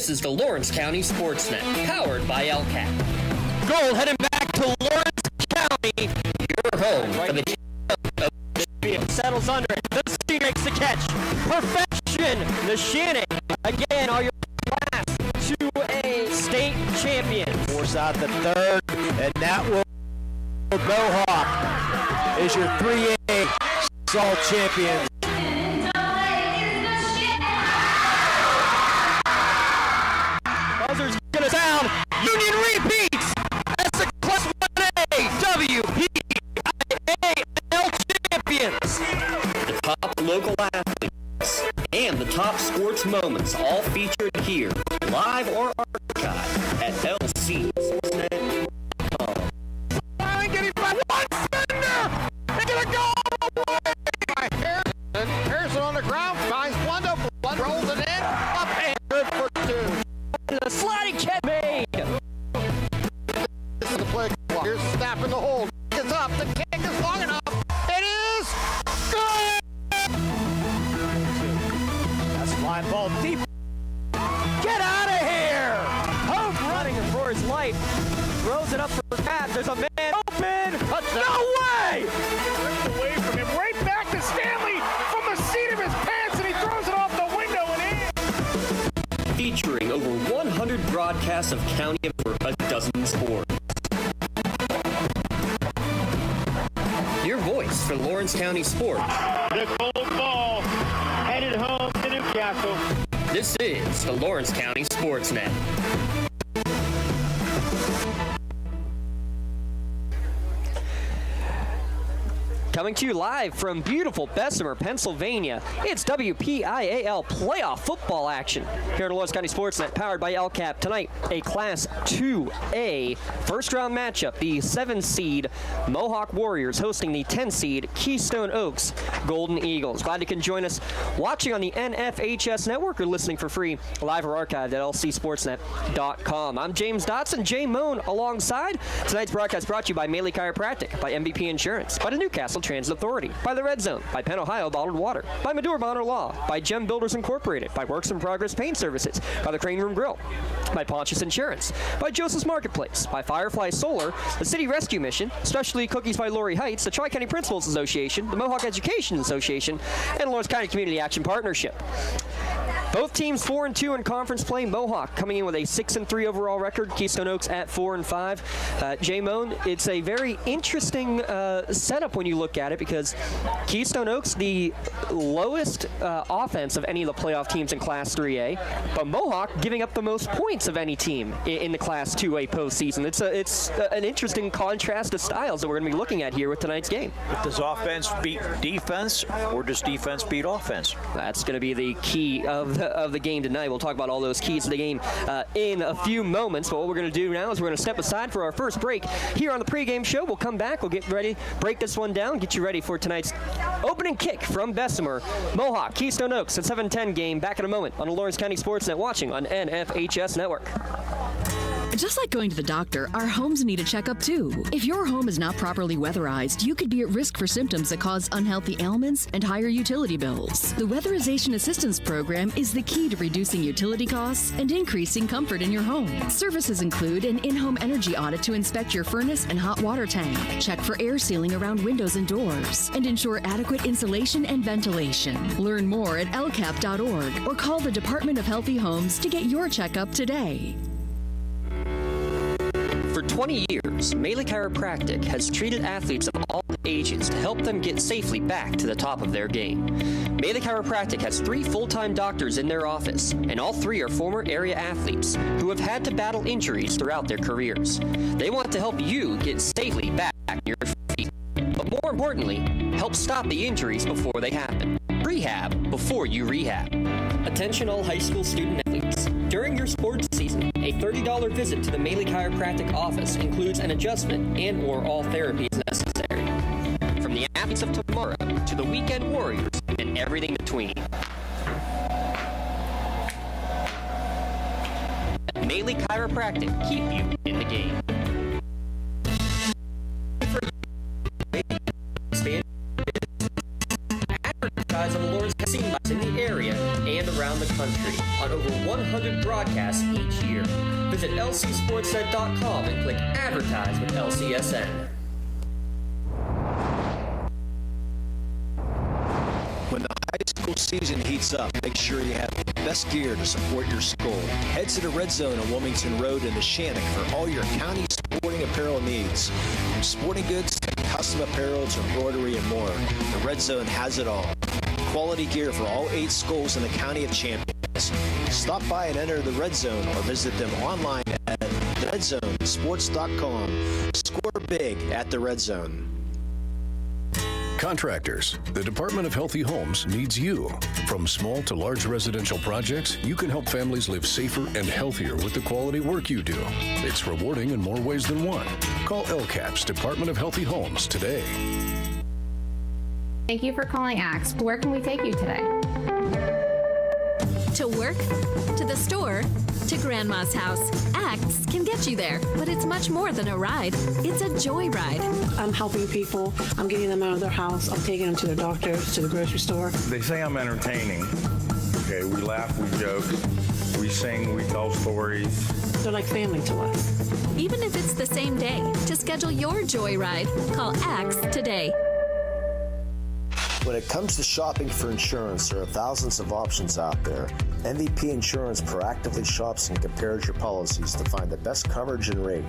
This is the Lawrence County SportsNet, powered by LCAP. Gold heading back to Lawrence County. Your home for the settles under it. The C makes the catch. Perfection. The Shannon. Again, are your Class 2A state champions. Force out the third, and that will Mohawk is your 3A salt champions. Buzzer's gonna sound. Union repeats as the Class 1A Wpial champions. The top local athletes and the top sports moments all featured here, live or archived at lcsportsnet.com. Finally getting by one fender and gonna go all the way. Harrison on the ground finds one to one, rolls it in, up and good for two. The sliding catch made. This is the play. Here's Snap in the hold. It's up. The kick is long enough. It is good. That's a flying ball deep. Get out of here. Hope running for his life. Throws it up for grabs. There's a man open. Touchdown. No way! Ripped away from him, right back to Stanley from the seat of his pants, and he throws it off the window and in. Featuring over 100 broadcasts of county over a dozen sports. Your voice for Lawrence County sports. The gold ball headed home to Newcastle. This is the Lawrence County SportsNet. Coming to you live from beautiful Bessemer, Pennsylvania, it's Wpial playoff football action here at Lawrence County SportsNet, powered by LCAP. Tonight, a Class 2A first-round matchup. The 7-seed Mohawk Warriors hosting the 10-seed Keystone Oaks Golden Eagles. Glad you can join us watching on the NFHS network or listening for free, live or archived at lcsportsnet.com. I'm James Dotson, Jay Moan alongside. Tonight's broadcast brought to you by Maley Chiropractic, by MVP Insurance, by the Newcastle Transit Authority, by the Red Zone, by Penn Ohio Bottled Water, by Maduro Bonner Law, by Gem Builders Incorporated, by Works in Progress Paint Services, by the Crane Room Grill, by Pontius Insurance, by Joseph's Marketplace, by Firefly Solar, the City Rescue Mission, Specialty Cookies by Lori Heights, the Tri-County Principals Association, the Mohawk Education Association, and Lawrence County Community Action Partnership. Both teams 4-2 in conference play. Mohawk coming in with a 6-3 overall record. Keystone Oaks at 4-5. Jay Moan, it's a very interesting setup when you look at it, because Keystone Oaks, the lowest offense of any of the playoff teams in Class 3A, but Mohawk giving up the most points of any team in the Class 2A postseason. It's an interesting contrast of styles that we're going to be looking at here with tonight's game. Does offense beat defense, or does defense beat offense? That's going to be the key of the game tonight. We'll talk about all those keys to the game in a few moments, but what we're going to do now is we're going to step aside for our first break here on the pregame show. We'll come back, we'll get ready, break this one down, get you ready for tonight's opening kick from Bessemer. Mohawk, Keystone Oaks, at 7:10 game. Back in a moment on the Lawrence County SportsNet, watching on NFHS Network. Just like going to the doctor, our homes need a checkup too. If your home is not properly weatherized, you could be at risk for symptoms that cause unhealthy ailments and higher utility bills. The Weatherization Assistance Program is the key to reducing utility costs and increasing comfort in your home. Services include an in-home energy audit to inspect your furnace and hot water tank, check for air sealing around windows and doors, and ensure adequate insulation and ventilation. Learn more at lcap.org or call the Department of Healthy Homes to get your checkup today. For 20 years, Maley Chiropractic has treated athletes of all ages to help them get safely back to the top of their game. Maley Chiropractic has 3 full-time doctors in their office, and all 3 are former area athletes who have had to battle injuries throughout their careers. They want to help you get safely back on your feet, but more importantly, help stop the injuries before they happen. Rehab before you rehab. Attention all high school student athletes. During your sports season, a $30 visit to the Maley Chiropractic office includes an adjustment and/or all therapy is necessary. From the athletes of tomorrow to the weekend warriors and everything between. Maley Chiropractic, keep you in the game. Advertise on the Lawrence County in the area and around the country on over 100 broadcasts each year. Visit lcsportsnet.com and click Advertise with LCSN. When the high school season heats up, make sure you have the best gear to support your school. Head to the Red Zone on Wilmington Road in the Shannock for all your county sporting apparel needs. From sporting goods to custom apparel to embroidery and more, the Red Zone has it all. Quality gear for all 8 schools in the County of Champions. Stop by and enter the Red Zone or visit them online at redzonesports.com. Score big at the Red Zone. Contractors, the Department of Healthy Homes needs you. From small to large residential projects, you can help families live safer and healthier with the quality work you do. It's rewarding in more ways than one. Call LCAP's Department of Healthy Homes today. Thank you for calling Axe. Where can we take you today? To work, to the store, to Grandma's house. Axe can get you there, but it's much more than a ride. It's a joyride. I'm helping people. I'm getting them out of their house. I'm taking them to their doctors, to the grocery store. They say I'm entertaining. Okay, we laugh, we joke, we sing, we tell stories. They're like family to us. Even if it's the same day, to schedule your joyride, call Axe today. When it comes to shopping for insurance, there are thousands of options out there. MVP Insurance proactively shops and compares your policies to find the best coverage and rate.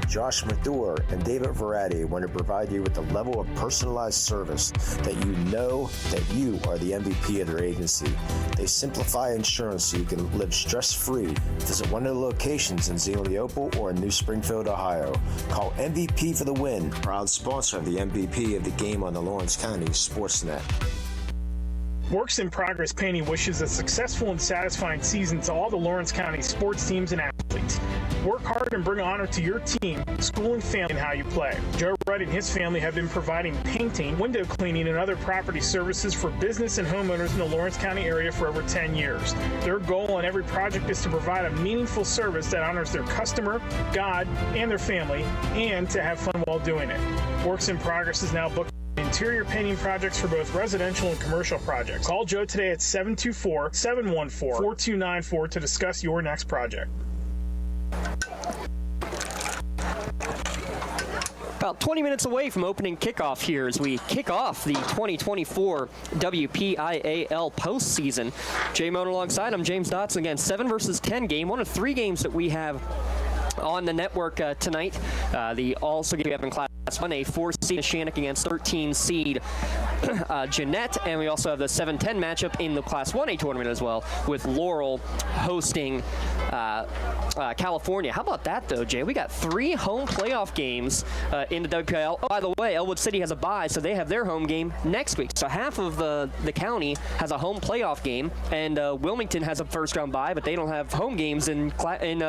Josh Mathur and David Verratti want to provide you with the level of personalized service that you know that you are the MVP of their agency. They simplify insurance so you can live stress-free. Visit one of the locations in Zeliopol or in New Springfield, Ohio. Call MVP for the win. Proud sponsor of the MVP of the game on the Lawrence County SportsNet. Works in Progress Painting wishes a successful and satisfying season to all the Lawrence County sports teams and athletes. Work hard and bring honor to your team, school, and family in how you play. Joe Wright and his family have been providing painting, window cleaning, and other property services for business and homeowners in the Lawrence County area for over 10 years. Their goal on every project is to provide a meaningful service that honors their customer, God, and their family, and to have fun while doing it. Works in Progress is now booked interior painting projects for both residential and commercial projects. Call Joe today at 724-714-4294 to discuss your next project. About 20 minutes away from opening kickoff here as we kick off the 2024 WPIAL postseason. Jay Moan alongside, I'm James Dotson. Again, 7 versus 10 game, one of 3 games that we have on the network tonight. The also game we have in Class 1, a 4-seed Shannock against 13-seed Jeanette, and we also have the 7-10 matchup in the Class 1A tournament as well, with Laurel hosting California. How about that, though, Jay? We got 3 home playoff games in the WPIL. Oh, by the way, Elwood City has a bye, so they have their home game next week. So half of the county has a home playoff game, and Wilmington has a first-round bye, but they don't have home games in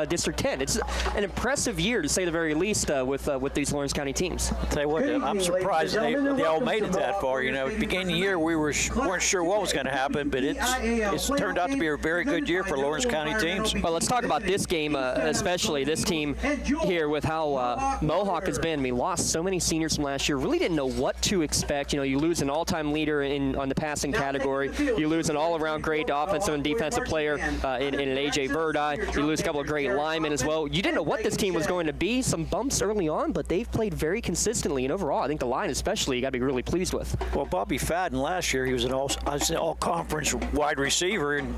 District 10. It's an impressive year, to say the very least, with these Lawrence County teams. I'll tell you what, I'm surprised they all made it that far. You know, at the beginning of the year, we weren't sure what was going to happen, but it's turned out to be a very good year for Lawrence County teams. Well, let's talk about this game, especially this team here with how Mohawk has been. We lost so many seniors from last year. Really didn't know what to expect. You know, you lose an all-time leader on the passing category. You lose an all-around great offensive and defensive player in an A.J. Verdi. You lose a couple of great linemen as well. You didn't know what this team was going to be. Some bumps early on, but they've played very consistently. And overall, I think the line especially you got to be really pleased with. Well, Bobby Fadden last year, he was an all-conference wide receiver, and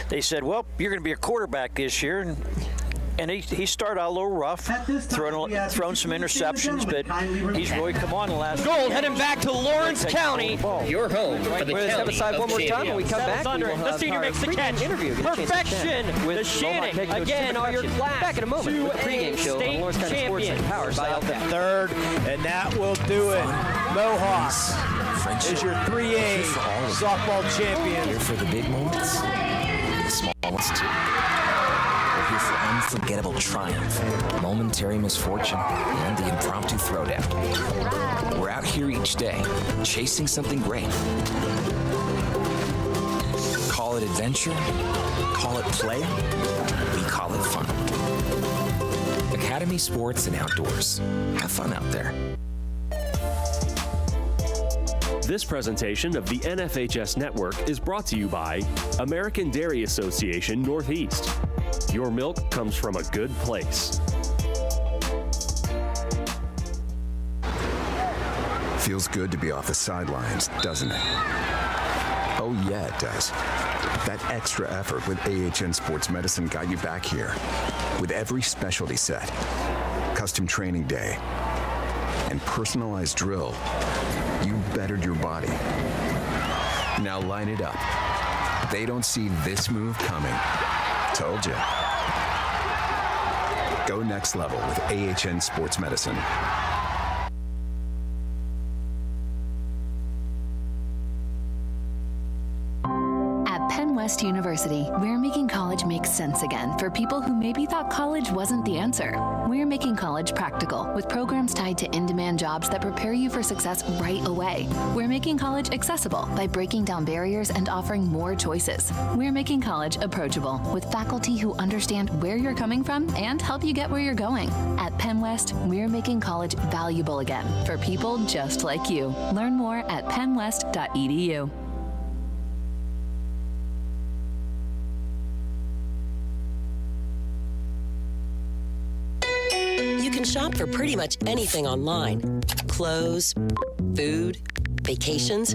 they said, well, you're going to be a quarterback this year. And he started out a little rough, throwing some interceptions, but he's really come on the last Gold heading back to Lawrence County. Your home for the county step aside one more time when we come back. The senior makes the catch. Interview. Perfection. With the Shannock again are your class. Back in a moment with the pregame show on Lawrence County SportsNet, powered by LCAP. Third, and that will do it. Mohawk is your 3A softball champion. Here for the big moments, the small ones too. We're here for unforgettable triumph, momentary misfortune, and the impromptu throwdown. We're out here each day, chasing something great. Call it adventure, call it play, we call it fun. Academy Sports and Outdoors. Have fun out there. This presentation of the NFHS Network is brought to you by American Dairy Association Northeast. Your milk comes from a good place. Feels good to be off the sidelines, doesn't it? Oh yeah, it does. That extra effort with AHN Sports Medicine got you back here. With every specialty set, custom training day, and personalized drill, you bettered your body. Now line it up. They don't see this move coming. Told you. Go next level with AHN Sports Medicine. West University, we're making college make sense again for people who maybe thought college wasn't the answer. We're making college practical with programs tied to in-demand jobs that prepare you for success right away. We're making college accessible by breaking down barriers and offering more choices. We're making college approachable with faculty who understand where you're coming from and help you get where you're going. At Penn West, we're making college valuable again for people just like you. Learn more at pennwest.edu. You can shop for pretty much anything online. Clothes, food, vacations,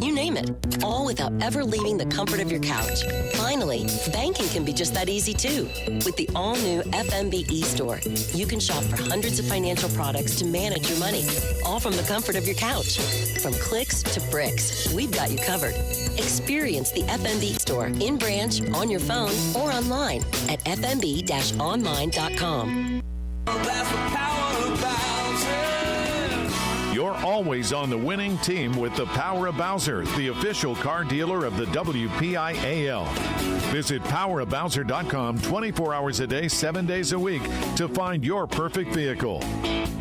you name it, all without ever leaving the comfort of your couch. Finally, banking can be just that easy too. With the all-new FMB e-store, you can shop for hundreds of financial products to manage your money, all from the comfort of your couch. From clicks to bricks, we've got you covered. Experience the FMB store in branch, on your phone, or online at fmb-online.com. You're always on the winning team with the Power of Bowser, the official car dealer of the WPIAL. Visit powerofbowser.com 24 hours a day, 7 days a week to find your perfect vehicle.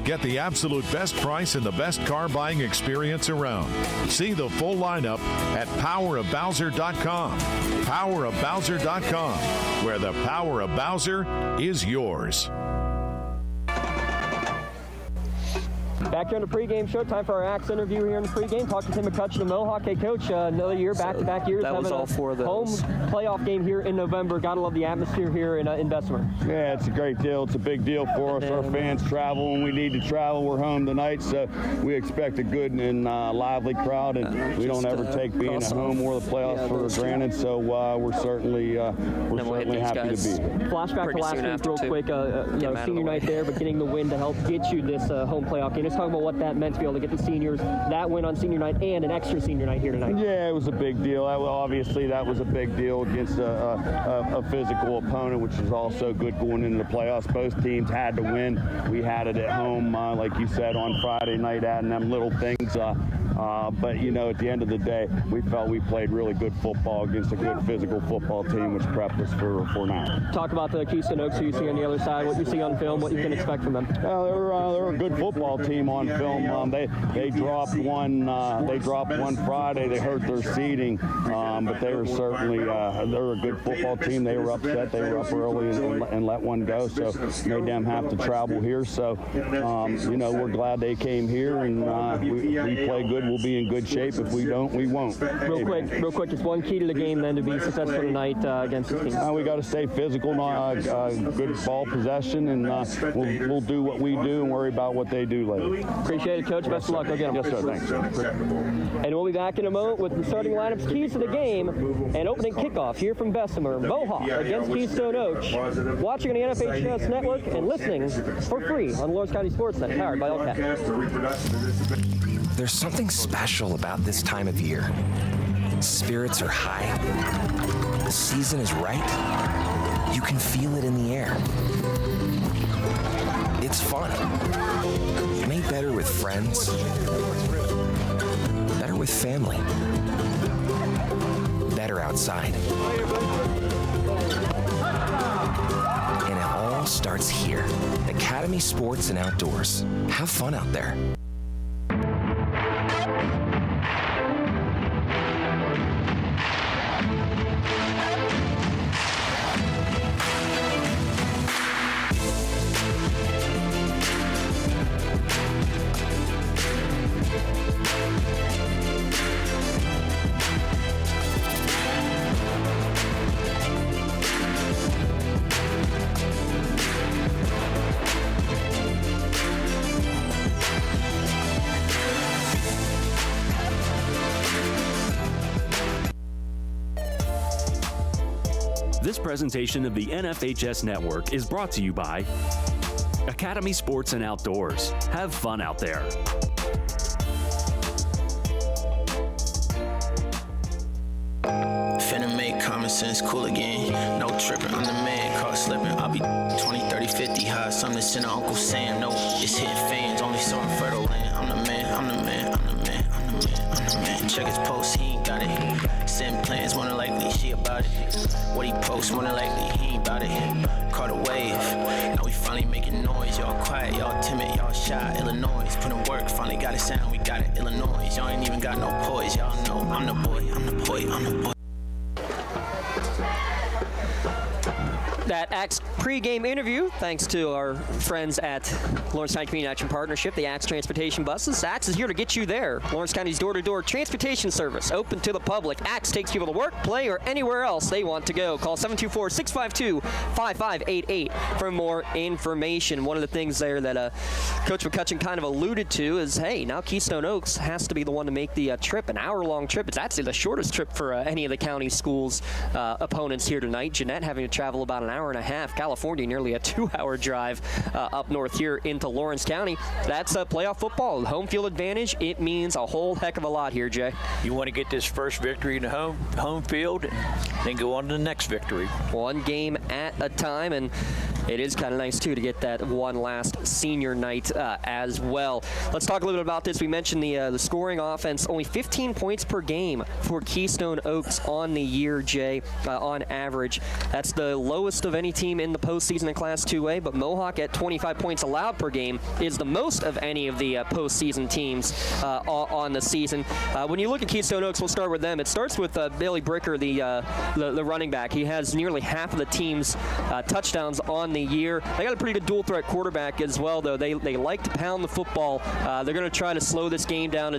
Get the absolute best price and the best car buying experience around. See the full lineup at powerofbowser.com. Powerofbowser.com, where the power of Bowser is yours. Back here on the pregame show, time for our Axe interview here in the pregame. Talk to Tim McCutcheon of Mohawk. Hey, Coach, another year, back-to-back years. That was all four of those. Home playoff game here in November. Gotta love the atmosphere here in Bessemer. Yeah, it's a great deal. It's a big deal for us. Our fans travel when we need to travel. We're home tonight, so we expect a good and lively crowd, and we don't ever take being at home or the playoffs for granted, so we're certainly happy to be. Flashback to last week real quick, senior night there, but getting the win to help get you this home playoff game. Let's talk about what that meant to be able to get the seniors that win on senior night and an extra senior night here tonight. Yeah, it was a big deal. Obviously, that was a big deal against a physical opponent, which is also good going into the playoffs. Both teams had to win. We had it at home, like you said, on Friday night, adding them little things. But, at the end of the day, we felt we played really good football against a good physical football team, which prepped us for now. Talk about the Keystone Oaks who you see on the other side, what you see on film, what you can expect from them. They're a good football team on film. They dropped one Friday. They hurt their seeding, but they were certainly they're a good football team. They were upset. They were up early and let one go, so made them have to travel here. So we're glad they came here, and we play good. We'll be in good shape. If we don't, we won't. Real quick, just one key to the game then to be successful tonight against this team. We got to stay physical, good ball possession, and we'll do what we do and worry about what they do later. Appreciate it, Coach. Best of luck again. Yes, sir. Thanks. And we'll be back in a moment with the starting lineups, keys to the game, and opening kickoff here from Bessemer. Mohawk against Keystone Oaks. Watching on the NFHS Network and listening for free on Lawrence County SportsNet, powered by LCAT. There's something special about this time of year. Spirits are high. The season is right. You can feel it in the air. It's fun. Made better with friends. Better with family. Better outside. And it all starts here. Academy Sports and Outdoors. Have fun out there. This presentation of the NFHS Network is brought to you by Academy Sports and Outdoors. Have fun out there. Finna make common sense cool again. No tripping, I'm the man, caught slipping. I'll be 20, 30, 50 high. Something to send to Uncle Sam. No, it's hitting fans, only so infertile land. I'm the man, I'm the man, I'm the man, I'm the man, I'm the man. Check his post, he ain't got it. Send plans, more than likely, she about it. What he posts, more than likely, he ain't about it. Caught a wave, now we finally making noise. Y'all quiet, y'all timid, y'all shy. Illinois, put in work, finally got it sound, we got it. Illinois, y'all ain't even got no poise. Y'all know I'm the boy, I'm the boy, I'm the boy. That Axe pregame interview, thanks to our friends at Lawrence County Community Action Partnership, the Axe Transportation Buses. Axe is here to get you there. Lawrence County's door-to-door transportation service, open to the public. Axe takes people to work, play, or anywhere else they want to go. Call 724-652-5588 for more information. One of the things there that Coach McCutcheon kind of alluded to is, hey, now Keystone Oaks has to be the one to make the trip, an hour-long trip. It's actually the shortest trip for any of the county schools' opponents here tonight. Jeanette having to travel about an hour and a half. California, nearly a 2-hour drive up north here into Lawrence County. That's playoff football. Home field advantage. It means a whole heck of a lot here, Jay. You want to get this first victory in the home field and then go on to the next victory. One game at a time, and it is kind of nice, too, to get that one last senior night as well. Let's talk a little bit about this. We mentioned the scoring offense. Only 15 points per game for Keystone Oaks on the year, Jay, on average. That's the lowest of any team in the postseason in Class 2A, but Mohawk at 25 points allowed per game is the most of any of the postseason teams on the season. When you look at Keystone Oaks, we'll start with them. It starts with Billy Bricker, the running back. He has nearly half of the team's touchdowns on the year. They got a pretty good dual threat quarterback as well, though. They like to pound the football. They're going to try to slow this game down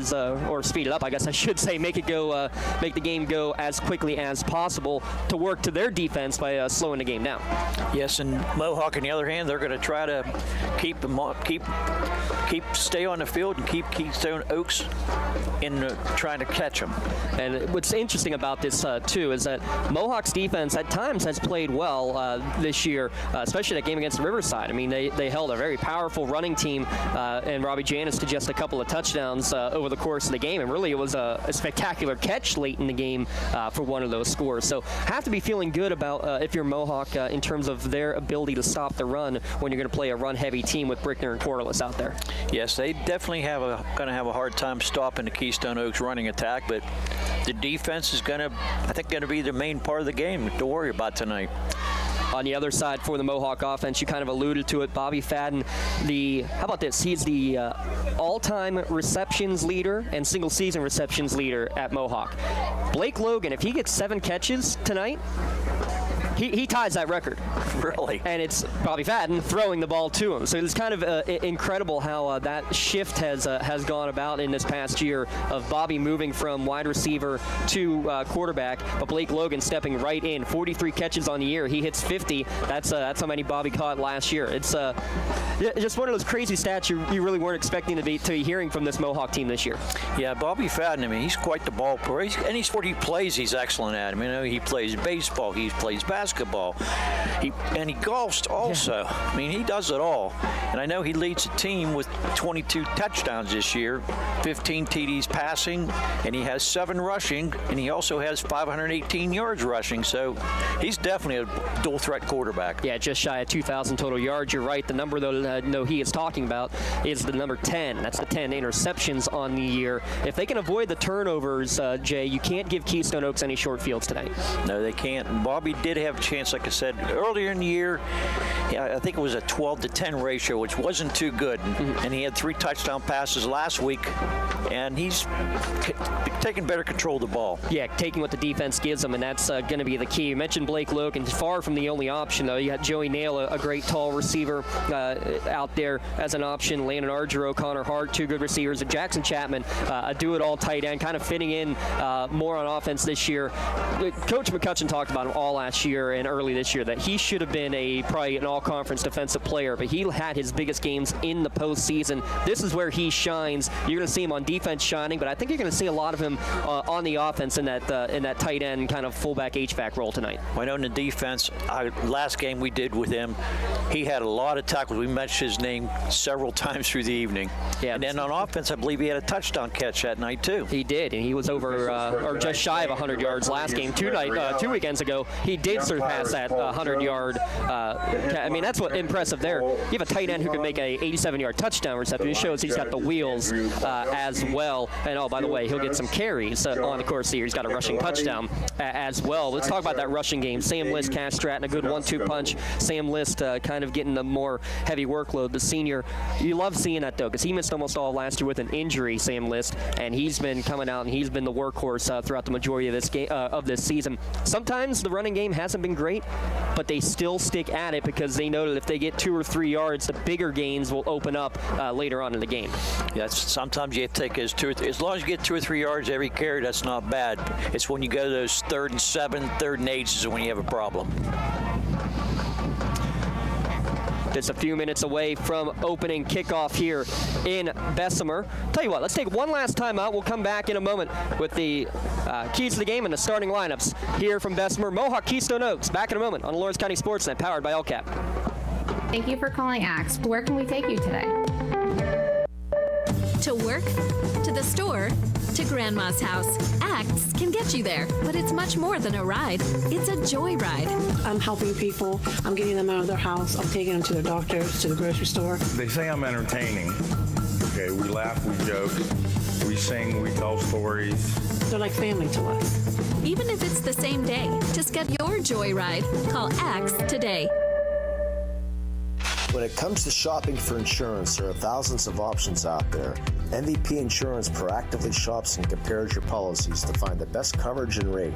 or speed it up, I guess I should say, make the game go as quickly as possible to work to their defense by slowing the game down. Yes, and Mohawk, on the other hand, they're going to try to stay on the field and keep Keystone Oaks in trying to catch them. And what's interesting about this, too, is that Mohawk's defense at times has played well this year, especially that game against Riverside. I mean, they held a very powerful running team, and Robbie Janis to just a couple of touchdowns over the course of the game. And really, it was a spectacular catch late in the game for one of those scores. So have to be feeling good about, if you're Mohawk, in terms of their ability to stop the run when you're going to play a run-heavy team with Brickner and Corliss out there. Yes, they definitely going to have a hard time stopping the Keystone Oaks running attack, but the defense is going to be the main part of the game to worry about tonight. On the other side for the Mohawk offense, you kind of alluded to it, Bobby Fadden, how about this? He's the all-time receptions leader and single-season receptions leader at Mohawk. Blake Logan, if he gets 7 catches tonight, he ties that record. Really? And it's Bobby Fadden throwing the ball to him. So it's kind of incredible how that shift has gone about in this past year of Bobby moving from wide receiver to quarterback, but Blake Logan stepping right in. 43 catches on the year. He hits 50. That's how many Bobby caught last year. It's just one of those crazy stats you really weren't expecting to be hearing from this Mohawk team this year. Yeah, Bobby Fadden, I mean, he's quite the ball player. Any sport he plays, he's excellent at. I mean, he plays baseball, he plays basketball, and he golfs also. Yeah. I mean, he does it all. And I know he leads the team with 22 touchdowns this year, 15 TDs passing, and he has 7 rushing, and he also has 518 yards rushing. So he's definitely a dual threat quarterback. Yeah, just shy of 2,000 total yards. You're right. The number, though, he is talking about is the number 10. That's the 10 interceptions on the year. If they can avoid the turnovers, Jay, you can't give Keystone Oaks any short fields tonight. No, they can't. And Bobby did have a chance, like I said, earlier in the year. I think it was a 12-to-10 ratio, which wasn't too good. Mm-hmm. And he had 3 touchdown passes last week, and he's taking better control of the ball. Yeah, taking what the defense gives him, and that's going to be the key. You mentioned Blake Logan, far from the only option, though. You got Joey Nail, a great tall receiver out there as an option. Landon Argero, Connor Hart, 2 good receivers. And Jackson Chapman, a do-it-all tight end, kind of fitting in more on offense this year. Coach McCutcheon talked about him all last year. year and early this year that he should have been probably an all-conference defensive player, but he had his biggest games in the postseason. This is where he shines. You're going to see him on defense shining, but I think you're going to see a lot of him on the offense in that tight end kind of fullback HVAC role tonight. I know in the defense, last game we did with him, he had a lot of tackles. We mentioned his name several times through the evening. Yeah. And then on offense, I believe he had a touchdown catch that night too. He did, and he was over or just shy of 100 yards last game. 2 weekends ago, he did surpass that 100-yard. I mean, that's what impressive there. You have a tight end who can make a 87-yard touchdown reception. It shows he's got the wheels as well. And oh, by the way, he'll get some carries on the course here. He's got a rushing touchdown as well. Let's talk about that rushing game. Sam List, Cash Stratton, a good 1-2 punch. Sam List kind of getting the more heavy workload. The senior, you love seeing that though, because he missed almost all last year with an injury, Sam List, and he's been coming out and he's been the workhorse throughout the majority of this game of this season. Sometimes the running game hasn't been great, but they still stick at it because they know that if they get 2 or 3 yards, the bigger gains will open up later on in the game. Yeah, sometimes you have to take as long as you get 2 or 3 yards every carry, that's not bad. It's when you go to those 3rd and 7, 3rd and 8 is when you have a problem. Just a few minutes away from opening kickoff here in Bessemer. Tell you what, let's take one last time out. We'll come back in a moment with the keys to the game and the starting lineups here from Bessemer. Mohawk, Keystone Oaks. Back in a moment on the Lawrence County SportsNet, powered by LCAP. Thank you for calling AXE. Where can we take you today? To work, to the store, to Grandma's house. AXE can get you there, but it's much more than a ride. It's a joy ride. I'm helping people. I'm getting them out of their house. I'm taking them to their doctors, to the grocery store. They say I'm entertaining. Okay, we laugh, we joke, we sing, we tell stories. They're like family to us. Even if it's the same day, just get your joy ride. Call AXE today. When it comes to shopping for insurance, there are thousands of options out there. MVP Insurance proactively shops and compares your policies to find the best coverage and rate.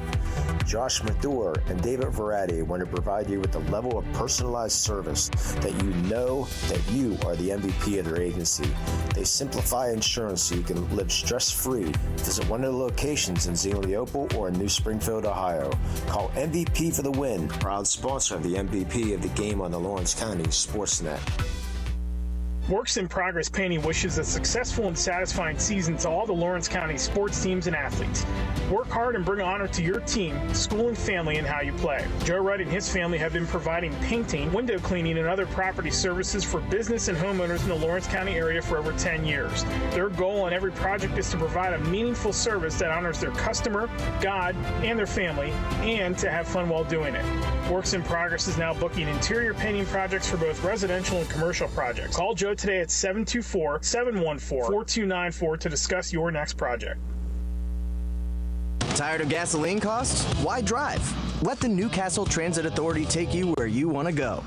Josh Mathur and David Verratti want to provide you with the level of personalized service that you know that you are the MVP of their agency. They simplify insurance so you can live stress-free. Visit one of the locations in Zeno-Leopold or in New Springfield, Ohio. Call MVP for the win. Proud sponsor of the MVP of the game on the Lawrence County SportsNet. Works in Progress Painting wishes a successful and satisfying season to all the Lawrence County sports teams and athletes. Work hard and bring honor to your team, school, and family in how you play. Joe Wright and his family have been providing painting, window cleaning, and other property services for business and homeowners in the Lawrence County area for over 10 years. Their goal on every project is to provide a meaningful service that honors their customer, God, and their family, and to have fun while doing it. Works in Progress is now booking interior painting projects for both residential and commercial projects. Call Joe today at 724-714-4294 to discuss your next project. Tired of gasoline costs? Why drive? Let the Newcastle Transit Authority take you where you want to go.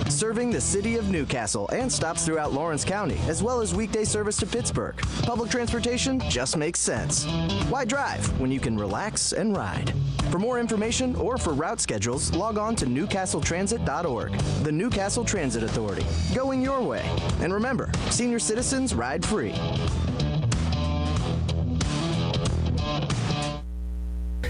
Serving the city of Newcastle and stops throughout Lawrence County, as well as weekday service to Pittsburgh. Public transportation just makes sense. Why drive when you can relax and ride? For more information or for route schedules, log on to newcastletransit.org. The Newcastle Transit Authority, going your way. And remember, senior citizens ride free.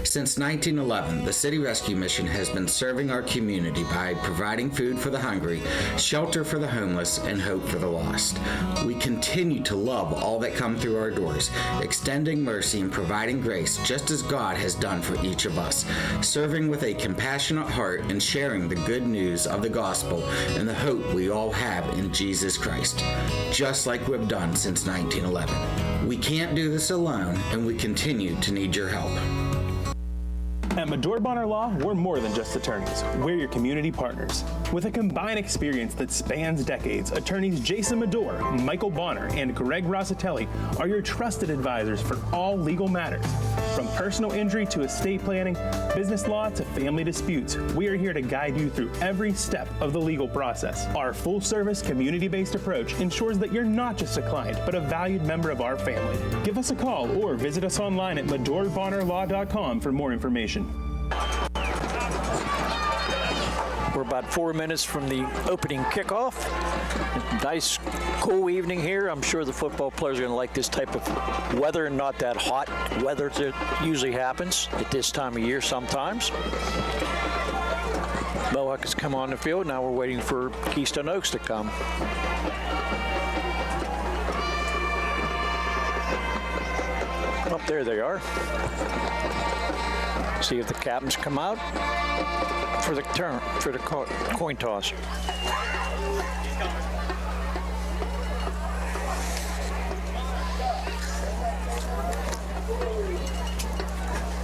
Since 1911, the City Rescue Mission has been serving our community by providing food for the hungry, shelter for the homeless, and hope for the lost. We continue to love all that come through our doors, extending mercy and providing grace just as God has done for each of us, serving with a compassionate heart and sharing the good news of the gospel and the hope we all have in Jesus Christ, just like we've done since 1911. We can't do this alone, and we continue to need your help. At Medore Bonner Law, we're more than just attorneys. We're your community partners. With a combined experience that spans decades, attorneys Jason Medore, Michael Bonner, and Greg Rossitelli are your trusted advisors for all legal matters. From personal injury to estate planning, business law to family disputes, we are here to guide you through every step of the legal process. Our full-service, community-based approach ensures that you're not just a client, but a valued member of our family. Give us a call or visit us online at MedoreBonnerLaw.com for more information. We're about 4 minutes from the opening kickoff. Nice, cool evening here. I'm sure the football players are going to like this type of weather and not that hot weather that usually happens at this time of year sometimes. Mohawk has come on the field. Now we're waiting for Keystone Oaks to come. Up there they are. See if the captains come out for the coin toss.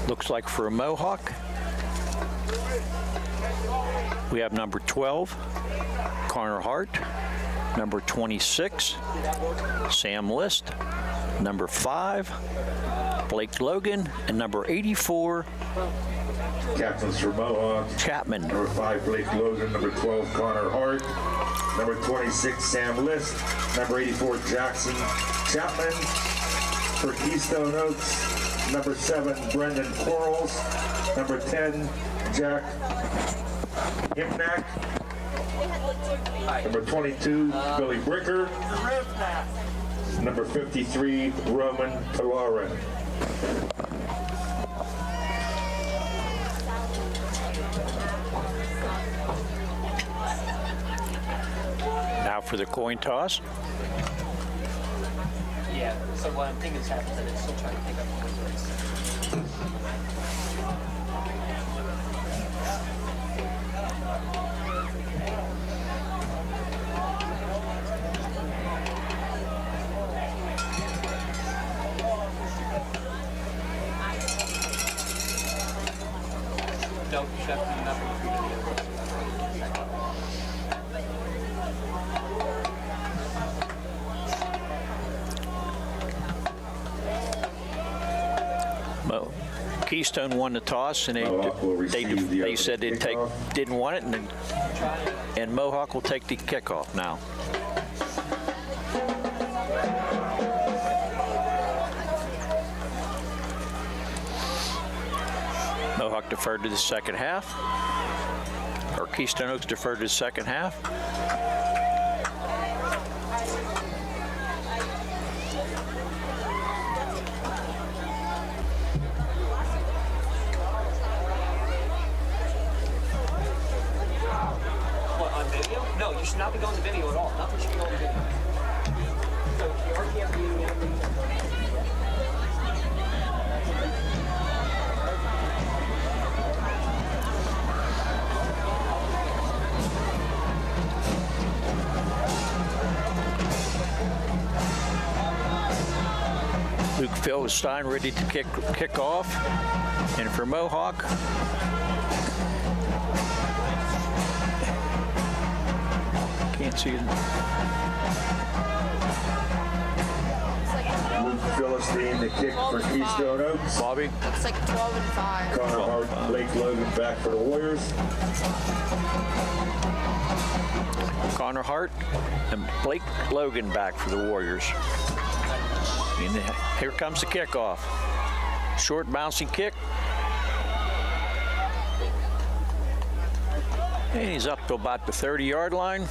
Looks like for a Mohawk, we have number 12, Connor Hart, number 26, Sam List, number 5, Blake Logan, and number 84, Captains for Mohawk. Chapman. Number 5, Blake Logan. Number 12, Connor Hart. Number 26, Sam List. Number 84, Jackson Chapman. For Keystone Oaks, number 7, Brendan Quarles. Number 10, Jack Himnack. Number 22, Billy Bricker. Number 53, Roman Talaran. Now for the coin toss. Yeah, so what I'm thinking is that it's still trying to pick up on Don't shut nothing. Keystone won the toss, and they said didn't want it, and Mohawk will take the kickoff now. Mohawk deferred to the second half, or Keystone Oaks deferred to the second half. No, you should not be going to video at all. Nothing should be going to video. So you already have Luke Philstein ready to kick off, and for Mohawk, can't see it. Luke Philstein to kick for Keystone Oaks. Bobby. It's like 12 and 5. Connor Hart, Blake Logan back for the Warriors. Connor Hart and Blake Logan back for the Warriors. And here comes the kickoff. Short bouncing kick. And he's up to about the 30-yard line.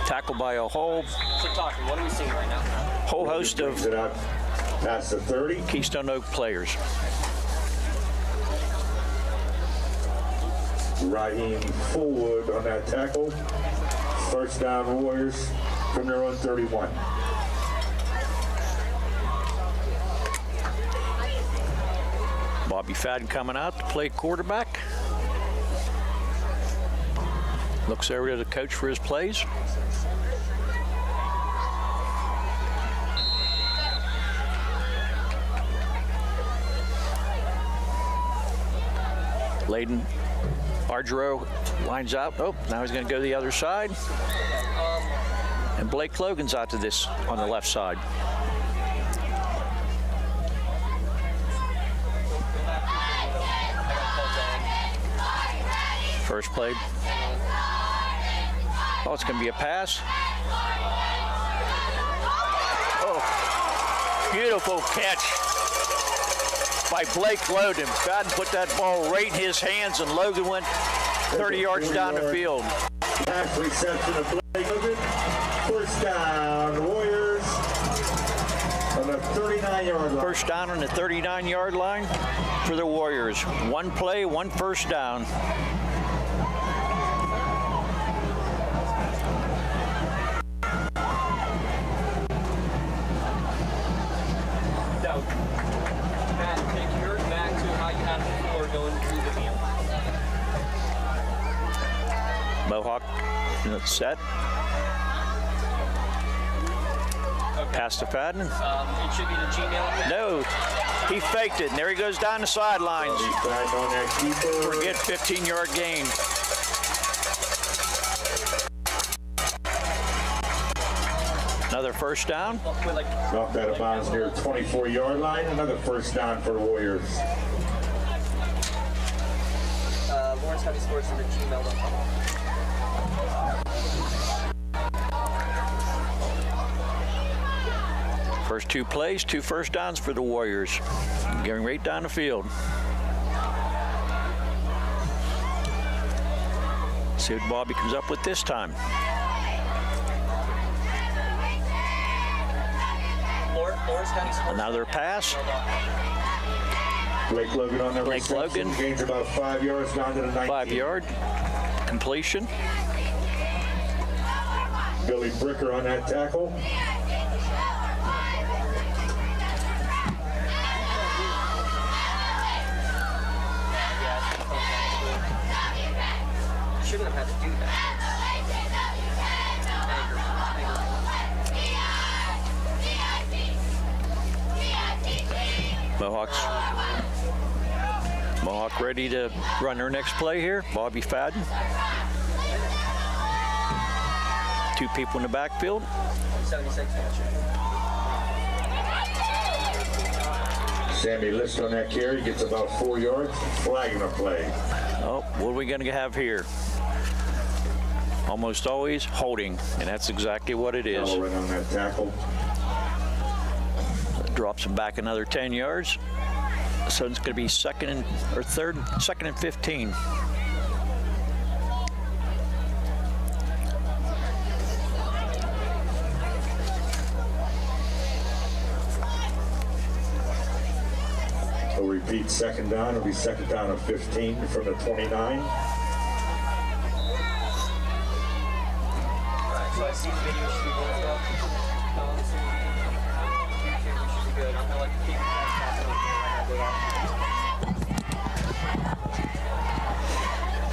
Tackled by a whole what are we seeing right now? Whole host of past the 30 Keystone Oak players. Raheem Fullwood on that tackle. First down Warriors from their own 31. Bobby Fadden coming out to play quarterback. Looks over to the coach for his plays. Layden Ardro lines out. Oh, now he's going to go to the other side. And Blake Logan's out to this on the left side. First play. Oh, it's going to be a pass. Oh, beautiful catch by Blake Logan. Fadden put that ball right in his hands, and Logan went 30 yards down the field. Last reception of Blake Logan. First down, Warriors on the 39-yard line. First down on the 39-yard line for the Warriors. One play, one first down. Matt, take yours back to how you had it before going through the meal. Mohawk set. Okay. Pass to Fadden. It should be the Gmail account. No, he faked it, and there he goes down the sidelines. Forget 15-yard gain. Another first down. Knocked out of bounds near the 24-yard line. Another first down for the Warriors. Lawrence County SportsNet at gmail.com. First two plays, 2 first downs for the Warriors. Going right down the field. See what Bobby comes up with this time. Another pass. Blake Logan on the Blake Logan gains about 5 yards down to the 19. 5-yard completion. Billy Bricker on that tackle. Shouldn't have had to do that. Mohawk ready to run their next play here. Bobby Fadden. 2 people in the backfield. 76. Sammy List on that carry, gets about 4 yards, flagging a play. Oh, what are we going to have here? Almost always holding, and that's exactly what it is. Right on that tackle. Drops him back another 10 yards. So it's going to be second and 15. So repeat second down. It'll be second down of 15 from the 29. So I see the video should be going up. We should be good. I'm gonna like keep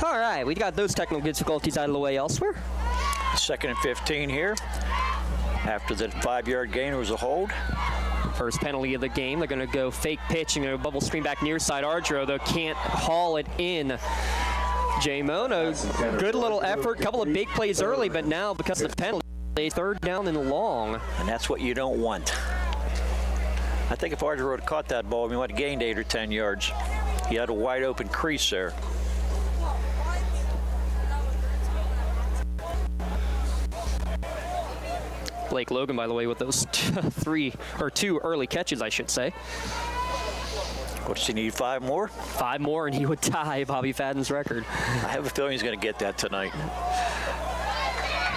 All right, we got those technical difficulties out of the way elsewhere. Second and 15 here. After the 5-yard gain, was a hold. First penalty of the game. They're going to go fake pitch and go bubble screen back near side. Ardro, though, can't haul it in. Jay Mono, good little effort. Couple of big plays early, but now because of the penalty, third down and long. And that's what you don't want. I think if Ardro had caught that ball, we might have gained 8 or 10 yards. He had a wide open crease there. Blake Logan, by the way, with those 2 early catches, I should say. What does he need, 5 more? 5 more, and he would tie Bobby Fadden's record. I have a feeling he's going to get that tonight.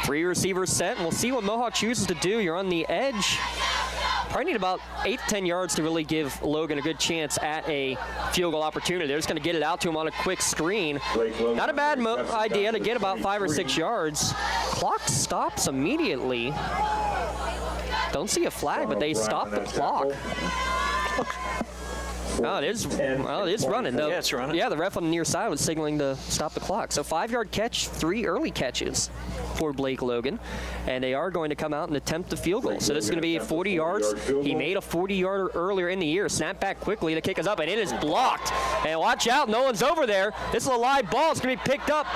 3 receivers set, and we'll see what Mohawk chooses to do. You're on the edge. Probably need about 8 to 10 yards to really give Logan a good chance at a field goal opportunity. They're just going to get it out to him on a quick screen. Not a bad idea to get about 5 or 6 yards. Clock stops immediately. Don't see a flag, but they stop the clock. Oh, it is running, though. Yeah, it's running. Yeah, the ref on the near side was signaling to stop the clock. So 5-yard catch, 3 early catches for Blake Logan. And they are going to come out and attempt the field goal. So this is going to be 40 yards. He made a 40-yarder earlier in the year. Snap back quickly. The kick is up, and it is blocked. And watch out, no one's over there. This is a live ball. It's going to be picked up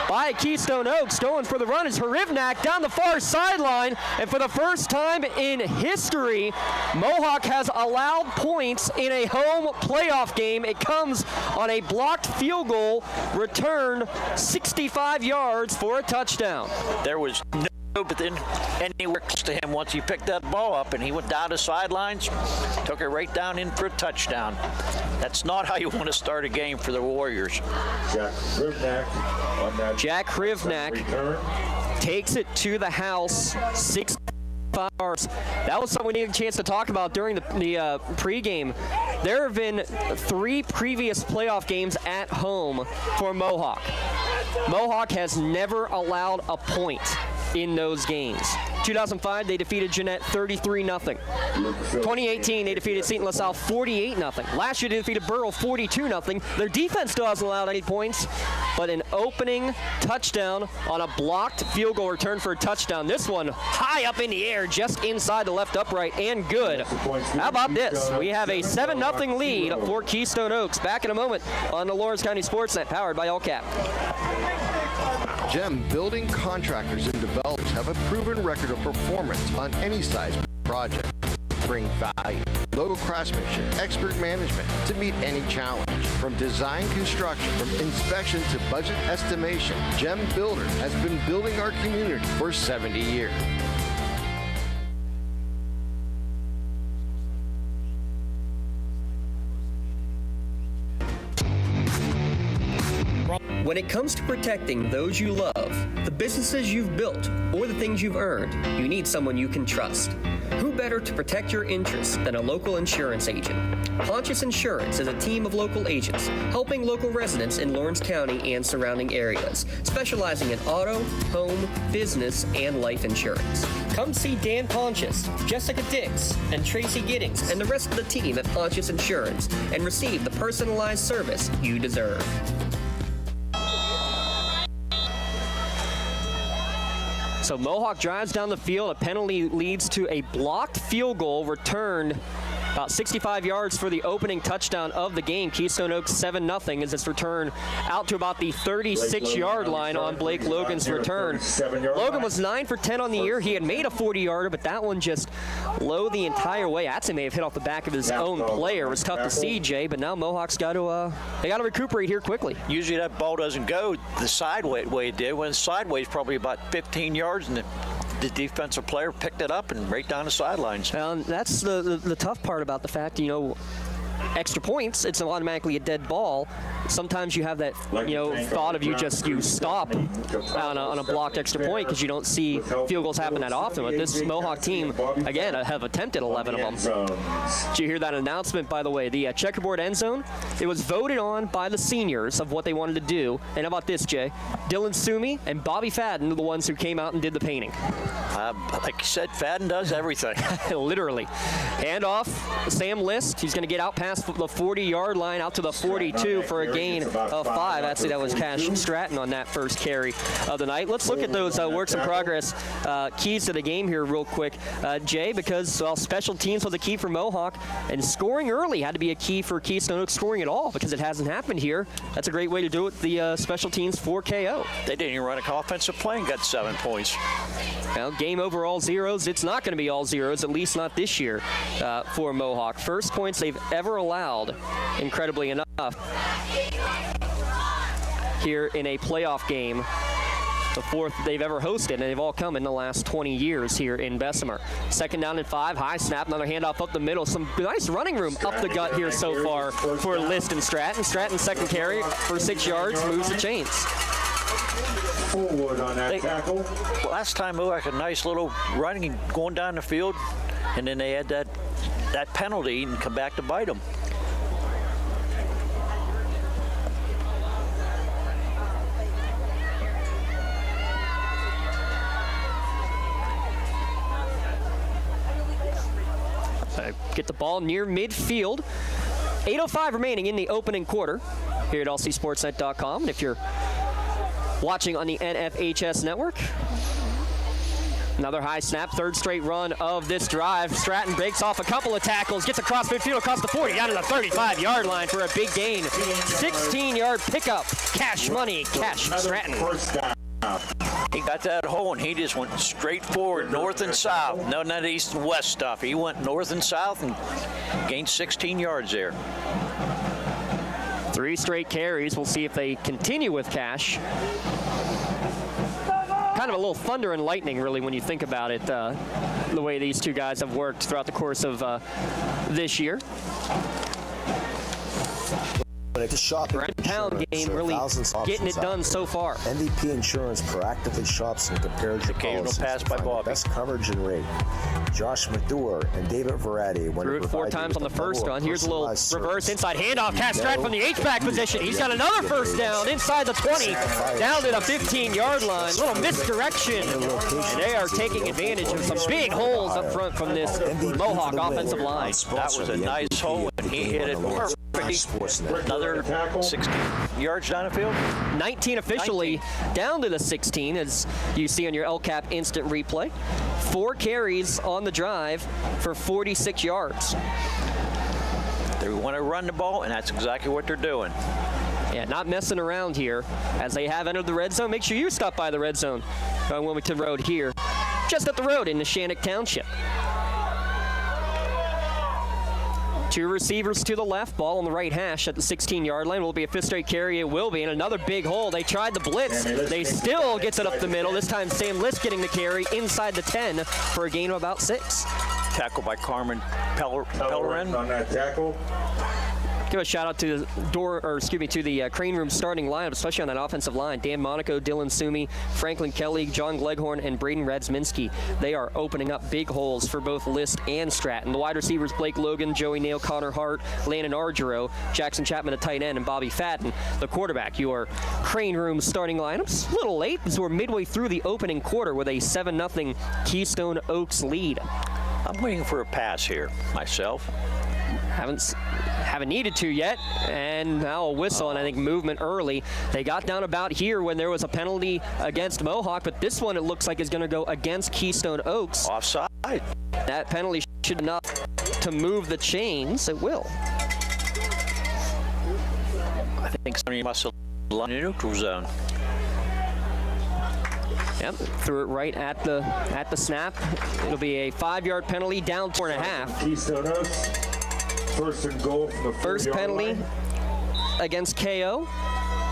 by Keystone Oaks. Going for the run is Harivnak down the far sideline. And for the first time in history, Mohawk has allowed points in a home playoff game. It comes on a blocked field goal, returned 65 yards for a touchdown. There was nobody anywhere close to him once he picked that ball up, and he went down the sidelines, took it right down in for a touchdown. That's not how you want to start a game for the Warriors. Jack Hrivnak takes it to the house, 6 yards. That was something we needed a chance to talk about during the pregame. There have been 3 previous playoff games at home for Mohawk. Mohawk has never allowed a point in those games. 2005, they defeated Jeanette 33-0. 2018, they defeated St. LaSalle 48-0. Last year, they defeated Burrell 42-0. Their defense still hasn't allowed any points, but an opening touchdown on a blocked field goal return for a touchdown. This one high up in the air, just inside the left upright, and good. How about this? We have a 7-0 lead for Keystone Oaks. Back in a moment on the Lawrence County SportsNet, powered by LCAP. GEM building contractors and developers have a proven record of performance on any size project. Bring value, local craftsmanship, expert management to meet any challenge. From design construction, from inspection to budget estimation, GEM Builder has been building our community for 70 years. When it comes to protecting those you love, the businesses you've built, or the things you've earned, you need someone you can trust. Who better to protect your interests than a local insurance agent? Pontius Insurance is a team of local agents helping local residents in Lawrence County and surrounding areas, specializing in auto, home, business, and life insurance. Come see Dan Pontius, Jessica Dix, and Tracy Giddings, and the rest of the team at Pontius Insurance, and receive the personalized service you deserve. So Mohawk drives down the field. A penalty leads to a blocked field goal returned about 65 yards for the opening touchdown of the game. Keystone Oaks 7-0 as it's returned out to about the 36-yard line on Blake Logan's return. Logan was 9 for 10 on the year. He had made a 40-yarder, but that one just low the entire way. Actually may have hit off the back of his own player. It was tough to see, Jay, but now Mohawk's got to recuperate here quickly. Usually that ball doesn't go the sideways way it did. When it's sideways, probably about 15 yards, and the defensive player picked it up and right down the sidelines. That's the tough part about the fact, extra points, it's automatically a dead ball. Sometimes you have that, thought of you stop on a blocked extra point because you don't see field goals happen that often. But this Mohawk team, again, have attempted 11 of them. Did you hear that announcement, by the way? The checkerboard end zone, it was voted on by the seniors of what they wanted to do. And how about this, Jay? Dylan Sumi and Bobby Fadden are the ones who came out and did the painting. Like you said, Fadden does everything. Literally. Hand off, Sam List. He's going to get out past the 40-yard line out to the 42 for a gain of 5. Actually, that was Cash Stratton on that first carry of the night. Let's look at those works in progress keys to the game here real quick, Jay, because special teams was a key for Mohawk, and scoring early had to be a key for Keystone Oaks scoring at all because it hasn't happened here. That's a great way to do it, the special teams for KO. They didn't even run an offensive play and got 7 points. Well, game over all zeros. It's not going to be all zeros, at least not this year for Mohawk. First points they've ever allowed, incredibly enough, here in a playoff game. The fourth they've ever hosted, and they've all come in the last 20 years here in Bessemer. 2nd down and 5, high snap, another handoff up the middle. Some nice running room up the gut here so far for List and Stratton. Stratton's second carry for 6 yards, moves the chains. Forward on that tackle. Last time Mohawk had a nice little running going down the field, and then they had that penalty and come back to bite them. Get the ball near midfield. 8:05 remaining in the opening quarter here at lcsportsnet.com. And if you're watching on the NFHS network, another high snap, third straight run of this drive. Stratton breaks off a couple of tackles, gets across midfield, across the 40, down to the 35-yard line for a big gain. 16-yard pickup. Cash money, Cash Stratton. He got that hole, and he just went straight forward, north and south. No, not east and west stuff. He went north and south and gained 16 yards there. 3 straight carries. We'll see if they continue with Cash. Kind of a little thunder and lightning, really, when you think about it, the way these two guys have worked throughout the course of this year. It's a shopping pound game, really getting it done so far. MVP Insurance proactively shops and compares your policies pass by to find the best coverage and rate. Josh Madure and David Verratti. Threw it 4 times on the first run. Here's a little reverse inside handoff. Cash Stratton from the H-back position. He's got another first down inside the 20, down to the 15-yard line. A little misdirection. And they are taking advantage of some big holes up front from this Mohawk offensive line. That was a nice hole, and he hit it perfectly. Another 16 yards down the field. 19 officially, down to the 16, as you see on your LCAP instant replay. 4 carries on the drive for 46 yards. They want to run the ball, and that's exactly what they're doing. Yeah, not messing around here as they have entered the red zone. Make sure you stop by the red zone on Wilmington Road here, just up the road in Neshannock Township. 2 receivers to the left, ball on the right hash at the 16-yard line. Will it be a 5th straight carry? It will be, and another big hole. They tried the blitz. They still gets it up the middle. This time Sam List getting the carry inside the 10 for a gain of about 6. Tackle by Carmen Pellerin on that tackle. Give a shout out to the Crane Room starting lineup, especially on that offensive line. Dan Monaco, Dylan Sumi, Franklin Kelly, John Gleghorn, and Braden Radsminski. They are opening up big holes for both List and Stratton. The wide receivers, Blake Logan, Joey Nail, Connor Hart, Landon Argero, Jackson Chapman at tight end, and Bobby Fadden. The quarterback, your Crane Room starting lineups. A little late, as we're midway through the opening quarter with a 7-0 Keystone Oaks lead. I'm waiting for a pass here myself. Haven't needed to yet, and now a whistle, and I think movement early. They got down about here when there was a penalty against Mohawk, but this one it looks like is going to go against Keystone Oaks. Offside. That penalty should enough to move the chains. It will. I think somebody must have run in the neutral zone. Yep, threw it right at the snap. It'll be a 5-yard penalty, down 4.5. Keystone Oaks. First and goal from the 4-yard First penalty line against KO.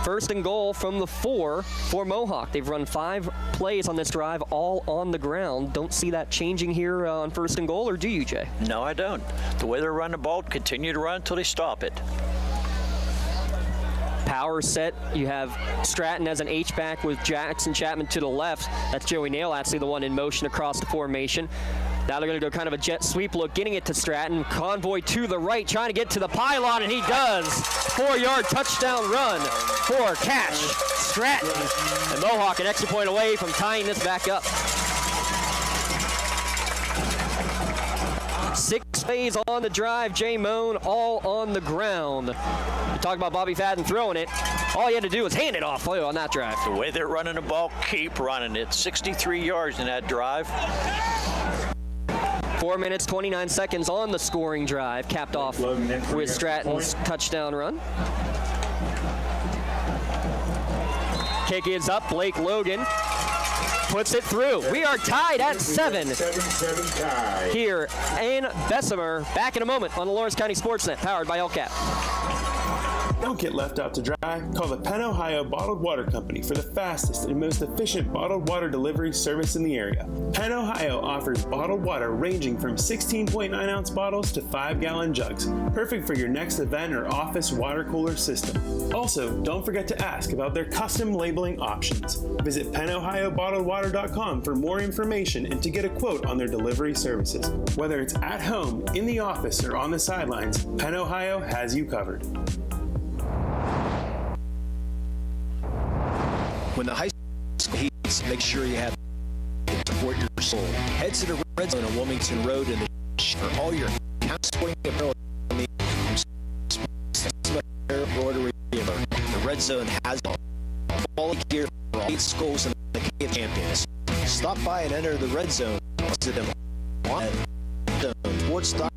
First and goal from the 4 for Mohawk. They've run 5 plays on this drive, all on the ground. Don't see that changing here on first and goal, or do you, Jay? No, I don't. The way they're running the ball, continue to run until they stop it. Power set. You have Stratton as an H-back with Jackson Chapman to the left. That's Joey Nail, actually the one in motion across the formation. Now they're going to go kind of a jet sweep look, getting it to Stratton. Convoy to the right, trying to get to the pylon, and he does. 4-yard touchdown run for Cash Stratton. And Mohawk an extra point away from tying this back up. 6 plays on the drive, Jay Moan, all on the ground. You talk about Bobby Fadden throwing it. All you had to do was hand it off on that drive. The way they're running the ball, keep running it. 63 yards in that drive. 4 minutes, 29 seconds on the scoring drive, capped off with Stratton's touchdown run. Kick is up, Blake Logan puts it through. We are tied at 7 here in Bessemer. Back in a moment on the Lawrence County SportsNet, powered by LCAP. Don't get left out to dry. Call the Penn Ohio Bottled Water Company for the fastest and most efficient bottled water delivery service in the area. Penn Ohio offers bottled water ranging from 16.9-ounce bottles to 5-gallon jugs, perfect for your next event or office water cooler system. Also, don't forget to ask about their custom labeling options. Visit PennOhioBottledWater.com for more information and to get a quote on their delivery services. Whether it's at home, in the office, or on the sidelines, Penn Ohio has you covered. When the high school heats, make sure you have support your soul. Head to the Red Zone on Wilmington Road and for all your sporting apparel embroidery. The Red Zone has all gear for all 8 schools and the KF champions. Stop by and enter the Red Zone. Visit them on sports.com.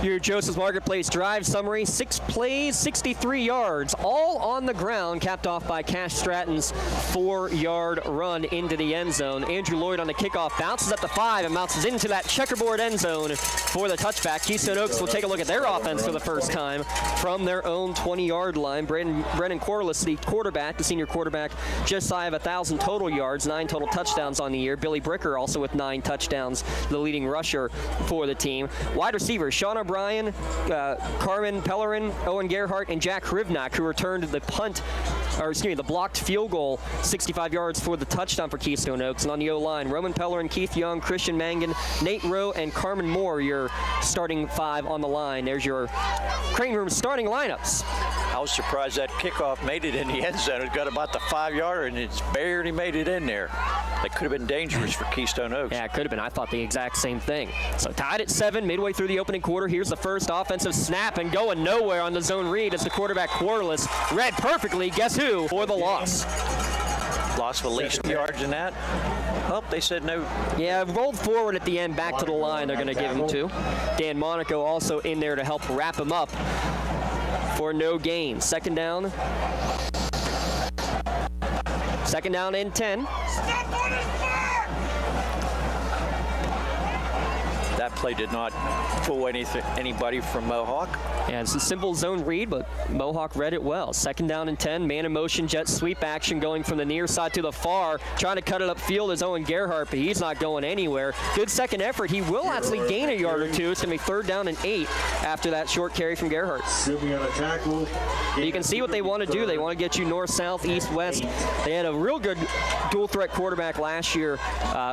Your Joseph's Marketplace drive summary, 6 plays, 63 yards, all on the ground, capped off by Cash Stratton's 4-yard run into the end zone. Andrew Lloyd on the kickoff bounces at the 5 and bounces into that checkerboard end zone for the touchback. Keystone Oaks will take a look at their offense for the first time from their own 20-yard line. Brennan Corliss, the quarterback, the senior quarterback, just shy of 1,000 total yards, 9 total touchdowns on the year. Billy Bricker also with 9 touchdowns, the leading rusher for the team. Wide receivers, Sean O'Brien, Carmen Pellerin, Owen Gerhardt, and Jack Hrivnak, who returned the punt the blocked field goal, 65 yards for the touchdown for Keystone Oaks. And on the O-line, Roman Pellerin, Keith Young, Christian Mangan, Nate Rowe, and Carmen Moore, your starting 5 on the line. There's your Crane Room starting lineups. I was surprised that kickoff made it in the end zone. It got about the 5-yarder, and it's barely made it in there. That could have been dangerous for Keystone Oaks. Yeah, it could have been. I thought the exact same thing. So tied at 7, midway through the opening quarter. Here's the first offensive snap, and going nowhere on the zone read as the quarterback Quarterless read perfectly. Guess who? For the loss. Lost at least 2 yards in that. Oh, they said no. Yeah, rolled forward at the end, back to the line. They're going to give him 2. Dan Monaco also in there to help wrap him up for no gain. Second down and 10. That play did not fool anybody from Mohawk. Yeah, it's a simple zone read, but Mohawk read it well. Second down and 10, man in motion, jet sweep action going from the near side to the far. Trying to cut it upfield is Owen Gerhardt, but he's not going anywhere. Good second effort. He will actually gain a yard or 2. It's going to be 3rd down and 8 after that short carry from Gerhardt. You can see what they want to do. They want to get you north, south, east, west. They had a real good dual threat quarterback last year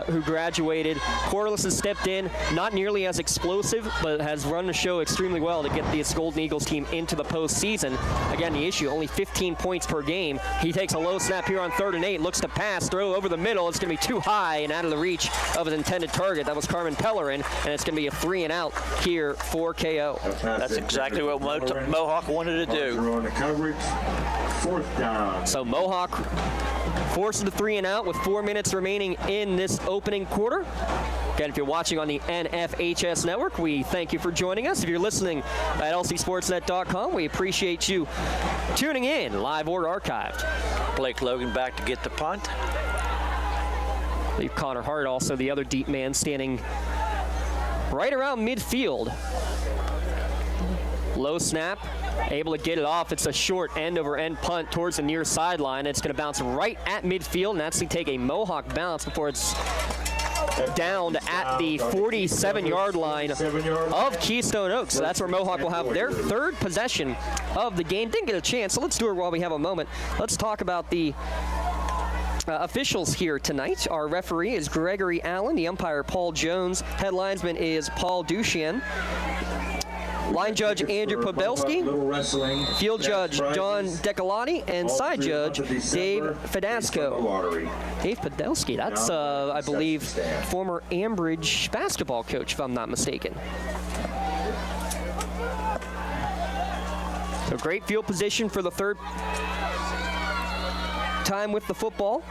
who graduated. Corliss has stepped in, not nearly as explosive, but has run the show extremely well to get this Golden Eagles team into the postseason. Again, the issue, only 15 points per game. He takes a low snap here on 3rd and 8, looks to pass, throw over the middle. It's going to be too high and out of the reach of his intended target. That was Carmen Pellerin, and it's going to be a 3 and out here for KO. That's exactly what Mohawk wanted to do. On the coverage, 4th down. So Mohawk forced the 3 and out with 4 minutes remaining in this opening quarter. Again, if you're watching on the NFHS network, we thank you for joining us. If you're listening at lcsportsnet.com, we appreciate you tuning in, live or archived. Blake Logan back to get the punt. I believe Connor Hart, also the other deep man, standing right around midfield. Low snap, able to get it off. It's a short end-over-end punt towards the near sideline. It's going to bounce right at midfield and actually take a Mohawk bounce before it's down at the 47-yard line of Keystone Oaks. So that's where Mohawk will have their 3rd possession of the game. Didn't get a chance, so let's do it while we have a moment. Let's talk about the officials here tonight. Our referee is Gregory Allen, the umpire Paul Jones, head linesman is Paul Duchien. Line judge Andrew Pobelski, field judge John Decalotti, and side judge Dave Fedasco. Dave Podolsky, that's, I believe, former Ambridge basketball coach, if I'm not mistaken. So great field position for the 3rd time with the football.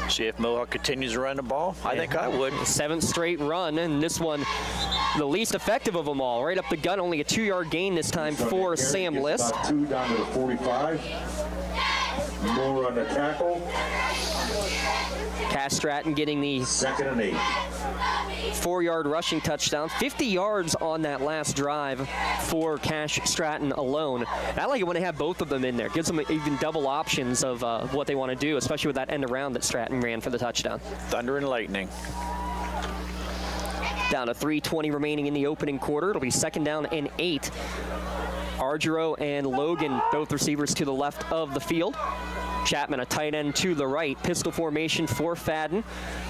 See if Mohawk continues to run the ball. I think I would. 7th straight run, and this one the least effective of them all. Right up the gut, only a 2-yard gain this time for Sam List. 2 down to the 45. More on the tackle. Cass Stratton getting the 2nd and 8. 4-yard rushing touchdown. 50 yards on that last drive for Cash Stratton alone. I like it when they have both of them in there. Gives them even double options of what they want to do, especially with that end around that Stratton ran for the touchdown. Thunder and lightning. Down to 3:20 remaining in the opening quarter. It'll be 2nd down and 8. Argero and Logan, both receivers to the left of the field. Chapman, a tight end to the right. Pistol formation for Fadden.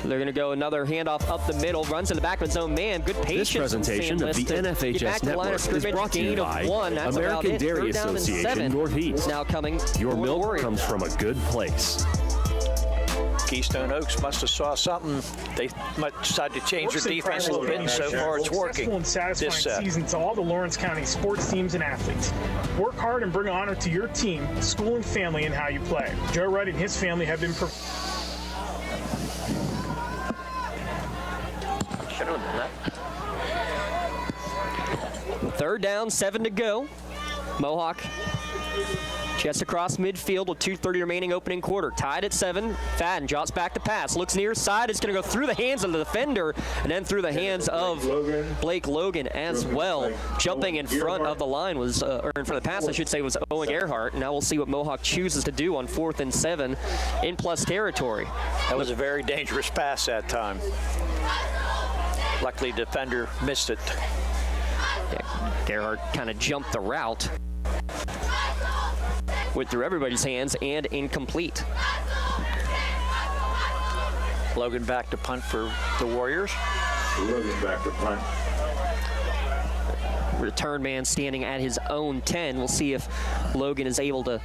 They're going to go another handoff up the middle. Runs in the back of his own man. Good patience. This presentation of the NFHS Network is brought to you by American Dairy Association Northeast. Now coming. Your milk comes from a good place. Keystone Oaks must have saw something. They might decide to change their defense a little bit, and so far it's working. Successful and satisfying season to all the Lawrence County sports teams and athletes. Work hard and bring honor to your team, school, and family in how you play. Joe Wright and his family have been. Should have done that. 3rd down, 7 to go. Mohawk just across midfield with 2:30 remaining opening quarter. Tied at 7. Fadden drops back to pass. Looks near side. It's going to go through the hands of the defender and then through the hands of Blake Logan as well. Jumping in front of the line was, or in front of the pass, I should say, was Owen Gerhardt. Now we'll see what Mohawk chooses to do on 4th and 7 in plus territory. That was a very dangerous pass that time. Luckily, the defender missed it. Yeah, Gerhardt kind of jumped the route. went through everybody's hands and incomplete. Logan back to punt for the Warriors. Logan back to punt. Return man standing at his own 10. We'll see if Logan is able to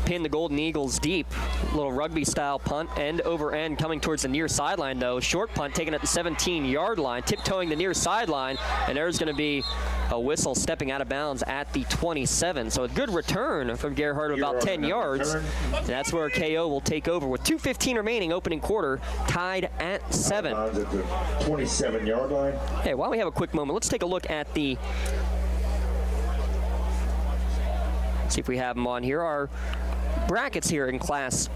pin the Golden Eagles deep. Little rugby-style punt, end over end, coming towards the near sideline, though. Short punt taken at the 17-yard line, tiptoeing the near sideline, and there's going to be a whistle stepping out of bounds at the 27. So a good return from Gerhardt of about 10 yards. That's where KO will take over with 2:15 remaining, opening quarter, tied at 7. At the 27-yard line. Hey, while we have a quick moment, let's take a look at the... see if we have them on here. Our brackets here in Class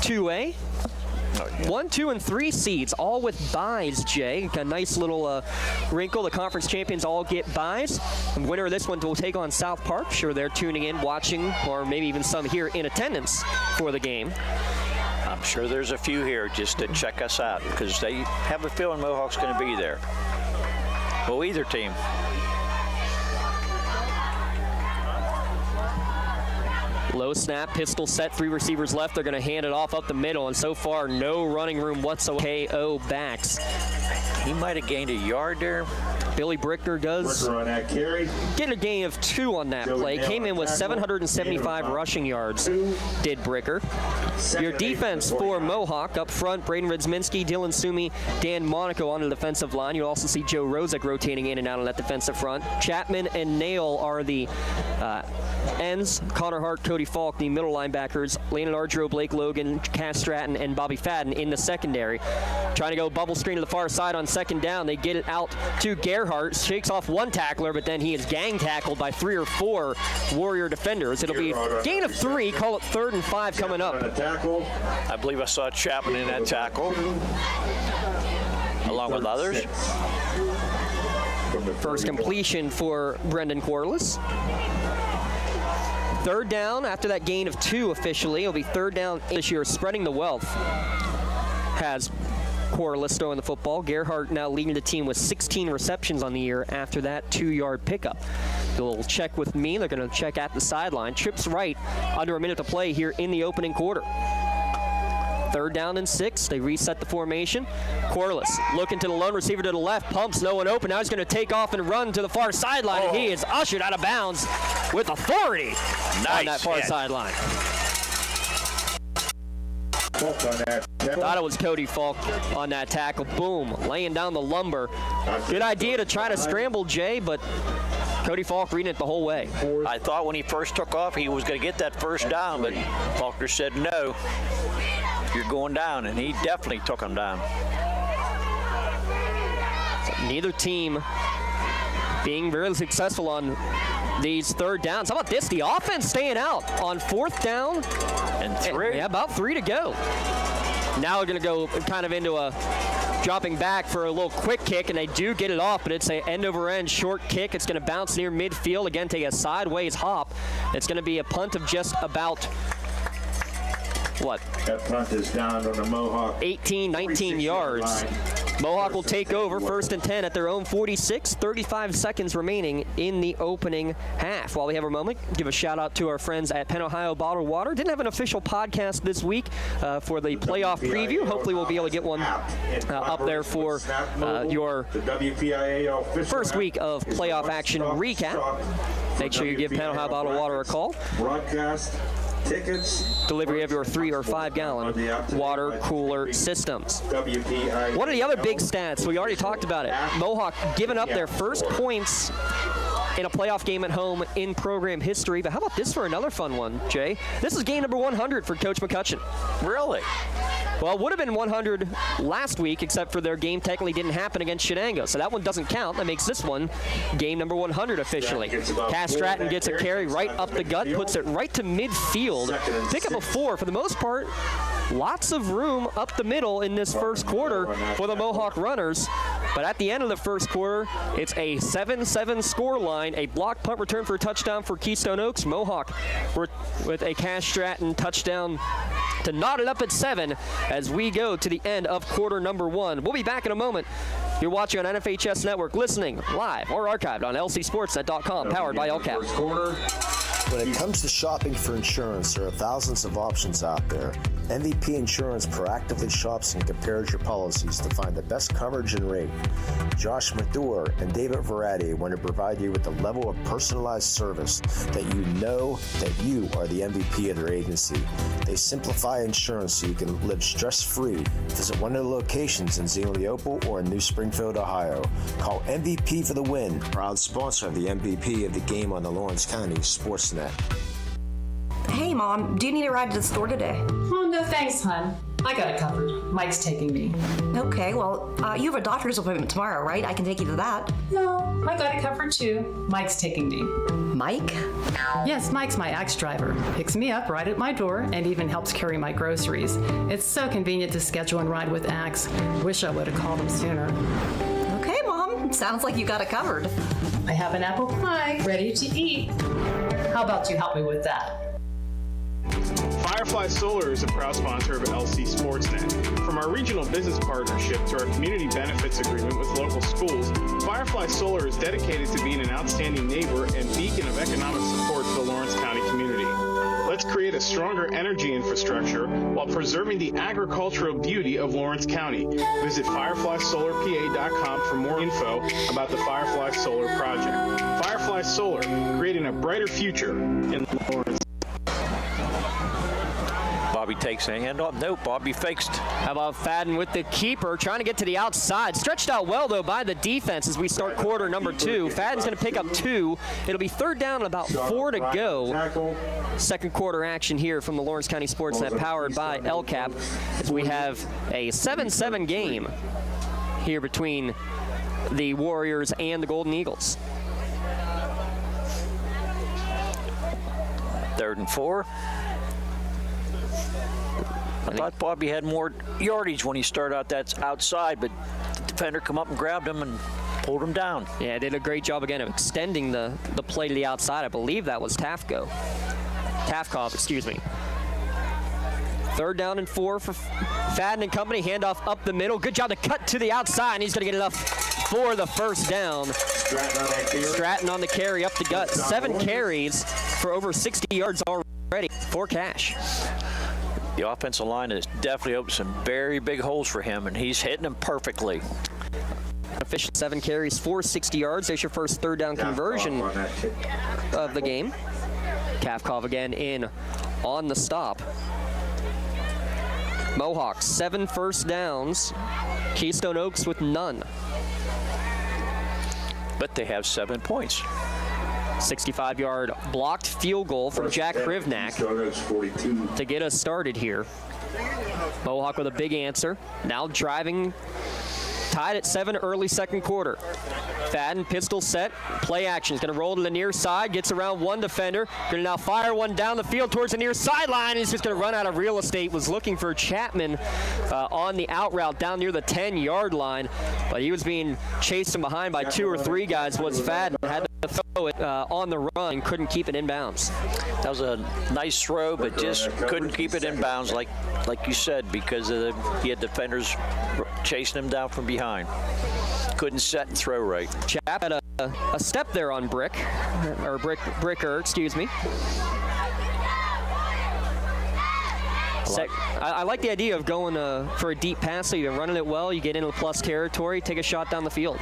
2A. 1, 2, and 3 seeds, all with byes, Jay. A nice little wrinkle. The conference champions all get byes. The winner of this one will take on South Park. Sure, they're tuning in, watching, or maybe even some here in attendance for the game. I'm sure there's a few here just to check us out because they have a feeling Mohawk's going to be there. Well, either team. Low snap, pistol set, 3 receivers left. They're going to hand it off up the middle, and so far, no running room whatsoever. KO backs. He might have gained a yard there. Billy Brickner does Brickner on that carry. Getting a gain of 2 on that play. Came in with 775 rushing yards, did Bricker. Your defense for Mohawk up front, Braden Ridzminski, Dylan Sumi, Dan Monaco on the defensive line. You'll also see Joe Rozek rotating in and out on that defensive front. Chapman and Nail are the ends. Connor Hart, Cody Falk, the middle linebackers. Landon Ardro, Blake Logan, Cass Stratton, and Bobby Fadden in the secondary. Trying to go bubble screen to the far side on second down. They get it out to Gerhardt. Shakes off one tackler, but then he is gang tackled by 3 or 4 Warrior defenders. It'll be a gain of 3. Call it 3rd and 5 coming up. I believe I saw Chapman in that tackle, along with others. First completion for Brendan Corliss. 3rd down after that gain of 2 officially. It'll be 3rd down this year, spreading the wealth. Has Corliss throwing the football. Gerhardt now leading the team with 16 receptions on the year after that 2-yard pickup. A little check with me. They're going to check at the sideline. Trips right, under a minute to play here in the opening quarter. 3rd down and 6. They reset the formation. Corliss looking to the lone receiver to the left. Pumps, no one open. Now he's going to take off and run to the far sideline. And he is ushered out of bounds with authority on that far sideline. Thought it was Cody Falk on that tackle. Boom, laying down the lumber. Good idea to try to scramble, Jay, but Cody Falk reading it the whole way. I thought when he first took off he was going to get that first down, but Faulkner said no. You're going down, and he definitely took him down. So neither team being very successful on these 3rd downs. How about this? The offense staying out on 4th down. And 3. Yeah, about 3 to go. Now we're going to go kind of into a dropping back for a little quick kick, and they do get it off, but it's an end-over-end short kick. It's going to bounce near midfield. Again, take a sideways hop. It's going to be a punt of just about... what? That punt is down on the Mohawk. 18, 19 yards. Mohawk will take over 1st and 10 at their own 46. 35 seconds remaining in the opening half. While we have a moment, give a shout out to our friends at Penn Ohio Bottled Water. Didn't have an official podcast this week for the playoff preview. Hopefully we'll be able to get one up there for your first week of playoff action recap. Make sure you give Penn Ohio Bottled Water a call. Broadcast. Tickets. Delivery of your 3 or 5 gallon water cooler systems. WPIAL. One of the other big stats, we already talked about it. Mohawk giving up their first points in a playoff game at home in program history. But how about this for another fun one, Jay? This is game number 100 for Coach McCutcheon. Really? Well, it would have been 100 last week, except for their game technically didn't happen against Shenango. So that one doesn't count. That makes this one game number 100 officially. Cass Stratton gets a carry right up the gut, puts it right to midfield. Pick up a 4. For the most part, lots of room up the middle in this first quarter for the Mohawk runners. But at the end of the first quarter, it's a 7-7 score line. A block punt return for a touchdown for Keystone Oaks. Mohawk with a Cass Stratton touchdown to knot it up at 7 as we go to the end of quarter number 1. We'll be back in a moment. You're watching on NFHS Network, listening live or archived on lcsportsnet.com, powered by LCAP. When it comes to shopping for insurance, there are thousands of options out there. MVP Insurance proactively shops and compares your policies to find the best coverage and rate. Josh Mathur and David Verratti want to provide you with the level of personalized service that you know that you are the MVP of their agency. They simplify insurance so you can live stress-free. Visit one of the locations in Zeliopol or in New Springfield, Ohio. Call MVP for the win. Proud sponsor of the MVP of the game on the Lawrence County SportsNet. Hey, Mom, do you need a ride to the store today? Oh, no thanks, hon. I got it covered. Mike's taking me. Okay, well, you have a doctor's appointment tomorrow, right? I can take you to that. No, I got it covered too. Mike's taking me. Mike? Yes, Mike's my Axe driver. Picks me up right at my door and even helps carry my groceries. It's so convenient to schedule and ride with Axe. Wish I would have called him sooner. Okay, Mom. Sounds like you got it covered. I have an apple pie ready to eat. How about you help me with that? Firefly Solar is a proud sponsor of LC SportsNet. From our regional business partnership to our community benefits agreement with local schools, Firefly Solar is dedicated to being an outstanding neighbor and beacon of economic support for the Lawrence County community. Let's create a stronger energy infrastructure while preserving the agricultural beauty of Lawrence County. Visit fireflysolarpa.com for more info about the Firefly Solar project. Firefly Solar, creating a brighter future in Lawrence. Bobby takes a handoff. Nope, Bobby fakes. How about Fadden with the keeper, trying to get to the outside. Stretched out well, though, by the defense as we start quarter number 2. Fadden's going to pick up 2. It'll be third down and about 4 to go. Second quarter action here from the Lawrence County SportsNet, powered by LCAP, as we have a 7-7 game here between the Warriors and the Golden Eagles. 3rd and 4. I thought Bobby had more yardage when he started out that outside, but the defender come up and grabbed him and pulled him down. Yeah, did a great job again of extending the play to the outside. I believe that was Tafkov, excuse me. 3rd down and 4 for Fadden and company. Handoff up the middle. Good job to cut to the outside, and he's going to get enough for the first down. Stratton on the carry up the gut. 7 carries for over 60 yards already for Cash. The offensive line has definitely opened some very big holes for him, and he's hitting them perfectly. Official 7 carries for 60 yards. There's your first 3rd down conversion of the game. Kafkov again in on the stop. Mohawk, 7 first downs. Keystone Oaks with none. But they have 7 points. 65-yard blocked field goal from Jack Rivnak to get us started here. Mohawk with a big answer. Now driving, tied at 7 early second quarter. Fadden, pistol set, play action. He's going to roll to the near side, gets around one defender. Going to now fire one down the field towards the near sideline. He's just going to run out of real estate. Was looking for Chapman on the out route down near the 10-yard line, but he was being chased from behind by 2 or 3 guys. Was Fadden had to throw it on the run and couldn't keep it in bounds. That was a nice throw, but just couldn't keep it in bounds, like you said, because he had defenders chasing him down from behind. Couldn't set and throw right. Chap had a step there on Bricker, excuse me. I like the idea of going for a deep pass, so you're running it well, you get into plus territory, take a shot down the field.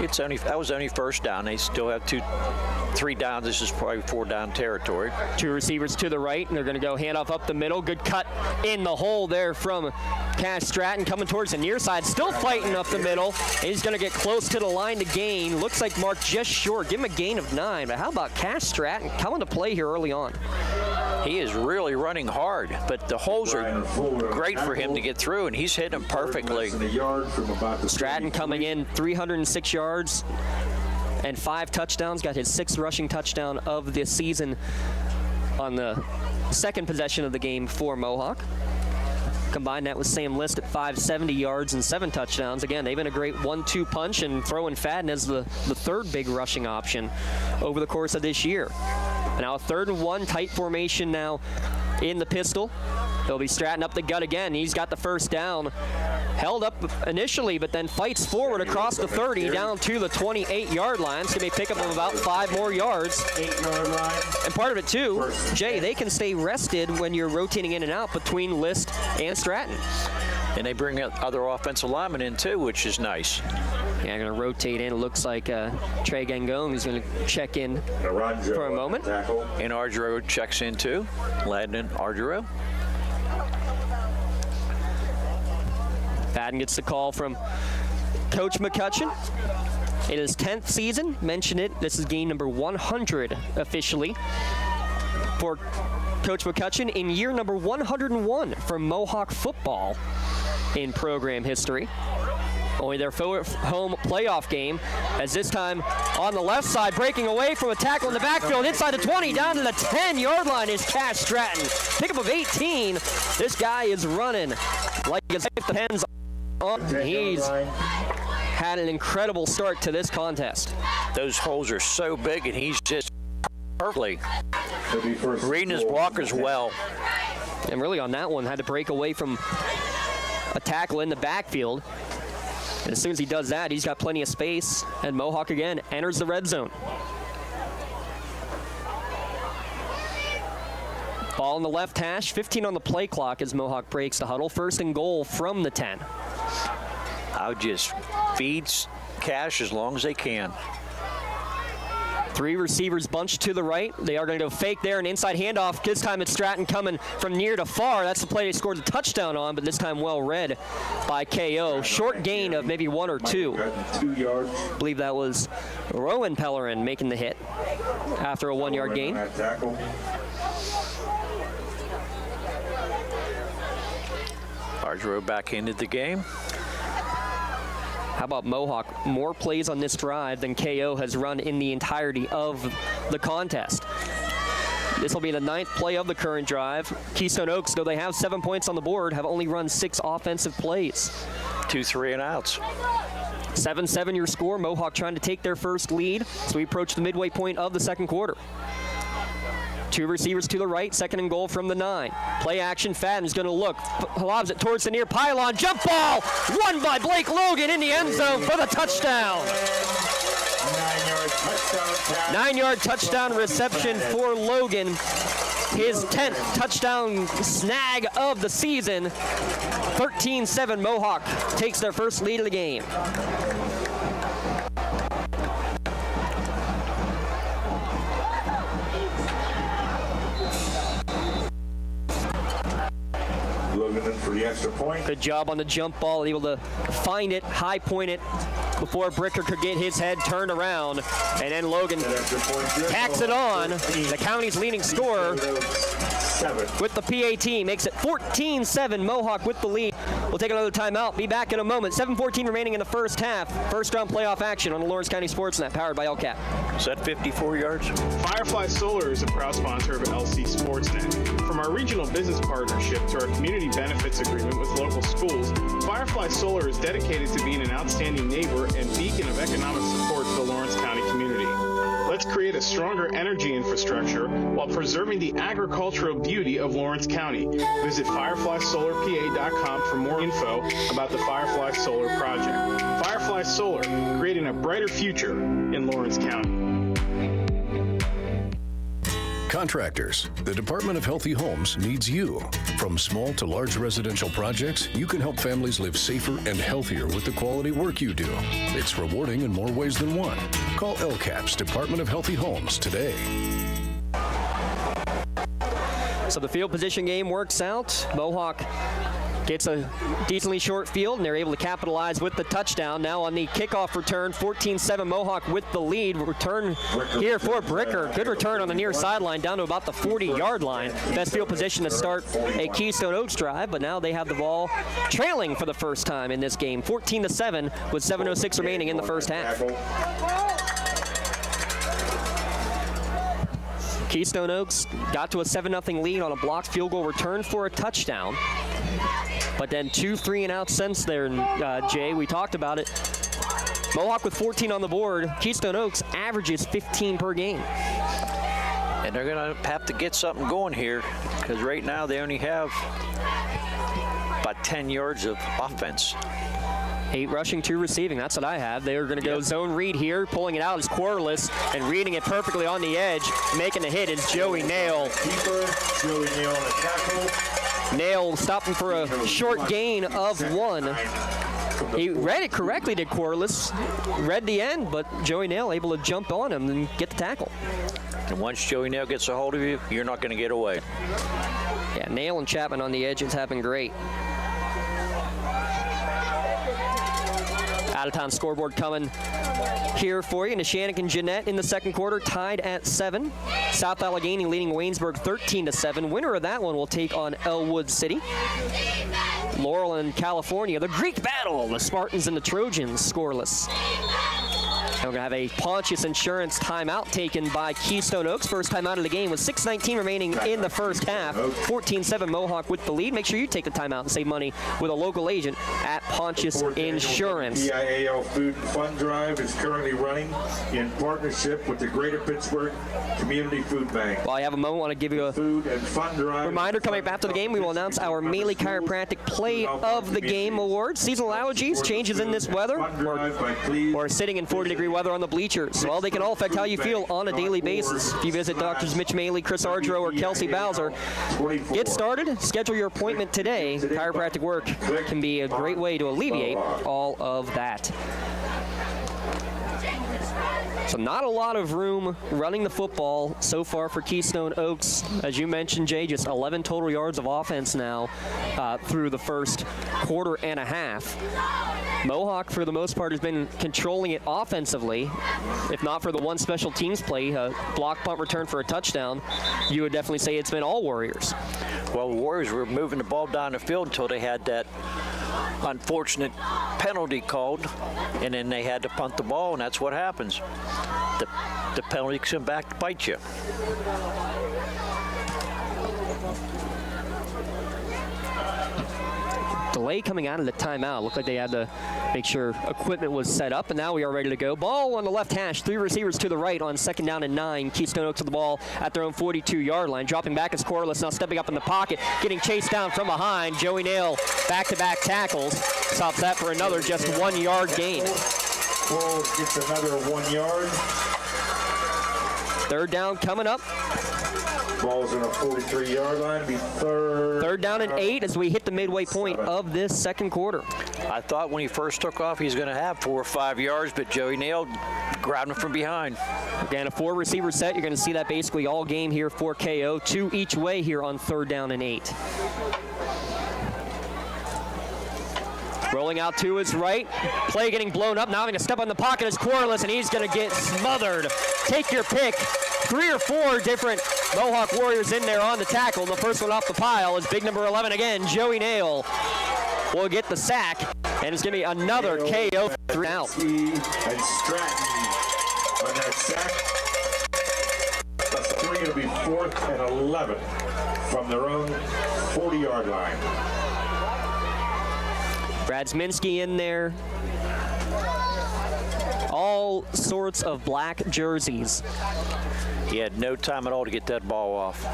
That was only first down. They still have 3 downs. This is probably 4 down territory. 2 receivers to the right, and they're going to go handoff up the middle. Good cut in the hole there from Cash Stratton, coming towards the near side, still fighting up the middle. And he's going to get close to the line to gain. Looks like Mark just short. Give him a gain of 9. But how about Cash Stratton coming to play here early on? He is really running hard, but the holes are great for him to get through, and he's hitting them perfectly. Stratton coming in 306 yards and 5 touchdowns. Got his 6th rushing touchdown of the season on the second possession of the game for Mohawk. Combine that with Sam List at 570 yards and 7 touchdowns. Again, they've been a great 1-2 punch, and throwing Fadden as the 3rd big rushing option over the course of this year. Now a 3rd and 1, tight formation now in the pistol. They'll be Stratton up the gut again. He's got the first down. Held up initially, but then fights forward across the 30 down to the 28-yard line. It's going to be a pickup of about 5 more yards. 8-yard line. And part of it, too, Jay, they can stay rested when you're rotating in and out between List and Stratton. And they bring other offensive linemen in, too, which is nice. Yeah, going to rotate in. It looks like Trey Gangone is going to check in for a moment. And Argiro checks in, too. Landon Argiro. Fadden gets the call from Coach McCutcheon. In his 10th season, mentioned it, this is game number 100 officially for Coach McCutcheon in year number 101 for Mohawk football in program history. Only their home playoff game, as this time on the left side, breaking away from a tackle in the backfield, inside the 20, down to the 10-yard line is Cash Stratton. Pickup of 18. This guy is running like his life depends on. He's had an incredible start to this contest. Those holes are so big, and he's just perfectly reading his blockers well. And really on that one, had to break away from a tackle in the backfield. And as soon as he does that, he's got plenty of space, and Mohawk again enters the red zone. Ball on the left hash, 15 on the play clock as Mohawk breaks the huddle. 1st and goal from the 10. I would just feed Cash as long as they can. 3 receivers bunched to the right. They are going to go fake there, an inside handoff. This time it's Stratton coming from near to far. That's the play they scored the touchdown on, but this time well read by KO. Short gain of maybe 1 or 2. 2 yards. I believe that was Rowan Pellerin making the hit after a 1-yard gain. Argiro back into the game. How about Mohawk? More plays on this drive than KO has run in the entirety of the contest. This will be the 9th play of the current drive. Keystone Oaks, though they have 7 points on the board, have only run 6 offensive plays. 2 3-and-outs. 7-7 your score. Mohawk trying to take their first lead. So we approach the midway point of the second quarter. 2 receivers to the right, 2nd and goal from the 9. Play action, Fadden's going to look, lobs it towards the near pylon, jump ball, won by Blake Logan in the end zone for the touchdown. 9-yard touchdown. 9-yard touchdown reception for Logan. His 10th touchdown snag of the season. 13-7 Mohawk takes their first lead of the game. For the extra point. Good job on the jump ball, able to find it, high point it before Bricker could get his head turned around, and then Logan tacks it on. The county's leading scorer with the PAT makes it 14-7. Mohawk with the lead. We'll take another timeout. Be back in a moment. 7:14 remaining in the first half. First round playoff action on the Lawrence County SportsNet, powered by LCAP. Is that 54 yards? Firefly Solar is a proud sponsor of LC SportsNet. From our regional business partnership to our community benefits agreement with local schools, Firefly Solar is dedicated to being an outstanding neighbor and beacon of economic support for the Lawrence County community. Let's create a stronger energy infrastructure while preserving the agricultural beauty of Lawrence County. Visit fireflysolarpa.com for more info about the Firefly Solar project. Firefly Solar, creating a brighter future in Lawrence County. Contractors, the Department of Healthy Homes needs you. From small to large residential projects, you can help families live safer and healthier with the quality work you do. It's rewarding in more ways than one. Call LCAP's Department of Healthy Homes today. So the field position game works out. Mohawk gets a decently short field, and they're able to capitalize with the touchdown. Now on the kickoff return, 14-7 Mohawk with the lead. Return here for Bricker. Good return on the near sideline down to about the 40-yard line. Best field position to start a Keystone Oaks drive, but now they have the ball trailing for the first time in this game. 14-7 with 7:06 remaining in the first half. Keystone Oaks got to a 7-0 lead on a blocked field goal return for a touchdown. But then 2 3-and-outs since there, Jay. We talked about it. Mohawk with 14 on the board. Keystone Oaks averages 15 per game. And they're going to have to get something going here. because right now they only have about 10 yards of offense. 8 rushing, 2 receiving. That's what I have. They are going to go zone read here. Pulling it out is Corliss and reading it perfectly on the edge. Making the hit is Joey Nail. Joey Nail on the tackle. Nail stopping for a short gain of 1. He read it correctly, did Corliss. Read the end, but Joey Nail able to jump on him and get the tackle. And once Joey Nail gets a hold of you, you're not going to get away. Yeah, Nail and Chapman on the edges have been great. Out-of-town scoreboard coming here for you. Neshannock and Jeanette in the second quarter tied at 7. South Allegheny leading Waynesburg 13-7. Winner of that one will take on Elwood City. Laurel and California, the Greek battle. The Spartans and the Trojans scoreless. And we're going to have a Pontius Insurance timeout taken by Keystone Oaks. First time out of the game with 6:19 remaining in the first half. 14-7 Mohawk with the lead. Make sure you take the timeout and save money with a local agent at Pontius Insurance. PIAL Food and Fun Drive is currently running in partnership with the Greater Pittsburgh Community Food Bank. While I have a moment, I want to give you a Food and Fun Drive reminder. Coming up after the game, we will announce our Mealy Chiropractic Play of the Game Award. Seasonal allergies, changes in this weather, or sitting in 40-degree weather on the bleachers. Well, they can all affect how you feel on a daily basis. If you visit Doctors Mitch Maley, Chris Ardro, or Kelsey Bowser, get started. Schedule your appointment today. Chiropractic work can be a great way to alleviate all of that. So not a lot of room running the football so far for Keystone Oaks. As you mentioned, Jay, just 11 total yards of offense now through the first quarter and a half. Mohawk, for the most part, has been controlling it offensively. If not for the one special teams play, block punt return for a touchdown, you would definitely say it's been all Warriors. Well, the Warriors were moving the ball down the field until they had that unfortunate penalty called, and then they had to punt the ball, and that's what happens. The penalty comes back to bite you. Delay coming out of the timeout. Looked like they had to make sure equipment was set up, and now we are ready to go. Ball on the left hash, 3 receivers to the right on 2nd down and 9. Keystone Oaks with the ball at their own 42-yard line. Dropping back is Corliss, now stepping up in the pocket, getting chased down from behind. Joey Nail, back-to-back tackles. Stops that for another just 1-yard gain. Bull gets another 1 yard. 3rd down coming up. Ball's on a 43-yard line. Be third down and 8 as we hit the midway point of this second quarter. I thought when he first took off he was going to have 4 or 5 yards, but Joey Nail grabbed him from behind. Again, a 4-receiver set. You're going to see that basically all game here for KO. 2 each way here on 3rd down and 8. Rolling out to his right. Play getting blown up. Now having to step on the pocket is Corliss, and he's going to get smothered. Take your pick. 3 or 4 different Mohawk Warriors in there on the tackle. And the first one off the pile is big number 11 again, Joey Nail. Will get the sack, and it's going to be another KO 3 out. And Stratton on that sack. That's 3 going to be 4th and 11 from their own 40-yard line. Brad Sminsky in there. All sorts of black jerseys. He had no time at all to get that ball off.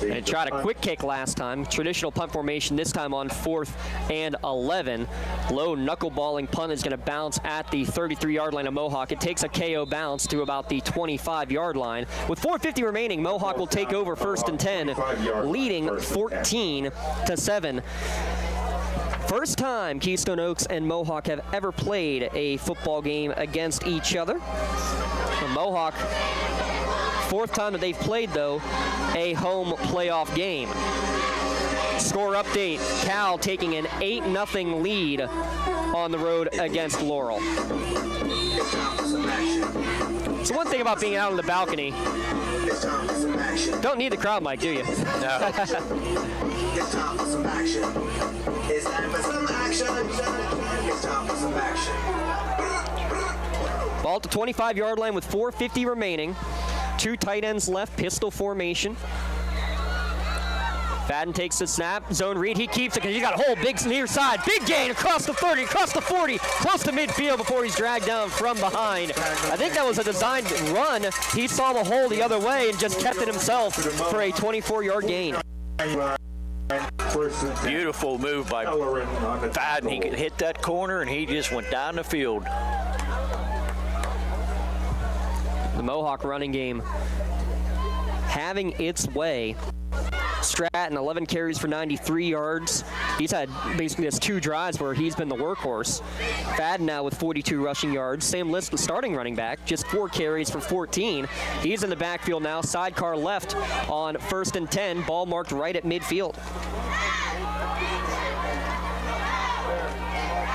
And tried a quick kick last time. Traditional punt formation this time on 4th and 11. Low knuckleballing punt is going to bounce at the 33-yard line of Mohawk. It takes a KO bounce to about the 25-yard line. With 4:50 remaining, Mohawk will take over 1st and 10, leading 14-7. First time Keystone Oaks and Mohawk have ever played a football game against each other. The Mohawk, 4th time that they've played, though, a home playoff game. Score update, Cal taking an 8-0 lead on the road against Laurel. So one thing about being out on the balcony, don't need the crowd mic, do you? No. It's time for some action. It's time for some action. It's time for some action. Ball at the 25-yard line with 4:50 remaining. 2 tight ends left, pistol formation. Fadden takes the snap, zone read, he keeps it because he's got a hole, big near side, big gain across the 30, across the 40, close to midfield before he's dragged down from behind. I think that was a designed run. He saw the hole the other way and just kept it himself for a 24-yard gain. Beautiful move by Fadden. He could hit that corner and he just went down the field. The Mohawk running game having its way. Stratton, 11 carries for 93 yards. He's had basically just 2 drives where he's been the workhorse. Fadden now with 42 rushing yards. Sam List, the starting running back, just 4 carries for 14. He's in the backfield now. Sidecar left on 1st and 10. Ball marked right at midfield.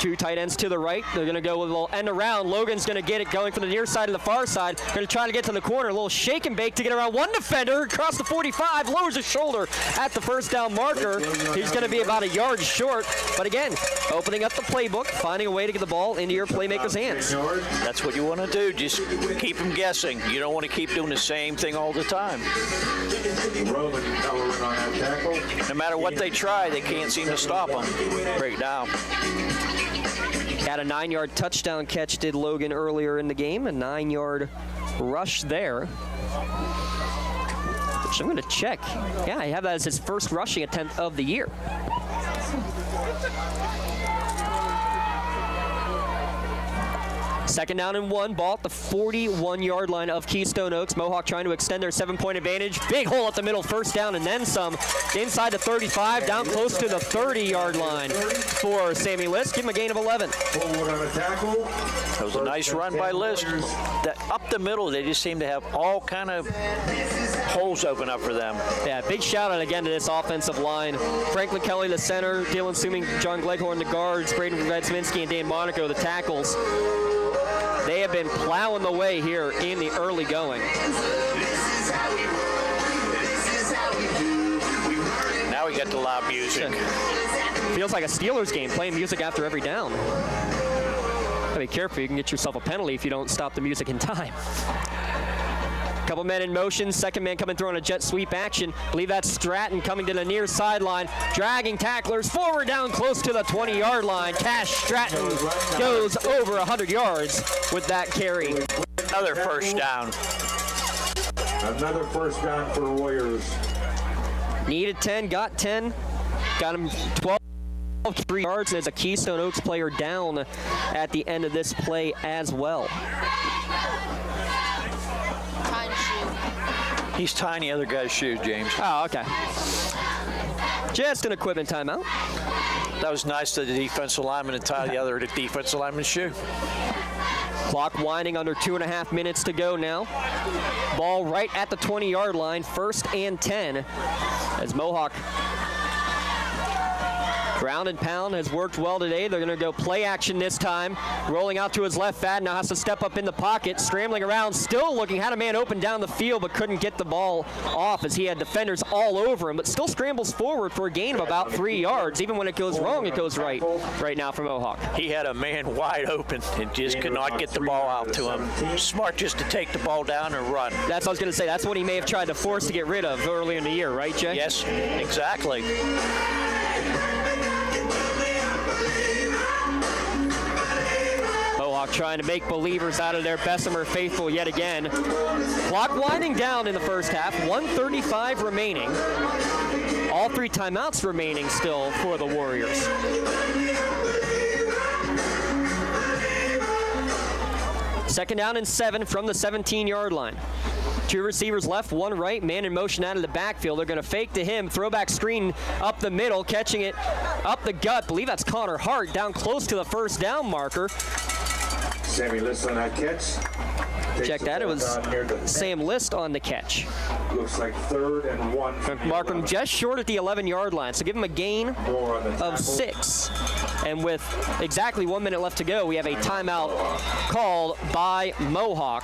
2 tight ends to the right. They're going to go with a little end around. Logan's going to get it going from the near side to the far side. Going to try to get to the corner. A little shake and bake to get around one defender across the 45. Lowers his shoulder at the first down marker. He's going to be about a yard short. But again, opening up the playbook, finding a way to get the ball into your playmaker's hands. That's what you want to do. Just keep them guessing. You don't want to keep doing the same thing all the time. No matter what they try, they can't seem to stop them right now. Had a 9-yard touchdown catch, did Logan earlier in the game. A 9-yard rush there. Which I'm going to check. Yeah, I have that as his first rushing attempt of the year. Second down and 1, ball at the 41-yard line of Keystone Oaks. Mohawk trying to extend their 7-point advantage. Big hole at the middle, first down and then some. Inside the 35, down close to the 30-yard line for Sammy List. Give him a gain of 11. That was a nice run by List. That up the middle, they just seem to have all kind of holes open up for them. Yeah, big shout out again to this offensive line. Franklin Kelly, the center. Dylan Suming, John Gleghorn, the guards. Braden Redsminski and Dan Monaco, the tackles. They have been plowing the way here in the early going. Now we got the loud music. Feels like a Steelers game, playing music after every down. Gotta be careful, you can get yourself a penalty if you don't stop the music in time. Couple men in motion, second man coming through on a jet sweep action. I believe that's Stratton coming to the near sideline, dragging tacklers forward down close to the 20-yard line. Cash Stratton goes over 100 yards with that carry. Another first down. Another first down for the Warriors. Needed 10, got 10, got him 12. 3 yards. There's a Keystone Oaks player down at the end of this play as well. He's tying the other guy's shoes, James. Oh, okay. Just an equipment timeout. That was nice to the defensive lineman to tie the other defensive lineman's shoe. Clock winding, under 2.5 minutes to go now. Ball right at the 20-yard line, 1st and 10. As Mohawk ground and pound has worked well today. They're going to go play action this time. Rolling out to his left, Fadden now has to step up in the pocket, scrambling around, still looking, had a man open down the field, but couldn't get the ball off as he had defenders all over him, but still scrambles forward for a gain of about 3 yards. Even when it goes wrong, it goes right now for Mohawk. He had a man wide open and just could not get the ball out to him. Smart just to take the ball down and run. That's what I was going to say. That's what he may have tried to force to get rid of earlier in the year, right, Jay? Yes, exactly. Mohawk trying to make believers out of their Bessemer faithful yet again. Clock winding down in the first half, 1:35 remaining. All 3 timeouts remaining still for the Warriors. Second down and 7 from the 17-yard line. 2 receivers left, 1 right, man in motion out of the backfield. They're going to fake to him, throwback screen up the middle, catching it up the gut. Believe that's Connor Hart, down close to the first down marker. Sammy List on that catch. Check that, it was Sam List on the catch. Looks like 3rd and 1. Markham just short at the 11-yard line, so give him a gain of 6. And with exactly 1 minute left to go, we have a timeout called by Mohawk.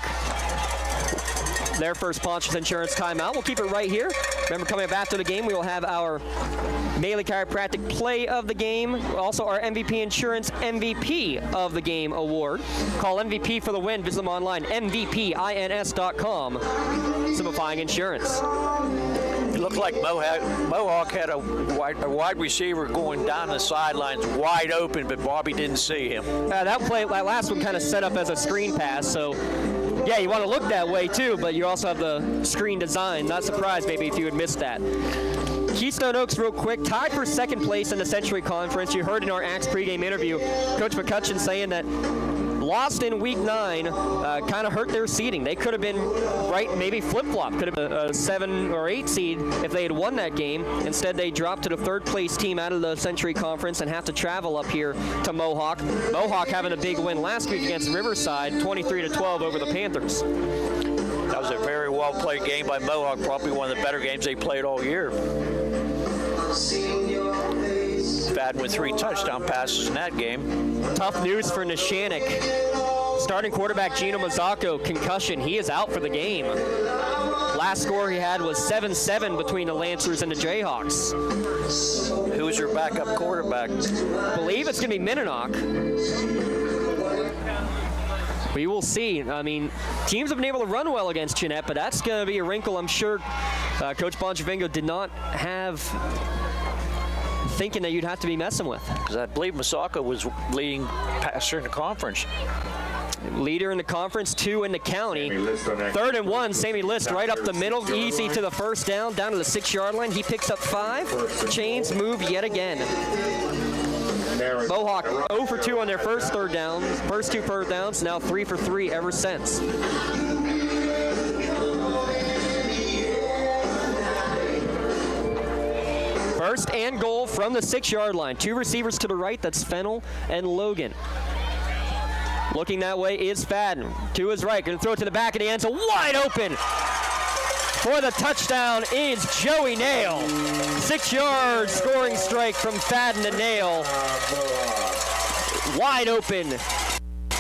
Their first Ponchos Insurance timeout. We'll keep it right here. Remember, coming up after the game, we will have our Bailey Chiropractic Play of the Game, also our MVP Insurance MVP of the Game award. Call MVP for the win. Visit them online, mvpins.com. Simplifying insurance. looked like Mohawk had a wide receiver going down the sidelines wide open, but Bobby didn't see him. That last one kind of set up as a screen pass, so yeah, you want to look that way too, but you also have the screen design. Not surprised maybe if you had missed that. Keystone Oaks, real quick, tied for second place in the Century Conference. You heard in our Axe pregame interview, Coach McCutcheon saying that lost in week 9 kind of hurt their seeding. They could have been maybe flip-flop, could have been a 7 or 8 seed if they had won that game. Instead, they dropped to the third place team out of the Century Conference and have to travel up here to Mohawk. Mohawk having a big win last week against Riverside, 23-12 over the Panthers. That was a very well-played game by Mohawk, probably one of the better games they played all year. Fadden with 3 touchdown passes in that game. Tough news for Neshannock. Starting quarterback Gino Mazzacco, concussion. He is out for the game. Last score he had was 7-7 between the Lancers and the Jayhawks. Who's your backup quarterback? I believe it's going to be Mininock. We will see. I mean, teams have been able to run well against Jeanette, but that's going to be a wrinkle I'm sure Coach Bonchavingo did not have thinking that you'd have to be messing with. Because I believe Masaka was leading passer in the conference. Leader in the conference, 2 in the county. 3rd and 1, Sammy List right up the middle, easy to the first down to the 6-yard line. He picks up 5. Chains move yet again. Mohawk 0 for 2 on their first 2 third downs, now 3 for 3 ever since. First and goal from the 6-yard line. 2 receivers to the right, that's Fennell and Logan. Looking that way is Fadden. To his right, going to throw it to the back of the end zone, wide open. For the touchdown is Joey Nail. 6-yard scoring strike from Fadden to Nail. Wide open.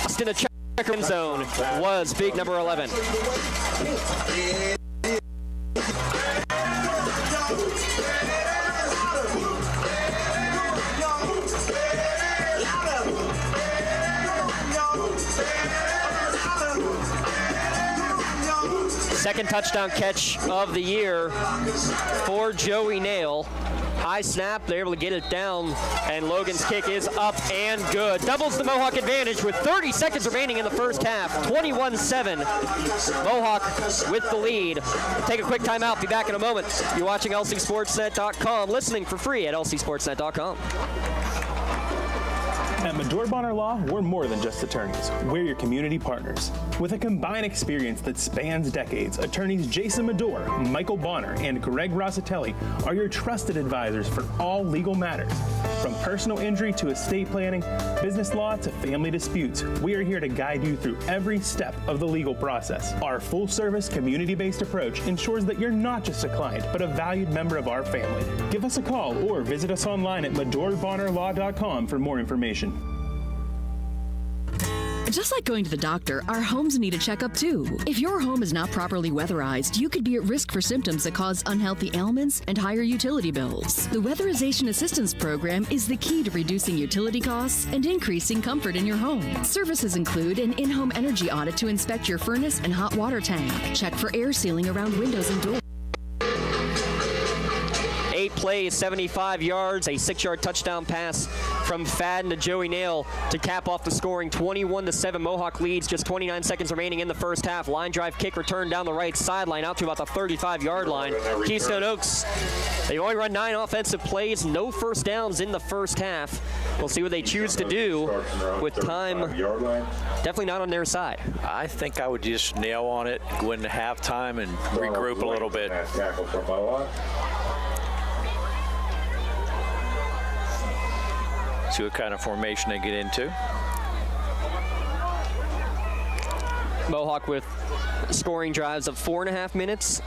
Lost in the checker end zone was big number 11. Second touchdown catch of the year for Joey Nail. High snap, they're able to get it down, and Logan's kick is up and good. Doubles the Mohawk advantage with 30 seconds remaining in the first half. 21-7. Mohawk with the lead. Take a quick timeout. Be back in a moment. You're watching LCSportsNet.com, listening for free at LCSportsNet.com. At Medore Bonner Law, we're more than just attorneys. We're your community partners. With a combined experience that spans decades, attorneys Jason Medore, Michael Bonner, and Greg Rossitelli are your trusted advisors for all legal matters. From personal injury to estate planning, business law to family disputes, we are here to guide you through every step of the legal process. Our full-service, community-based approach ensures that you're not just a client, but a valued member of our family. Give us a call or visit us online at MedoreBonnerLaw.com for more information. Just like going to the doctor, our homes need a checkup too. If your home is not properly weatherized, you could be at risk for symptoms that cause unhealthy ailments and higher utility bills. The Weatherization Assistance Program is the key to reducing utility costs and increasing comfort in your home. Services include an in-home energy audit to inspect your furnace and hot water tank, check for air sealing around windows and doors. 8 plays, 75 yards, a 6-yard touchdown pass from Fadden to Joey Nail to cap off the scoring. 21-7. Mohawk leads, just 29 seconds remaining in the first half. Line drive kick return down the right sideline out to about the 35-yard line. Keystone Oaks, they only run 9 offensive plays, no first downs in the first half. We'll see what they choose to do with time definitely not on their side. I think I would just nail on it, go into halftime and regroup a little bit. See what kind of formation they get into. Mohawk with scoring drives of 4.5 minutes,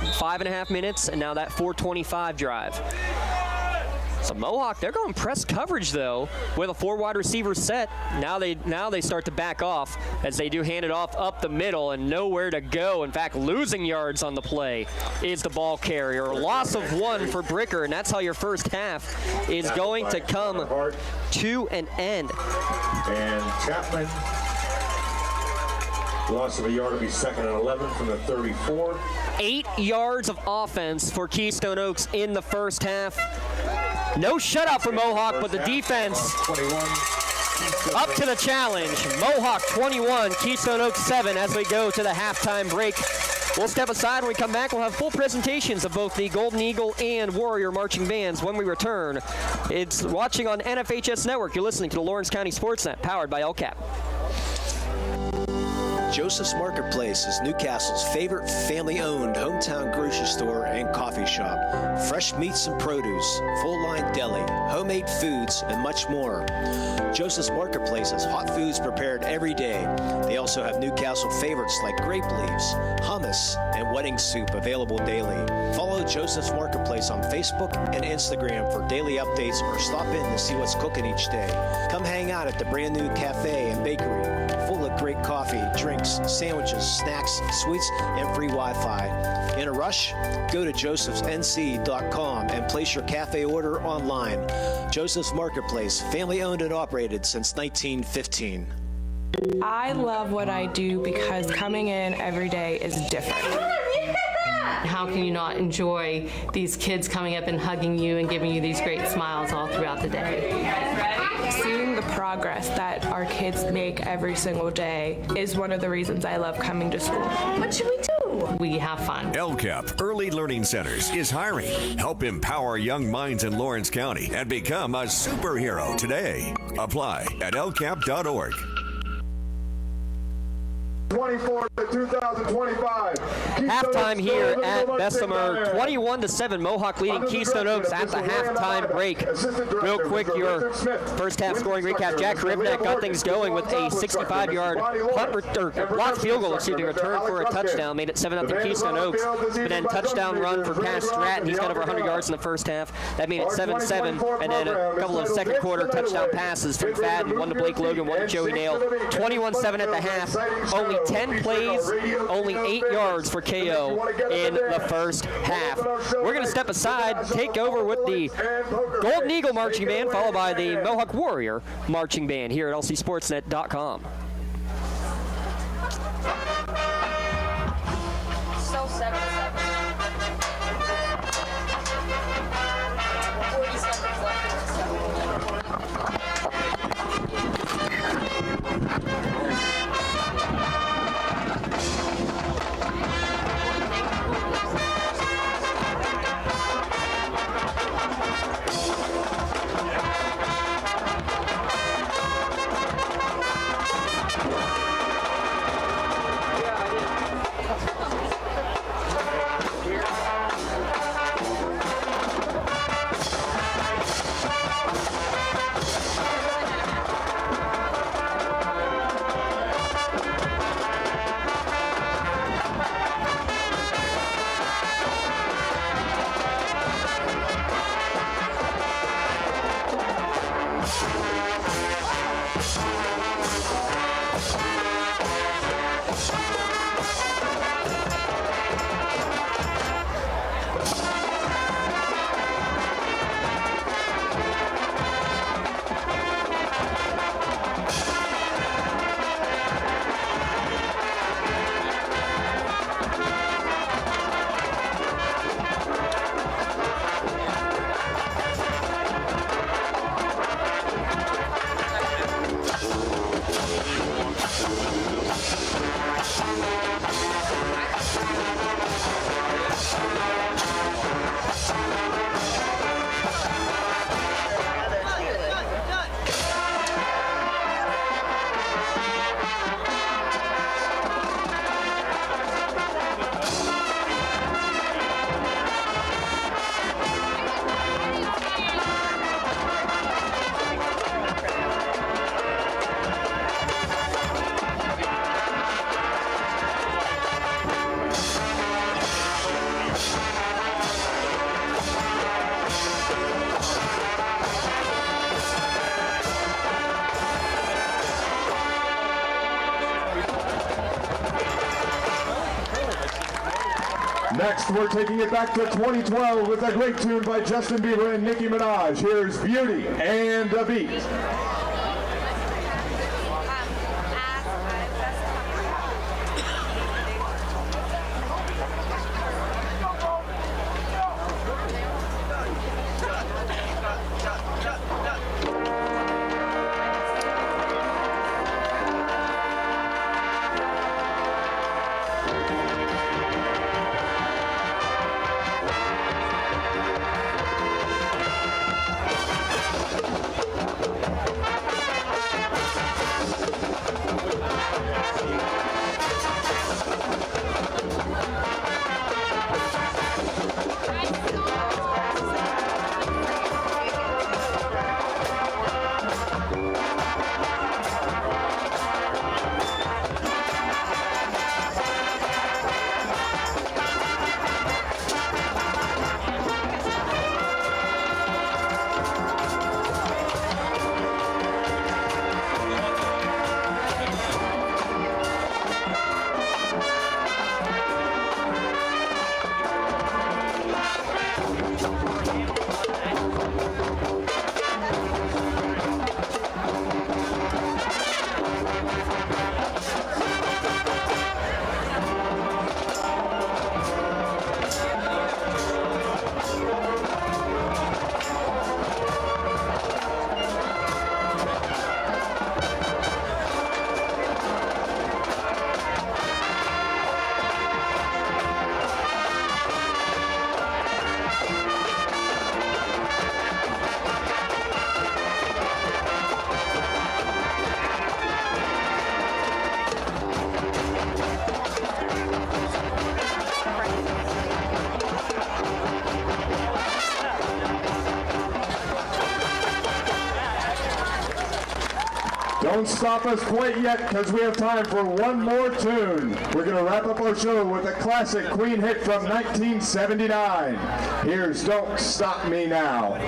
5.5 minutes, and now that 4:25 drive. So Mohawk, they're going press coverage though with a 4 wide receiver set. Now they start to back off as they do hand it off up the middle and nowhere to go. In fact, losing yards on the play is the ball carrier. A loss of 1 for Bricker, and that's how your first half is going to come to an end. And Chapman Loss of a yard will be 2nd and 11 from the 34. 8 yards of offense for Keystone Oaks in the first half. No shutout for Mohawk, but the defense up to the challenge. Mohawk 21, Keystone Oaks 7 as we go to the halftime break. We'll step aside. When we come back, we'll have full presentations of both the Golden Eagle and Warrior marching bands when we return. It's watching on NFHS Network. You're listening to the Lawrence County SportsNet, powered by LCAP. Joseph's Marketplace is Newcastle's favorite family-owned hometown grocery store and coffee shop. Fresh meats and produce, full-line deli, homemade foods, and much more. Joseph's Marketplace has hot foods prepared every day. They also have Newcastle favorites like grape leaves, hummus, and wedding soup available daily. Follow Joseph's Marketplace on Facebook and Instagram for daily updates or stop in to see what's cooking each day. Come hang out at the brand new cafe and bakery, full of great coffee, drinks, sandwiches, snacks, sweets, and free Wi-Fi. In a rush? Go to josephsnc.com and place your cafe order online. Joseph's Marketplace, family owned and operated since 1915. I love what I do because coming in every day is different. How can you not enjoy these kids coming up and hugging you and giving you these great smiles all throughout the day? Seeing the progress that our kids make every single day is one of the reasons I love coming to school. What should we do? We have fun. LCAP Early Learning Centers is hiring. Help empower young minds in Lawrence County and become a superhero today. Apply at lcap.org. 24 to 2025. Halftime here at Bessemer, 21-7. Mohawk leading Keystone Oaks at the halftime break. Real quick, your first half scoring recap. Jack Rivnek got things going with a 65-yard blocked field goal, return for a touchdown, made it 7-0 Keystone Oaks. But then touchdown run for Cass Stratton. He's got over 100 yards in the first half. That made it 7-7. And then a couple of second quarter touchdown passes from Fadden, one to Blake Logan, one to Joey Nail. 21-7 at the half. Only 10 plays, only 8 yards for KO in the first half. We're going to step aside, take over with the Golden Eagle Marching Band, followed by the Mohawk Warrior Marching Band here at lcsportsnet.com. So 7-7. 40 seconds left. Next, we're taking it back to 2012 with a great tune by Justin Bieber and Nicki Minaj. Here's Beauty and the Beat. Don't stop us quite yet, because we have time for one more tune. We're going to wrap up our show with a classic Queen hit from 1979. Here's Don't Stop Me Now.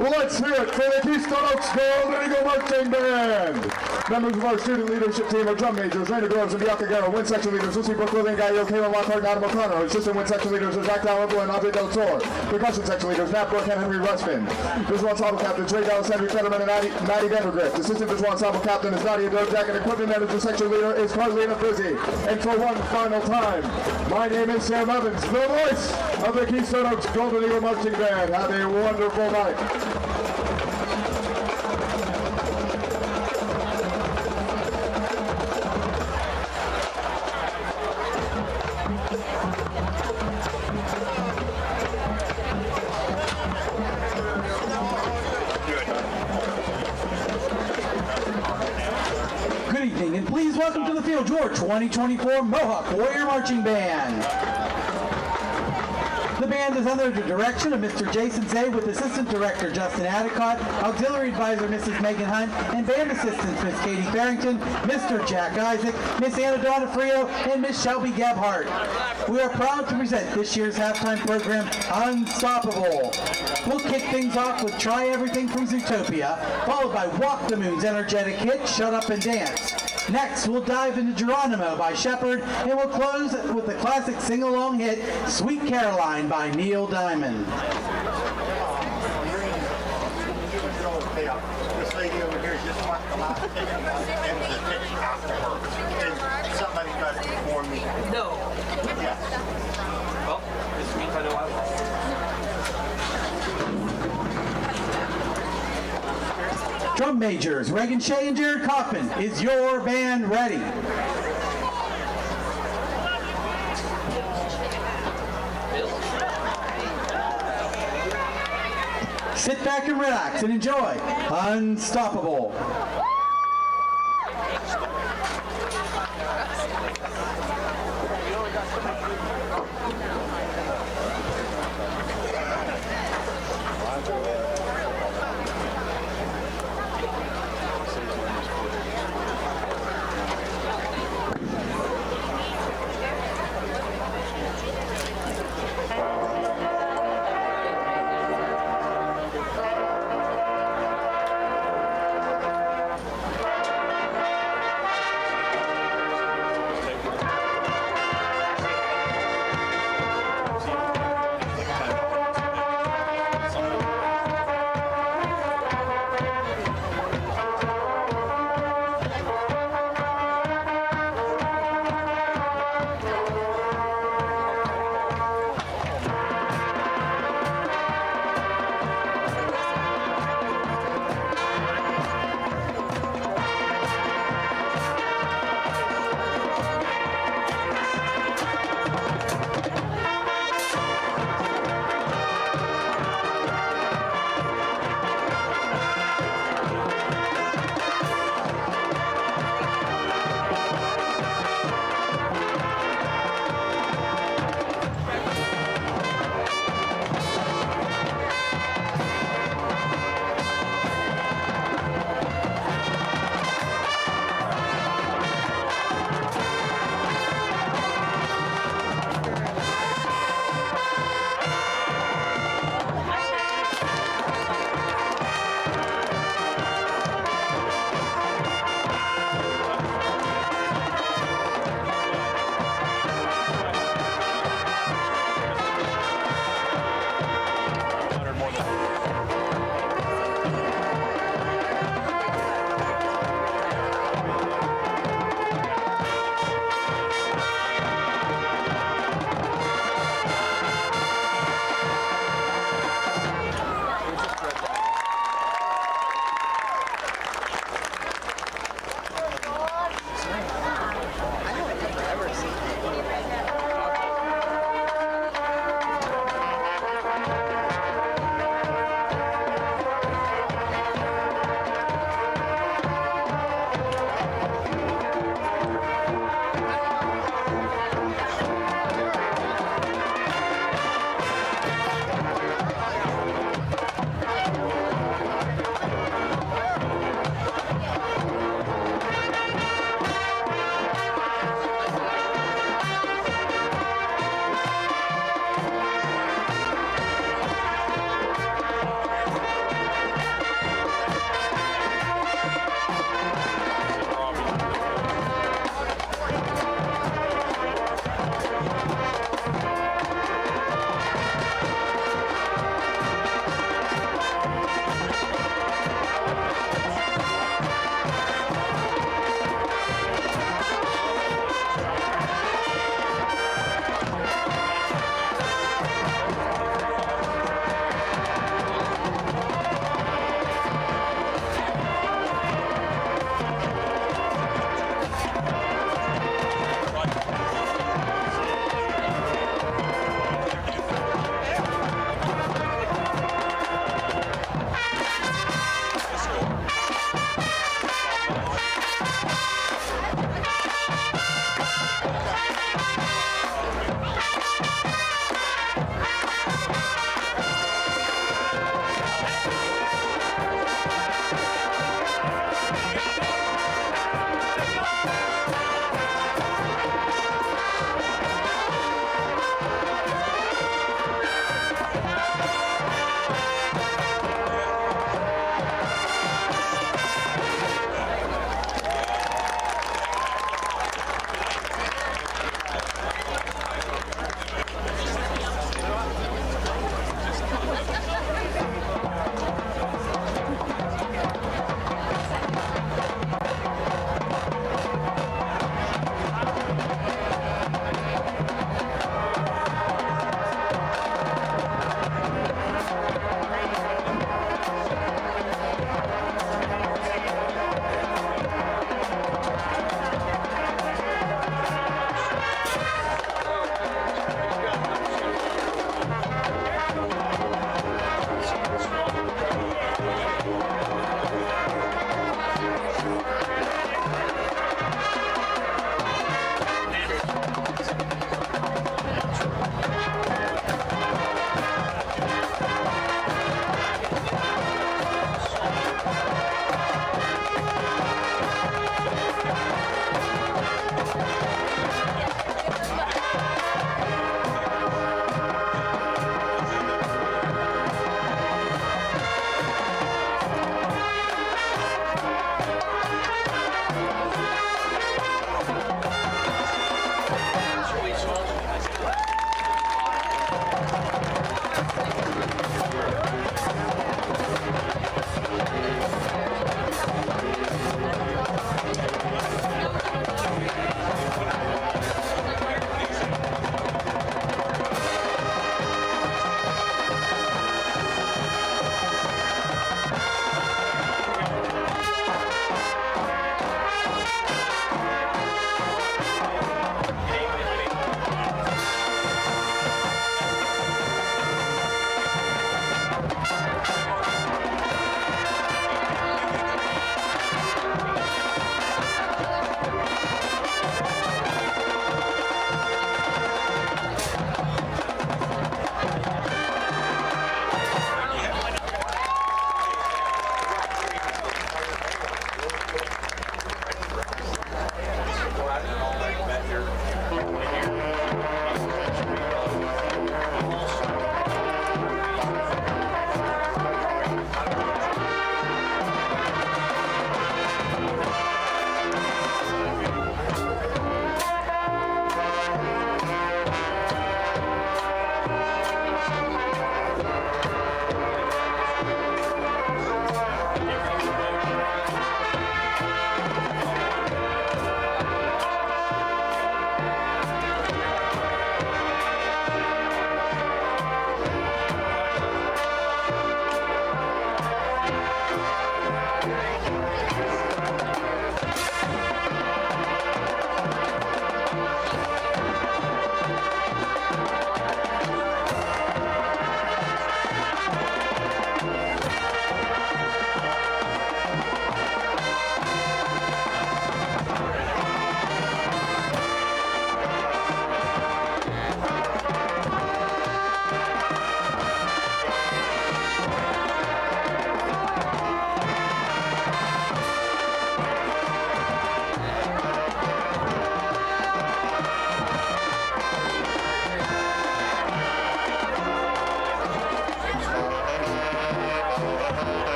Well, let's hear it for the Keystone Oaks Golden Eagle Marching Band. Members of our student leadership team are drum majors Raina Groves and Bianca Guerra. Wind section leaders Lucy Brooke, Lillian Gallo, Kayla Lockhart, and Adam O'Connor. Assistant wind section leaders are Zach Dalrymple and Andre Del Toro. Percussion section leaders Matt Brooke and Henry Rushman. Visual ensemble captains Ray Dallas, Henry Fetterman, and Maddie Vandergrift. Assistant visual ensemble captain is Nadia Dojak, and equipment manager section leader is Carlina Frizzy. And for one final time, my name is Sam Evans, the voice of the Keystone Oaks Golden Eagle Marching Band. Have a wonderful night. And please welcome to the field your 2024 Mohawk Warrior Marching Band. The band is under the direction of Mr. Jason Zay with Assistant Director Justin Adicott, Auxiliary Advisor Mrs. Megan Hunt, and band assistants Miss Katie Farrington, Mr. Jack Isaac, Miss Anna Donafrio, and Miss Shelby Gebhardt. We are proud to present this year's halftime program, Unstoppable. We'll kick things off with Try Everything from Zootopia, followed by Walk the Moon's energetic hit, Shut Up and Dance. Next, we'll dive into Geronimo by Shepard, and we'll close with the classic sing-along hit, Sweet Caroline by Neil Diamond. This lady over here just walked a lot of and somebody got it before me. No. Yes. Well, this means I know I lost. Drum majors, Reagan Shea and Jared Kaufman, is your band ready? Sit back and relax and enjoy Unstoppable.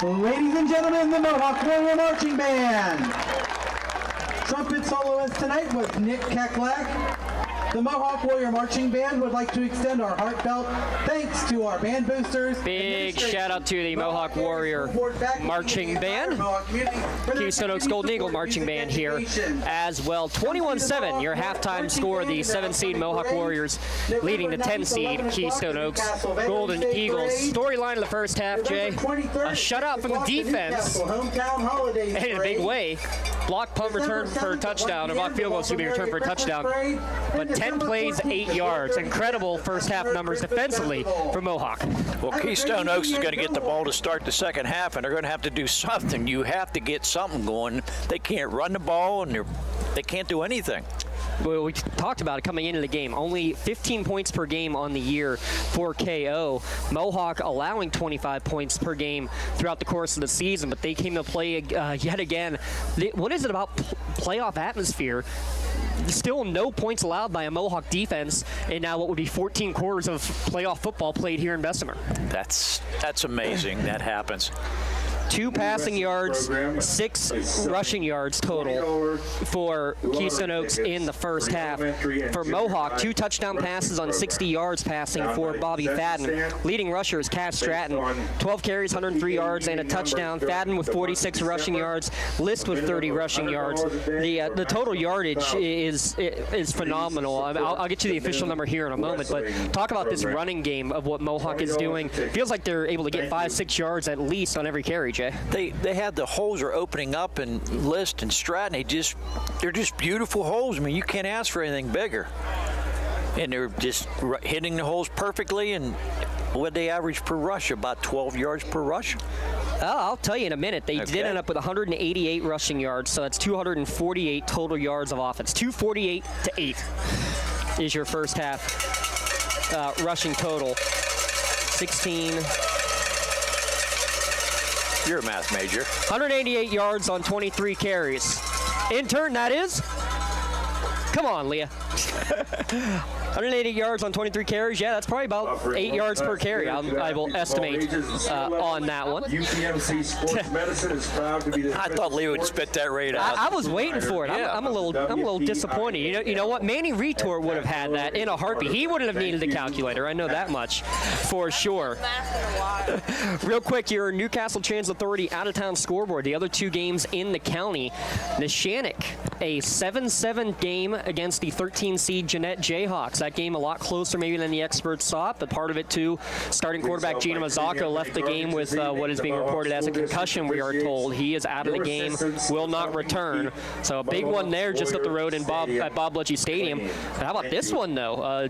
Ladies and gentlemen, the Mohawk Warrior Marching Band. Trumpet soloist tonight was Nick Kaklak. The Mohawk Warrior Marching Band would like to extend our heartfelt thanks to our band boosters. Big shout out to the Mohawk Warrior Marching Band. Keystone Oaks Golden Eagle Marching Band here as well. 21-7, your halftime score. The 7-seed Mohawk Warriors leading the 10-seed Keystone Oaks Golden Eagles. Storyline of the first half, Jay. A shutout from the defense. And in a big way. Block punt return for a touchdown. A block field goal should be returned for a touchdown. But 10 plays, 8 yards. Incredible first half numbers defensively for Mohawk. Well, Keystone Oaks is going to get the ball to start the second half, and they're going to have to do something. You have to get something going. They can't run the ball, and they can't do anything. Well, we talked about it coming into the game. Only 15 points per game on the year for KO. Mohawk allowing 25 points per game throughout the course of the season, but they came to play yet again. What is it about playoff atmosphere? Still no points allowed by a Mohawk defense, and now what would be 14 quarters of playoff football played here in Bessemer. That's amazing. That happens. 2 passing yards, 6 rushing yards total for Keystone Oaks in the first half. For Mohawk, 2 touchdown passes on 60 yards passing for Bobby Fadden. Leading rusher is Cass Stratton, 12 carries, 103 yards, and a touchdown. Fadden with 46 rushing yards, List with 30 rushing yards. The total yardage is phenomenal. I'll get you the official number here in a moment, but talk about this running game of what Mohawk is doing. Feels like they're able to get 5-6 yards at least on every carry. They had the holes are opening up in List and Stratton. They're just beautiful holes. I mean, you can't ask for anything bigger. And they're just hitting the holes perfectly. And what they average per rush? About 12 yards per rush. I'll tell you in a minute. They did end up with 188 rushing yards, so that's 248 total yards of offense. 248 to 8 is your first half rushing total. 16. You're a math major. 188 yards on 23 carries. In turn, that is. Come on, Leah. 180 yards on 23 carries. Yeah, that's probably about 8 yards per carry. I will estimate on that one. UPMC Sports Medicine is proud to be the. I thought Leah would spit that rate out. I was waiting for it. I'm a little disappointed. You know what? Manny Retort would have had that in a heartbeat. He wouldn't have needed a calculator. I know that much for sure. Real quick, your Newcastle Transit Authority out-of-town scoreboard. The other 2 games in the county. Neshannock, a 7-7 game against the 13-seed Jeanette Jayhawks. That game a lot closer maybe than the experts thought, but part of it too, starting quarterback Gina Mazzocco left the game with what is being reported as a concussion, we are told. He is out of the game, will not return. So a big one there just up the road at Bob Lutchie Stadium. But how about this one though?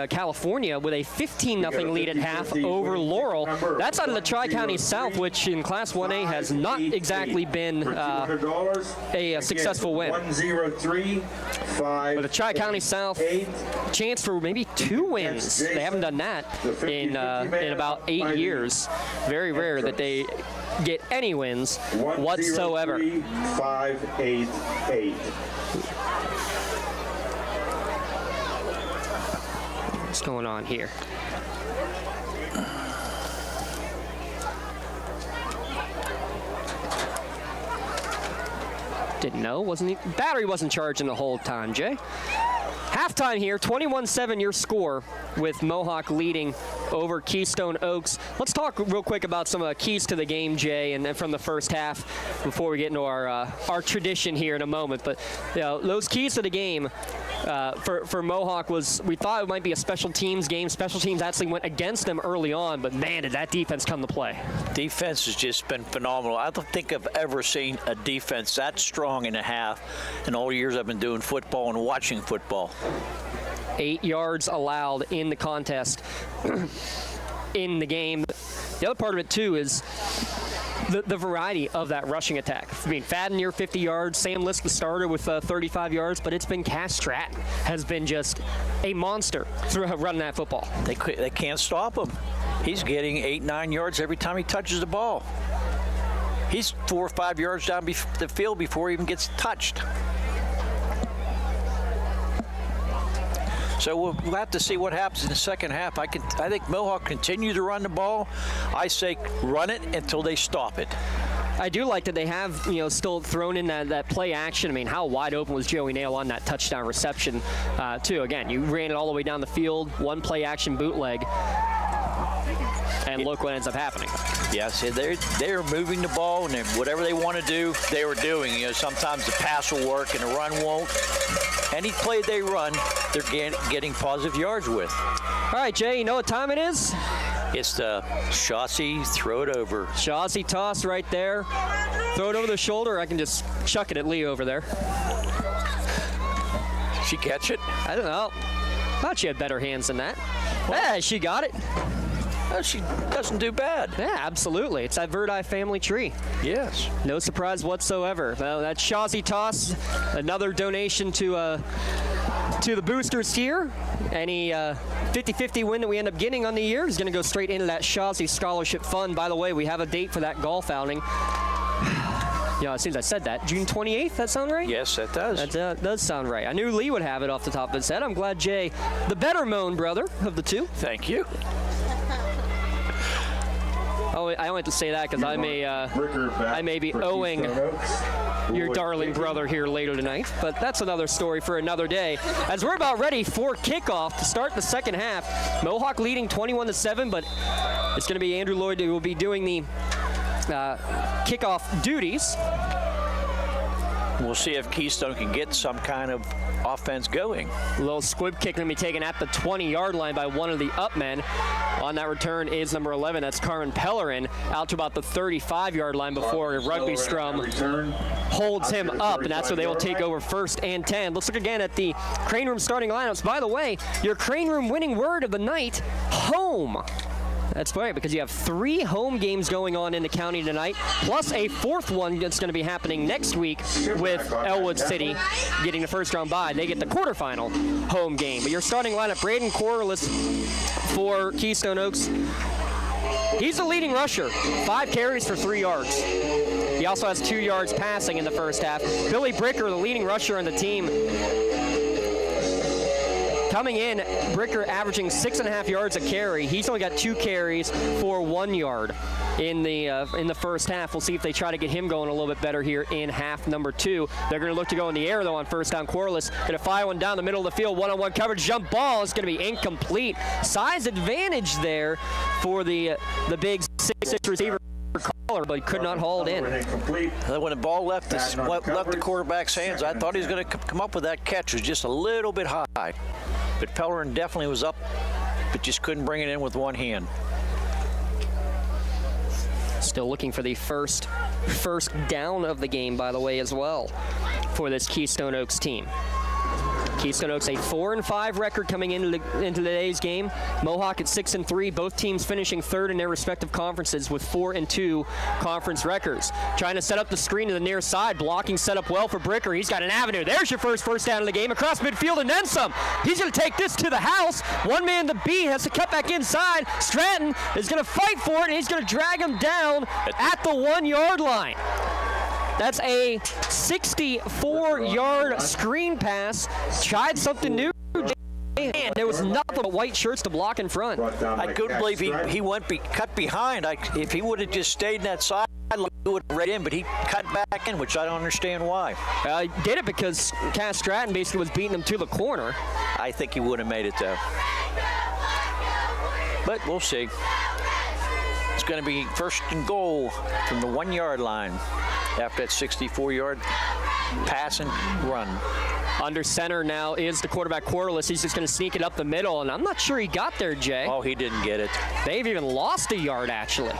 California with a 15-0 lead at half over Laurel. That's out of the Tri-County South, which in Class 1A has not exactly been a successful win. 103. But the Tri-County South, chance for maybe 2 wins. They haven't done that in about 8 years. Very rare that they get any wins whatsoever. 588. What's going on here? Didn't know. Battery wasn't charging the whole time, Jay. Halftime here, 21-7 your score with Mohawk leading over Keystone Oaks. Let's talk real quick about some keys to the game, Jay, and from the first half before we get into our tradition here in a moment. But you know, those keys to the game for Mohawk was, we thought it might be a special teams game. Special teams actually went against them early on, but man, did that defense come to play. Defense has just been phenomenal. I don't think I've ever seen a defense that strong in a half in all the years I've been doing football and watching football. 8 yards allowed in the contest in the game. The other part of it, too, is the variety of that rushing attack. I mean, Fadden near 50 yards, Sam List the starter with 35 yards, but it's been Cass Stratton has been just a monster through running that football. They can't stop him. He's getting 8-9 yards every time he touches the ball. He's 4 or 5 yards down the field before he even gets touched. So we'll have to see what happens in the second half. I think Mohawk continue to run the ball. I say run it until they stop it. I do like that they have, still thrown in that play action. I mean, how wide open was Joey Nail on that touchdown reception, too? Again, you ran it all the way down the field, one play action bootleg, and look what ends up happening. Yeah, see, they're moving the ball, and whatever they want to do, they were doing. Sometimes the pass will work and the run won't. Any play they run, they're getting positive yards with. All right, Jay, you know what time it is? It's the Chauncey throw it over. Chauncey toss right there. Throw it over the shoulder. I can just chuck it at Lee over there. She catch it? I don't know. Thought she had better hands than that. Yeah, she got it. She doesn't do bad. Yeah, absolutely. It's that Verdi family tree. Yes. No surprise whatsoever. Well, that Chauncey toss, another donation to the boosters here. Any 50-50 win that we end up getting on the year is going to go straight into that Chauncey Scholarship Fund. By the way, we have a date for that golf outing. As soon as I said that, June 28th, that sound right? Yes, that does. That does sound right. I knew Lee would have it off the top of his head. I'm glad Jay, the better known brother of the two. Thank you. Oh, I only have to say that because I may be owing your darling brother here later tonight, but that's another story for another day. As we're about ready for kickoff to start the second half, Mohawk leading 21-7, but it's going to be Andrew Lloyd who will be doing the kickoff duties. We'll see if Keystone can get some kind of offense going. A little squib kick going to be taken at the 20-yard line by one of the up men. On that return is number 11. That's Carmen Pellerin out to about the 35-yard line before Rugby Strum holds him up, and that's where they will take over 1st and 10. Let's look again at the Crane Room starting lineups. By the way, your Crane Room winning word of the night, home. That's right, because you have 3 home games going on in the county tonight, plus a 4th one that's going to be happening next week with Elwood City getting the first round bye. They get the quarterfinal home game. But your starting lineup, Braden Corliss for Keystone Oaks. He's the leading rusher, 5 carries for 3 yards. He also has 2 yards passing in the first half. Billy Bricker, the leading rusher on the team. Coming in, Bricker averaging 6.5 yards a carry. He's only got 2 carries for 1 yard in the first half. We'll see if they try to get him going a little bit better here in half number 2. They're going to look to go in the air, though, on first down. Corliss going to fire one down the middle of the field. One-on-one coverage, jump ball is going to be incomplete. Size advantage there for the big 6'6" receiver. But he could not haul it in. When the ball left the quarterback's hands, I thought he was going to come up with that catch. It was just a little bit high. But Pellerin definitely was up, but just couldn't bring it in with one hand. Still looking for the first down of the game, by the way, as well, for this Keystone Oaks team. Keystone Oaks a 4-5 record coming into today's game. Mohawk at 6-3. Both teams finishing third in their respective conferences with 4-2 conference records. Trying to set up the screen to the near side. Blocking set up well for Bricker. He's got an avenue. There's your first down of the game. Across midfield and then some. He's going to take this to the house. One man to beat. Has to cut back inside. Stratton is going to fight for it, and he's going to drag him down at the 1-yard line. That's a 64-yard screen pass. Tried something new. And there was nothing but white shirts to block in front. I couldn't believe he went cut behind. If he would have just stayed in that side, he would have read in, but he cut back in, which I don't understand why. He did it because Cass Stratton basically was beating him to the corner. I think he would have made it, though. But we'll see. It's going to be 1st and goal from the 1-yard line after that 64-yard pass and run. Under center now is the quarterback Corliss. He's just going to sneak it up the middle, and I'm not sure he got there, Jay. Oh, he didn't get it. They've even lost a yard, actually.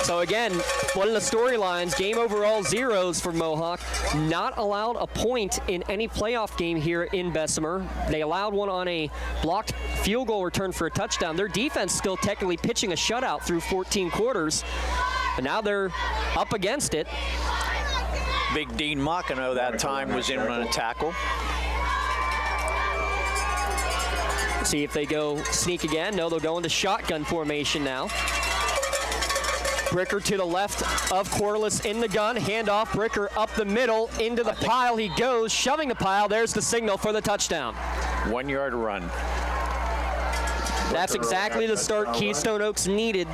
So again, one of the storylines, game overall 0s for Mohawk. Not allowed a point in any playoff game here in Bessemer. They allowed one on a blocked field goal return for a touchdown. Their defense still technically pitching a shutout through 14 quarters. But now they're up against it. Big Dean Mockino that time was in on a tackle. See if they go sneak again. No, they'll go into shotgun formation now. Bricker to the left of Corliss in the gun. Handoff, Bricker up the middle, into the pile he goes, shoving the pile. There's the signal for the touchdown. 1 yard run. That's exactly the start Keystone Oaks needed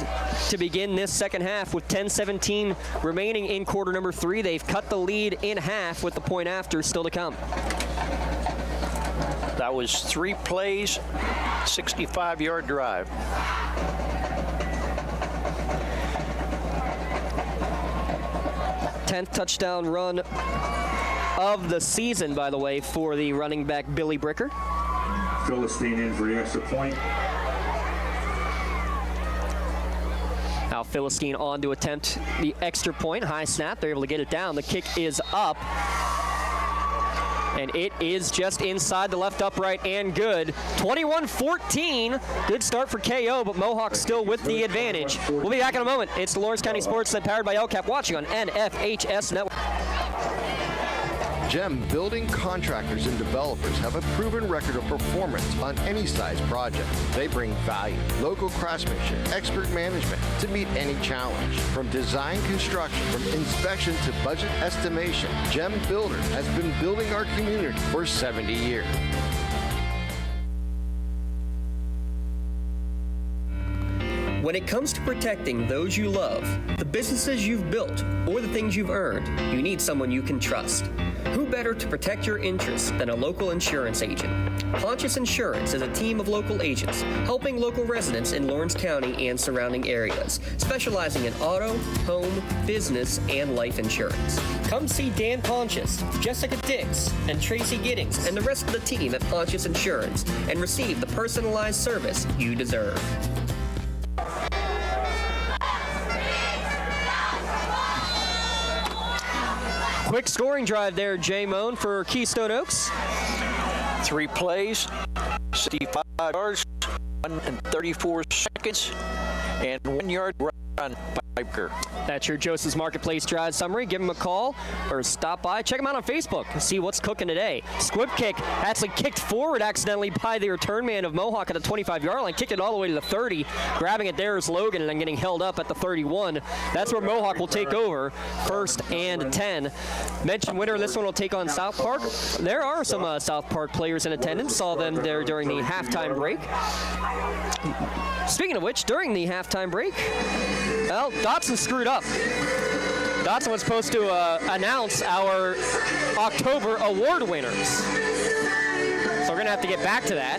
to begin this second half. With 10:17 remaining in quarter number 3, they've cut the lead in half with the point after still to come. That was 3 plays, 65-yard drive. Tenth touchdown run of the season, by the way, for the running back Billy Bricker. Philistine in for the extra point. Now Philistine on to attempt the extra point. High snap, they're able to get it down. The kick is up. And it is just inside the left upright and good. 21-14. Good start for KO, but Mohawk still with the advantage. We'll be back in a moment. It's the Lawrence County SportsNet powered by LCAP, watching on NFHS Network. GEM building contractors and developers have a proven record of performance on any size project. They bring value, local craftsmanship, expert management to meet any challenge. From design construction, from inspection to budget estimation, GEM Builders has been building our community for 70 years. When it comes to protecting those you love, the businesses you've built, or the things you've earned, you need someone you can trust. Who better to protect your interests than a local insurance agent? Pontius Insurance is a team of local agents helping local residents in Lawrence County and surrounding areas, specializing in auto, home, business, and life insurance. Come see Dan Pontius, Jessica Dix, and Tracy Giddings, and the rest of the team at Pontius Insurance, and receive the personalized service you deserve. Quick scoring drive there, Jay Moan, for Keystone Oaks. 3 plays, 65 yards, 1 and 34 seconds, and 1 yard run by Bricker. That's your Joseph's Marketplace drive summary. Give them a call or stop by. Check them out on Facebook and see what's cooking today. Squib kick actually kicked forward accidentally by the return man of Mohawk at the 25-yard line. Kicked it all the way to the 30. Grabbing it there is Logan and then getting held up at the 31. That's where Mohawk will take over. 1st and 10. Mentioned winner, this one will take on South Park. There are some South Park players in attendance. Saw them there during the halftime break. Speaking of which, during the halftime break, well, Dotson screwed up. Dotson was supposed to announce our October award winners. So we're going to have to get back to that.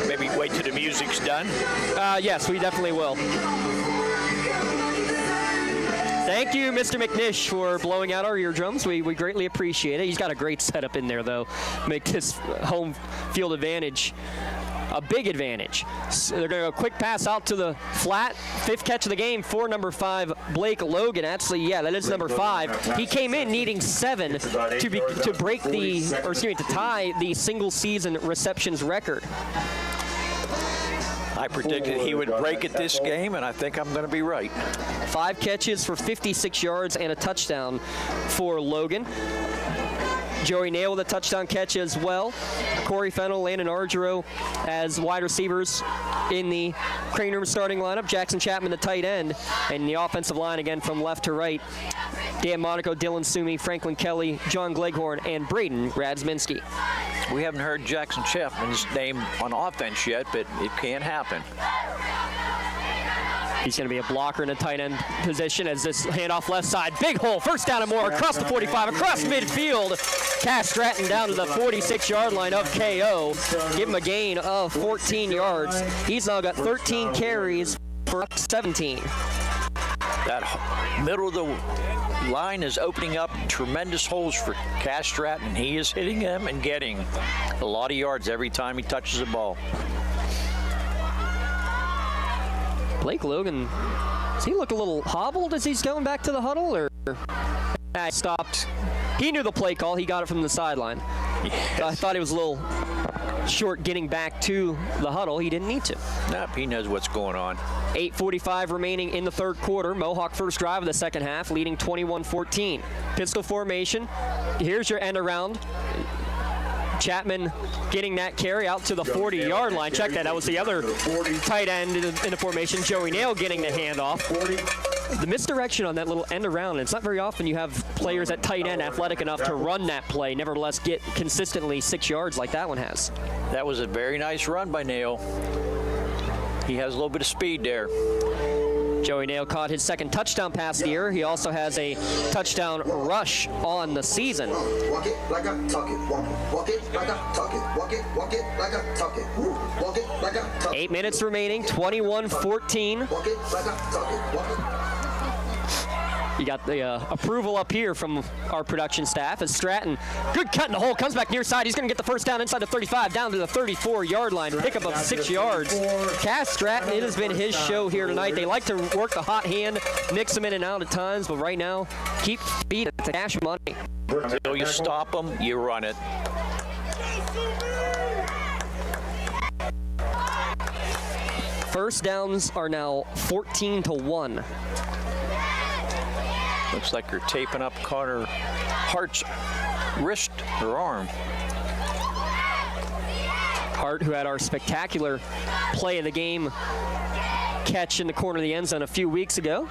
Maybe wait till the music's done? Yes, we definitely will. Thank you, Mr. McNish, for blowing out our eardrums. We greatly appreciate it. He's got a great setup in there, though. Make this home field advantage a big advantage. So they're going to go quick pass out to the flat. 5th catch of the game for number 5, Blake Logan. Actually, yeah, that is number 5. He came in needing 7 to break the, or excuse me, to tie the single season receptions record. I predicted he would break it this game, and I think I'm going to be right. 5 catches for 56 yards and a touchdown for Logan. Joey Nail with a touchdown catch as well. Corey Fennell, Landon Argero as wide receivers in the Crane Room starting lineup. Jackson Chapman, the tight end. And the offensive line again from left to right. Dan Monaco, Dylan Sumi, Franklin Kelly, John Gleghorn, and Braden Radsminski. We haven't heard Jackson Chapman's name on offense yet, but it can happen. He's going to be a blocker in a tight end position as this handoff left side. Big hole, 1st down and more, across the 45, across midfield. Cass Stratton down to the 46-yard line of KO. Give him a gain of 14 yards. He's now got 13 carries for 17. That middle of the line is opening up tremendous holes for Cass Stratton. He is hitting them and getting a lot of yards every time he touches the ball. Blake Logan, does he look a little hobbled as he's going back to the huddle, or stopped? He knew the play call. He got it from the sideline. Yes. I thought he was a little short getting back to the huddle. He didn't need to. Nope, he knows what's going on. 8:45 remaining in the 3rd quarter. Mohawk first drive of the 2nd half, leading 21-14. Pistol formation. Here's your end around. Chapman getting that carry out to the 40-yard line. Check that. That was the other tight end in the formation. Joey Nail getting the handoff. The misdirection on that little end around. It's not very often you have players at tight end athletic enough to run that play, nevertheless get consistently 6 yards like that one has. That was a very nice run by Nail. He has a little bit of speed there. Joey Nail caught his second touchdown pass of the year. He also has a touchdown rush on the season. Walk it like I talk it. Walk it like I talk it. Walk it like I talk it. Walk it like I talk it. 8 minutes remaining, 21-14. Walk it like I talk it. Walk it. You got the approval up here from our production staff as Stratton, good cut in the hole, comes back near side. He's going to get the first down inside the 35, down to the 34-yard line, pickup of 6 yards. Cass Stratton, it has been his show here tonight. They like to work the hot hand, mix them in and out at times, but right now, keep feeding it to Cash Money. Until you stop them, you run it. First downs are now 14-1. Looks like they're taping up Connor Hart's wrist or arm. Hart, who had our spectacular play of the game catch in the corner of the end zone a few weeks ago.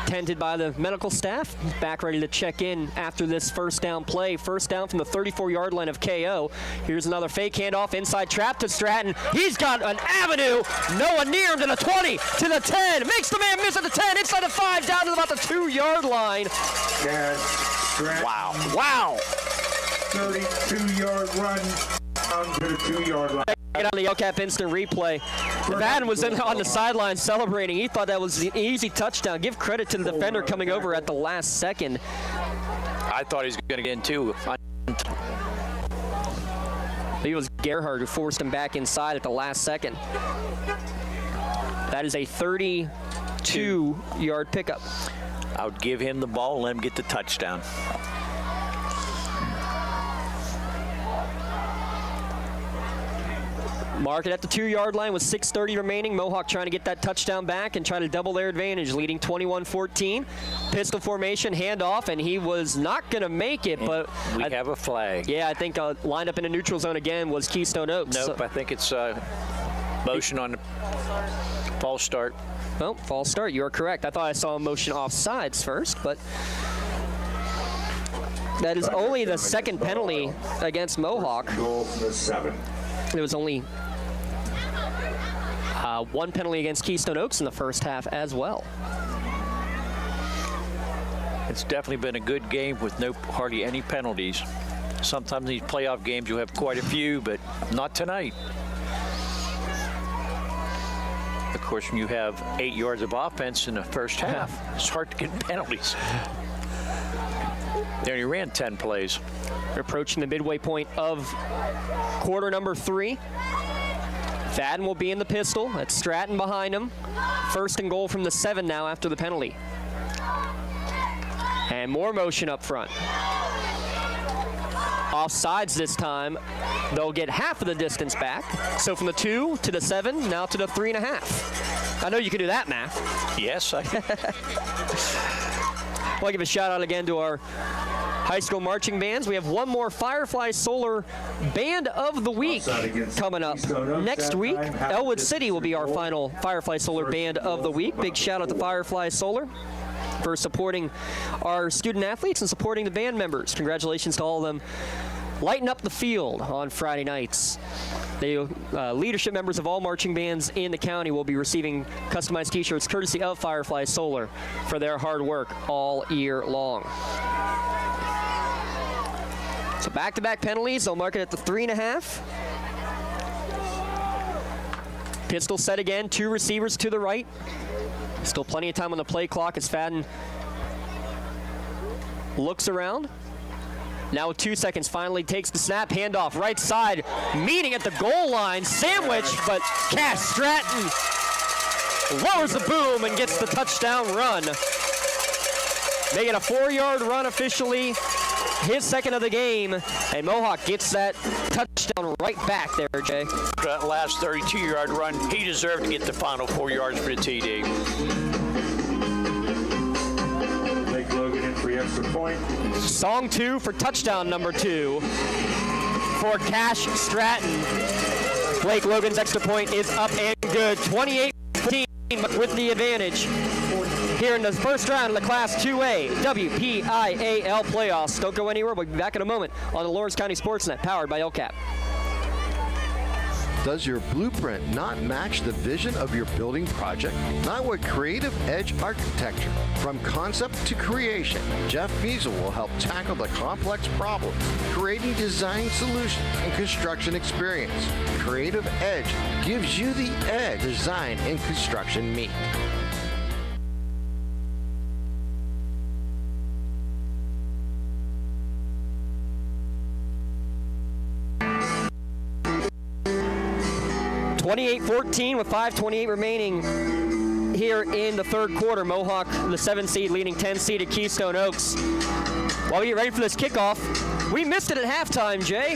Tended by the medical staff, back ready to check in after this first down play. First down from the 34-yard line of KO. Here's another fake handoff, inside trap to Stratton. He's got an avenue. Noah near him to the 20, to the 10. Makes the man miss at the 10, inside the 5, down to about the 2-yard line. Wow. Wow. 32-yard run down to the 2-yard line. Get on the LCAP instant replay. Madden was on the sideline celebrating. He thought that was an easy touchdown. Give credit to the defender coming over at the last second. I thought he was going to get in too. It was Gerhard who forced him back inside at the last second. That is a 32-yard pickup. I would give him the ball and let him get the touchdown. Mark it at the 2-yard line with 6:30 remaining. Mohawk trying to get that touchdown back and try to double their advantage, leading 21-14. Pistol formation, handoff, and he was not going to make it, but we have a flag. Yeah, I think lined up in the neutral zone again was Keystone Oaks. Nope, I think it's motion on the false start. Well, false start, you are correct. I thought I saw a motion offsides first, but that is only the second penalty against Mohawk. Goal from the 7. There was only one penalty against Keystone Oaks in the first half as well. It's definitely been a good game with hardly any penalties. Sometimes these playoff games you have quite a few, but not tonight. Of course, when you have 8 yards of offense in the first half, it's hard to get penalties. They only ran 10 plays. We're approaching the midway point of quarter number 3. Fadden will be in the pistol. That's Stratton behind him. First and goal from the 7 now after the penalty. And more motion up front. Offsides this time. They'll get half of the distance back. So from the 2 to the 7, now to the 3.5. I know you can do that math. Yes, I can. I'll give a shout out again to our high school marching bands. We have one more Firefly Solar Band of the Week coming up next week. Elwood City will be our final Firefly Solar Band of the Week. Big shout out to Firefly Solar for supporting our student athletes and supporting the band members. Congratulations to all of them. Lighten up the field on Friday nights. The leadership members of all marching bands in the county will be receiving customized t-shirts courtesy of Firefly Solar for their hard work all year long. So back-to-back penalties. They'll mark it at the 3.5. Pistol set again. 2 receivers to the right. Still plenty of time on the play clock as Fadden looks around. Now with 2 seconds, finally takes the snap. Handoff right side. Meeting at the goal line. Sandwich, but Cass Stratton lowers the boom and gets the touchdown run. Making a 4-yard run officially. His second of the game, and Mohawk gets that touchdown right back there, Jay. That last 32-yard run, he deserved to get the final 4 yards for the TD. Take Logan in for the extra point. Song 2 for touchdown number 2. for Cash Stratton. Blake Logan's extra point is up and good. 28-14 with the advantage here in the first round of the Class 2A WPIAL playoffs. Don't go anywhere. We'll be back in a moment on the Lawrence County SportsNet, powered by LCAP. Does your blueprint not match the vision of your building project? Not with Creative Edge Architecture. From concept to creation, Jeff Fiesel will help tackle the complex problems, creating design solutions and construction experience. Creative Edge gives you the edge design and construction meet. (28-14) with 5:28 remaining here in the third quarter. Mohawk, the 7 seed, leading 10 seed at Keystone Oaks. While we get ready for this kickoff, we missed it at halftime, Jay.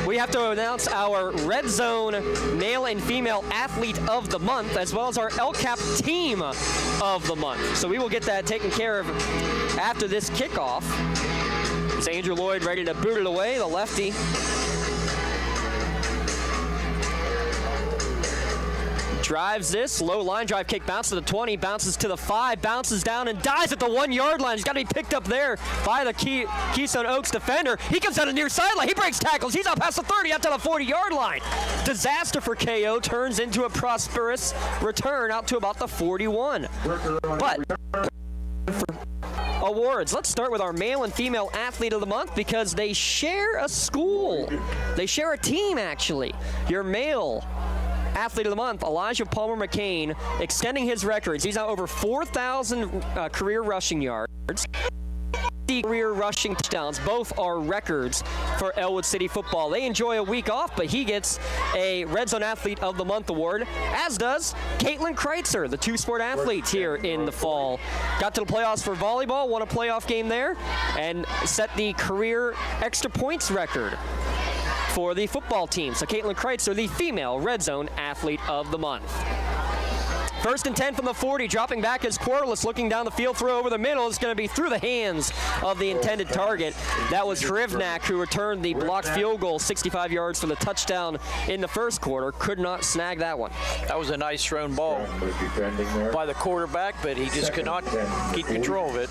We have to announce our Red Zone Male and Female Athlete of the Month, as well as our LCAP Team of the Month. So we will get that taken care of after this kickoff. It's Andrew Lloyd ready to boot it away, the lefty. Drives this, low line drive kick, bounces to the 20, bounces to the 5, bounces down and dives at the 1 yard line. He's got to be picked up there by the Keystone Oaks defender. He comes down the near sideline, he breaks tackles, he's out past the 30, out to the 40 yard line. Disaster for KO, turns into a prosperous return out to about the 41. But awards. Let's start with our male and female athlete of the month because they share a school. They share a team, actually. Your male athlete of the month, Elijah Palmer McCain, extending his records. He's now over 4,000 career rushing yards. Career rushing touchdowns. Both are records for Elwood City football. They enjoy a week off, but he gets a Red Zone Athlete of the Month award, as does Caitlin Kreitzer, the two-sport athlete here in the fall. Got to the playoffs for volleyball, won a playoff game there, and set the career extra points record for the football team. So Caitlin Kreitzer, the female Red Zone Athlete of the Month. First and 10 from the 40, dropping back is Corliss, looking down the field, throw over the middle. It's going to be through the hands of the intended target. That was Hrivnak, who returned the blocked field goal, 65 yards for the touchdown in the first quarter. Could not snag that one. That was a nice thrown ball by the quarterback, but he just could not keep control of it.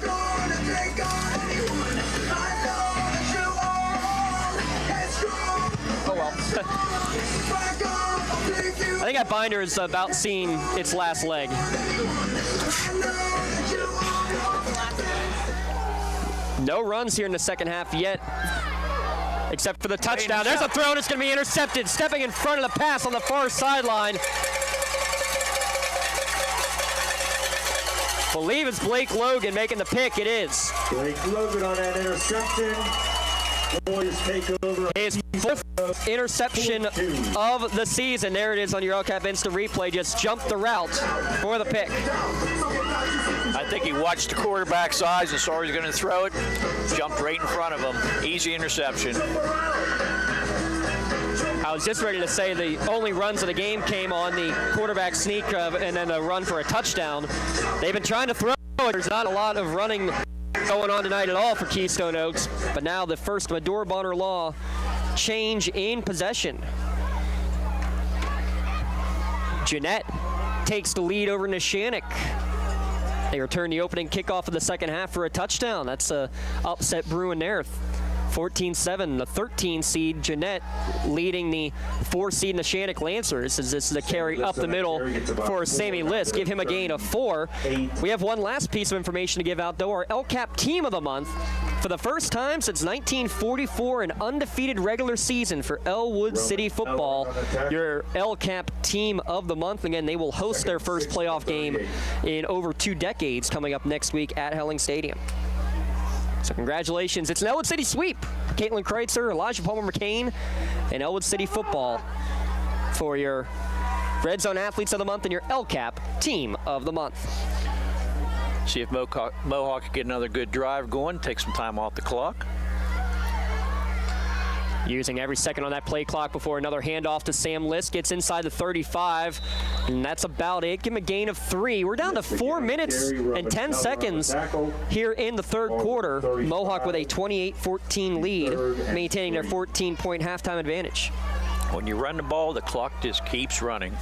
Oh well. I think that binder is about seeing its last leg. No runs here in the second half yet, except for the touchdown. There's a throw, and it's going to be intercepted. Stepping in front of the pass on the far sideline. Believe it's Blake Logan making the pick. It is. Blake Logan on that interception. Warriors take over. His fourth interception of the season. There it is on your LCAP Instant Replay. Just jumped the route for the pick. I think he watched the quarterback's eyes and saw he was going to throw it. Jumped right in front of him. Easy interception. I was just ready to say the only runs of the game came on the quarterback sneak and then a run for a touchdown. They've been trying to throw it. There's not a lot of running going on tonight at all for Keystone Oaks, but now the first Medora Bonner Law change in possession. Jeanette takes the lead over Neshannock. They return the opening kickoff of the second half for a touchdown. That's a upset brewing there. 14-7, the 13 seed Jeanette leading the 4 seed Neshannock Lancers. As this is a carry up the middle for Sammy List. Give him a gain of 4. We have one last piece of information to give out, though. Our LCAP Team of the Month. For the first time since 1944, an undefeated regular season for Elwood City football. Your LCAP Team of the Month. Again, they will host their first playoff game in over 2 decades coming up next week at Helling Stadium. So congratulations. It's an Elwood City sweep. Caitlin Kreitzer, Elijah Palmer McCain, and Elwood City football for your Red Zone Athletes of the Month and your LCAP Team of the Month. See if Mohawk can get another good drive going, take some time off the clock. Using every second on that play clock before another handoff to Sam List. Gets inside the 35, and that's about it. Give him a gain of 3. We're down to 4 minutes and 10 seconds here in the third quarter. Mohawk with a 28-14 lead, maintaining their 14-point halftime advantage. When you run the ball, the clock just keeps running.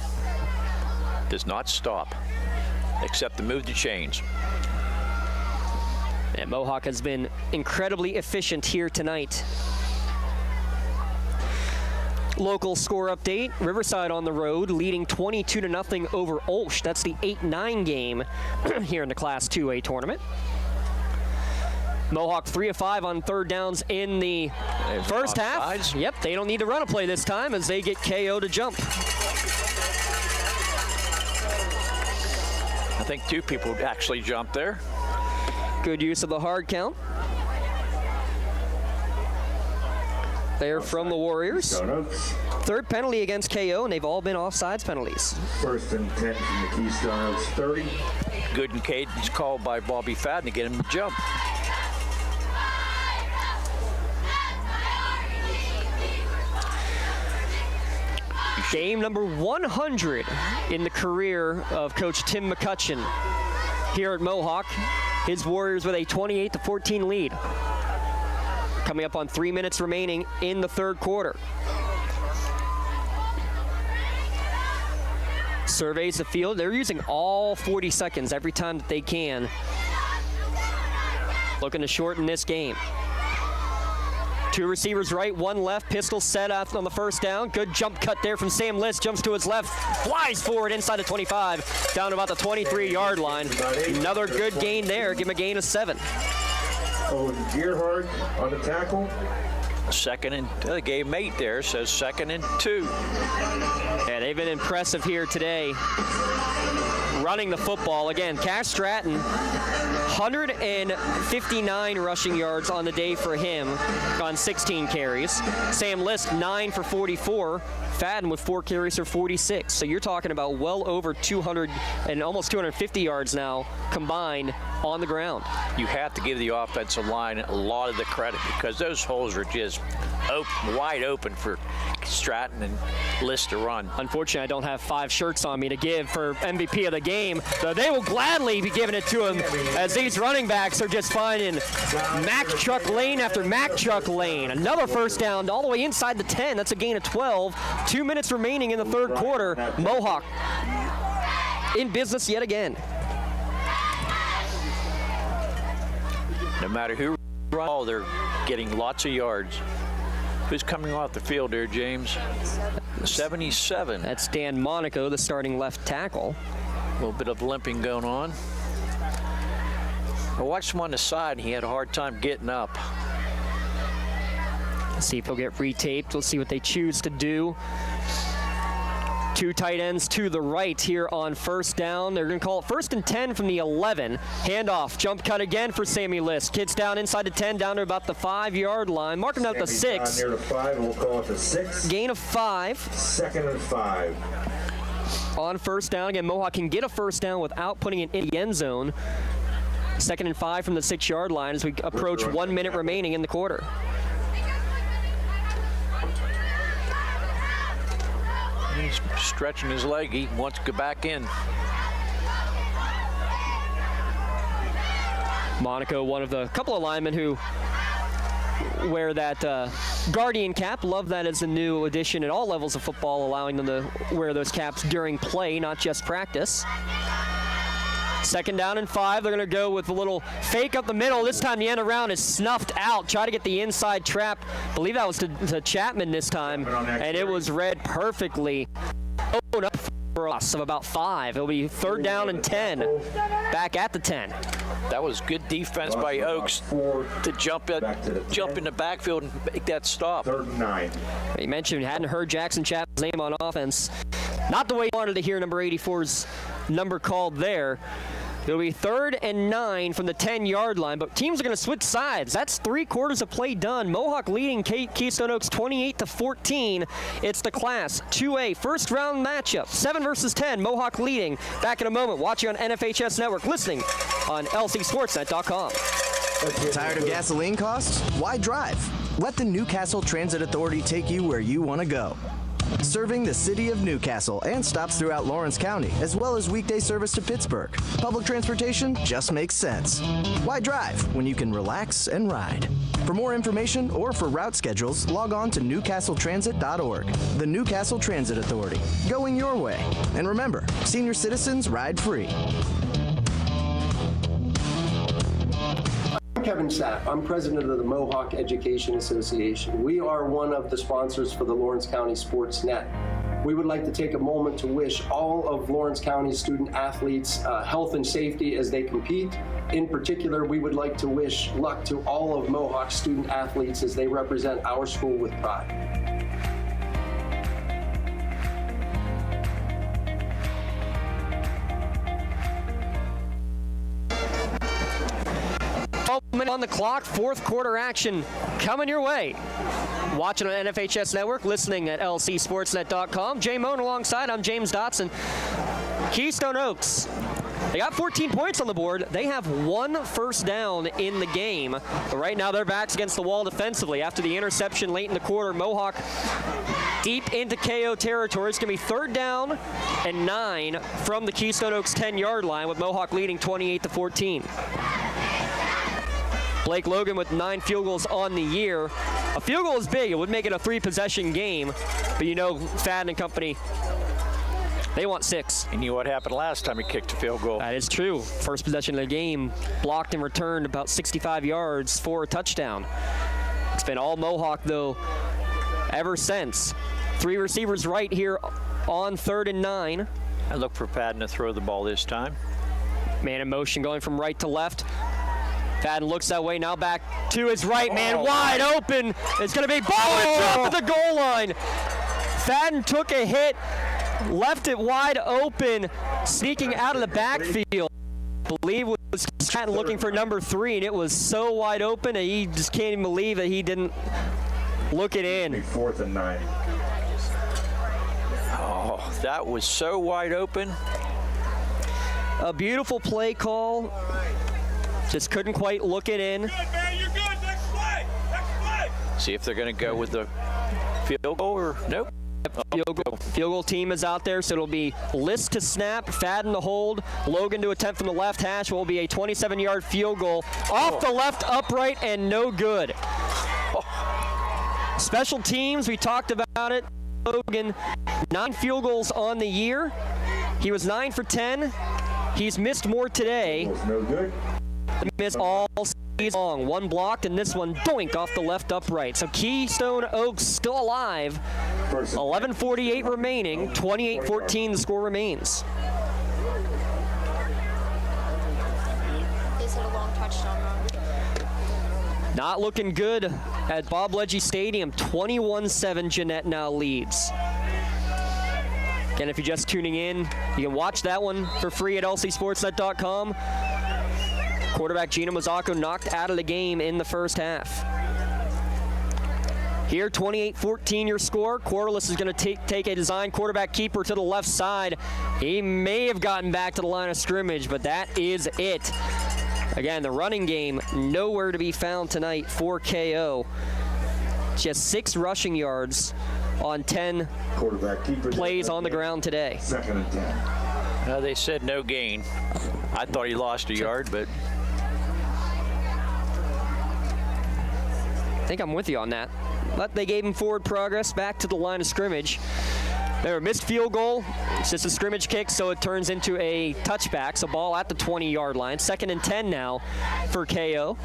Does not stop, except to move the chains. And Mohawk has been incredibly efficient here tonight. Local score update. Riverside on the road, leading 22-0 over Olsh. That's the 8-9 game here in the Class 2A tournament. Mohawk 3 of 5 on third downs in the first half. Yep, they don't need to run a play this time as they get KO to jump. I think 2 people actually jumped there. Good use of the hard count. There from the Warriors. Third penalty against KO, and they've all been offsides penalties. First and 10 from the Keystone Oaks 30. Good and cadence called by Bobby Fadden to get him to jump. Game number 100 in the career of Coach Tim McCutcheon here at Mohawk. His Warriors with a 28-14 lead. Coming up on 3 minutes remaining in the third quarter. Surveys the field. They're using all 40 seconds every time that they can. Looking to shorten this game. 2 receivers right, 1 left. Pistol set up on the first down. Good jump cut there from Sam List. Jumps to his left, flies forward inside the 25, down to about the 23-yard line. Another good gain there. Give him a gain of 7. Owen Gearhart on the tackle. Second and they gave him 8 there, so 2nd and 2. Yeah, they've been impressive here today. Running the football. Again, Cash Stratton, 159 rushing yards on the day for him on 16 carries. Sam List, 9 for 44. Fadden with 4 carries for 46. So you're talking about well over 200 and almost 250 yards now combined on the ground. You have to give the offensive line a lot of the credit because those holes are just wide open for Stratton and List to run. Unfortunately, I don't have 5 shirts on me to give for MVP of the game, so they will gladly be giving it to him as these running backs are just finding Mack Truck lane after Mack Truck lane. Another first down all the way inside the 10. That's a gain of 12. 2 minutes remaining in the third quarter. Mohawk in business yet again. No matter who runs, they're getting lots of yards. Who's coming off the field there, James? 77. That's Dan Monaco, the starting left tackle. A little bit of limping going on. I watched him on the side, and he had a hard time getting up. Let's see if he'll get retaped. We'll see what they choose to do. 2 tight ends to the right here on first down. They're going to call it 1st and 10 from the 11. Handoff, jump cut again for Sammy List. Kids down inside the 10, down to about the 5-yard line. Mark him out the 6. Near the 5, we'll call it the 6. Gain of 5. 2nd and 5. On first down, again, Mohawk can get a first down without putting it in the end zone. 2nd and 5 from the 6-yard line as we approach 1 minute remaining in the quarter. He's stretching his leg. He wants to go back in. Monaco, one of the couple of linemen who wear that Guardian cap. Love that as a new addition at all levels of football, allowing them to wear those caps during play, not just practice. 2nd down and 5. They're going to go with a little fake up the middle. This time the end around is snuffed out. Try to get the inside trap. I believe that was to Chapman this time, and it was read perfectly. Open up for us of about 5. It'll be 3rd down and 10. Back at the 10. That was good defense by Oaks to jump in the backfield and make that stop. 3rd and 9. You mentioned you hadn't heard Jackson Chapman's name on offense. Not the way you wanted to hear number 84's number called there. It'll be 3rd and 9 from the 10-yard line, but teams are going to switch sides. That's 3 quarters of play done. Mohawk leading Keystone Oaks 28-14. It's the Class 2A first-round matchup. 7 versus 10. Mohawk leading. Back in a moment. Watching on NFHS Network. Listening on LCSportsNet.com. Tired of gasoline costs? Why drive? Let the Newcastle Transit Authority take you where you want to go. Serving the city of Newcastle and stops throughout Lawrence County, as well as weekday service to Pittsburgh. Public transportation just makes sense. Why drive when you can relax and ride? For more information or for route schedules, log on to newcastletransit.org. The Newcastle Transit Authority, going your way. And remember, senior citizens ride free. I'm Kevin Sapp. I'm president of the Mohawk Education Association. We are one of the sponsors for the Lawrence County SportsNet. We would like to take a moment to wish all of Lawrence County student athletes health and safety as they compete. In particular, we would like to wish luck to all of Mohawk student athletes as they represent our school with pride. On the clock, fourth quarter action coming your way. Watching on NFHS Network, listening at lcsportsnet.com. Jay Moan alongside, I'm James Dotson. Keystone Oaks, they got 14 points on the board. They have 1 first down in the game. But right now, their back's against the wall defensively. After the interception late in the quarter, Mohawk deep into KO territory. It's going to be 3rd down and 9 from the Keystone Oaks 10-yard line, with Mohawk leading 28-14. Blake Logan with 9 field goals on the year. A field goal is big. It would make it a 3-possession game. But you know, Fadden and company, they want 6. You knew what happened last time he kicked a field goal. That is true. First possession of the game, blocked and returned about 65 yards for a touchdown. It's been all Mohawk, though, ever since. 3 receivers right here on 3rd and 9. I look for Fadden to throw the ball this time. Man in motion going from right to left. Fadden looks that way, now back to his right, man, wide open. It's going to be ball dropped at the goal line. Fadden took a hit, left it wide open, sneaking out of the backfield. I believe it was Fadden looking for number 3, and it was so wide open, and he just can't even believe that he didn't look it in. 4th and 9. Oh, that was so wide open. A beautiful play call. Just couldn't quite look it in. Good, man, you're good. Next play. Next play. See if they're going to go with the field goal or nope. Field goal team is out there, so it'll be List to snap, Fadden to hold, Logan to attempt from the left hash. Will be a 27-yard field goal off the left upright and no good. Special teams, we talked about it. Logan, 9 field goals on the year. He was 9 for 10. He's missed more today. No good. Missed all season long. 1 blocked, and this one doink off the left upright. So Keystone Oaks still alive. 11:48 remaining. 28-14 the score remains. Is it a long touchdown run? Not looking good at Bob Legge Stadium. 21-7 Jeanette now leads. Again, if you're just tuning in, you can watch that one for free at lcsportsnet.com. Quarterback Gina Mazzocco knocked out of the game in the first half. Here, 28-14 your score. Corliss is going to take a design quarterback keeper to the left side. He may have gotten back to the line of scrimmage, but that is it. Again, the running game nowhere to be found tonight for KO. Just 6 rushing yards on 10 plays on the ground today. 2nd and 10. They said no gain. I thought he lost a yard, but I think I'm with you on that. But they gave him forward progress back to the line of scrimmage. They were missed field goal. It's just a scrimmage kick, so it turns into a touchback. So ball at the 20-yard line. 2nd and 10 now for KO.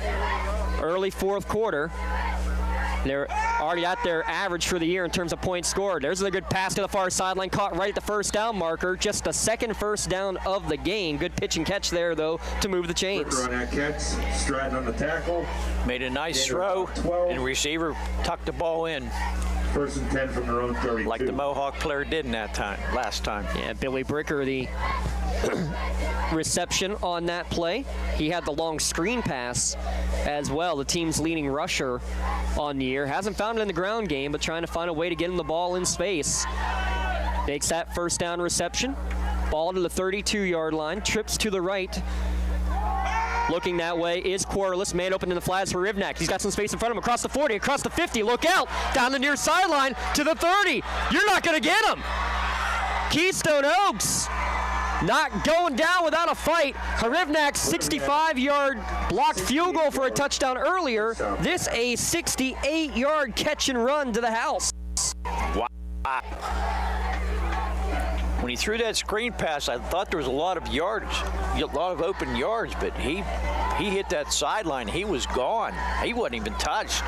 Early 4th quarter. They're already at their average for the year in terms of points scored. There's a good pass to the far sideline, caught right at the first down marker. Just the 2nd first down of the game. Good pitch and catch there, though, to move the chains. On that catch, Stratton on the tackle. Made a nice throw, and receiver tucked the ball in. 1st and 10 from their own 32. Like the Mohawk player did in that time, last time. Yeah, Billy Bricker, the reception on that play. He had the long screen pass as well, the team's leading rusher on the year. Hasn't found it in the ground game, but trying to find a way to get him the ball in space. Makes that first down reception. Ball to the 32-yard line, trips to the right. Looking that way is Corliss. Man open in the flats for Rivnak. He's got some space in front of him. Across the 40, across the 50. Look out. Down the near sideline to the 30. You're not going to get him. Keystone Oaks not going down without a fight. Rivnak's 65-yard blocked field goal for a touchdown earlier. This a 68-yard catch and run to the house. Wow. When he threw that screen pass, I thought there was a lot of yardage, a lot of open yards, but he hit that sideline. He was gone. He wasn't even touched.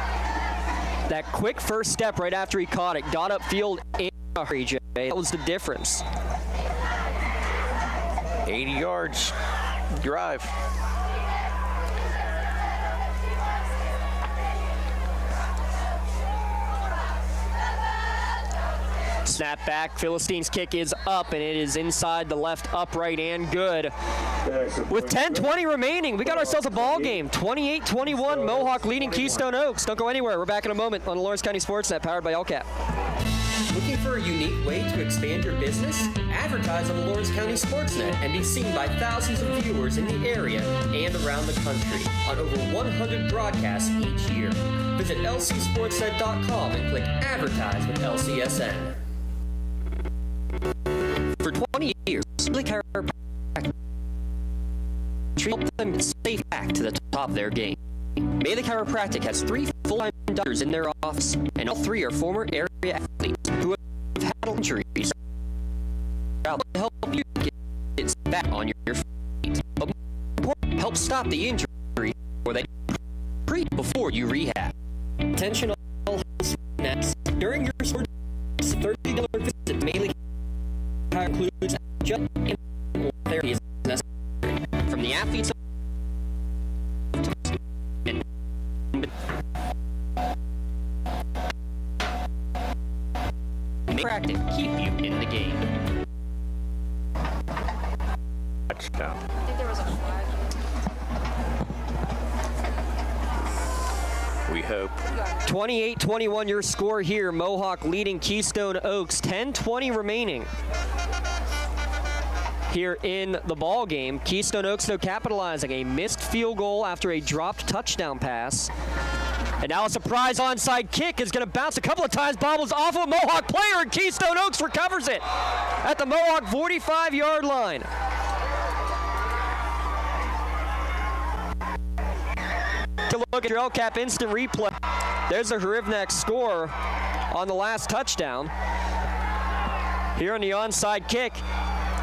That quick first step right after he caught it, got upfield in a hurry, Jay. That was the difference. 80 yards drive. Snap back, Philistines kick is up, and it is inside the left upright and good. With 10:20 remaining, we got ourselves a ball game. 28-21, Mohawk leading Keystone Oaks. Don't go anywhere. We're back in a moment on the Lawrence County SportsNet, powered by LCAP. Looking for a unique way to expand your business? Advertise on the Lawrence County SportsNet and be seen by thousands of viewers in the area and around the country on over 100 broadcasts each year. Visit lcsportsnet.com and click Advertise with LCSN. For 20 years, chiropractic helped them stay back to the top of their game. Bailey Chiropractic has 3 full-time doctors in their office, and all 3 are former area athletes who have had injuries. To help you get back on your feet, but more important, help stop the injury before you rehab. Attention all nets during your sports $30 visit to Bailey includes just therapy is necessary from the athletes and practice keep you in the game. Touchdown. I think there was a flag. We hope. 28-21 your score here. Mohawk leading Keystone Oaks. 10:20 remaining here in the ball game. Keystone Oaks, though, capitalizing a missed field goal after a dropped touchdown pass. And now a surprise onside kick is going to bounce a couple of times, bobbles off of a Mohawk player, and Keystone Oaks recovers it at the Mohawk 45-yard line. To look at your LCAP instant replay. There's a Rivnak score on the last touchdown. Here on the onside kick.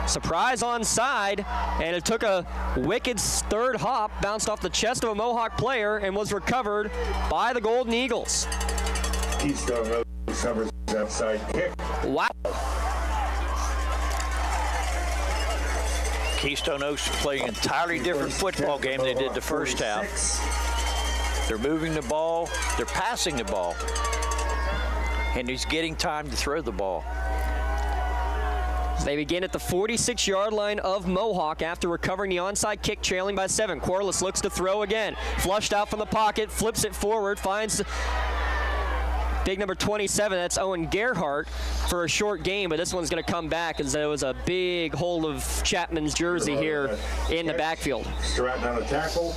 Surprise onside, and it took a wicked third hop, bounced off the chest of a Mohawk player, and was recovered by the Golden Eagles. Keystone recovers outside kick. Wow. Keystone Oaks playing an entirely different football game than they did the first half. They're moving the ball, they're passing the ball, and he's getting time to throw the ball. They begin at the 46-yard line of Mohawk after recovering the onside kick, trailing by 7. Corliss looks to throw again. Flushed out from the pocket, flips it forward, finds big number 27. That's Owen Gerhardt for a short game, but this one's going to come back as there was a big hold of Chapman's jersey here in the backfield. Stratton on the tackle.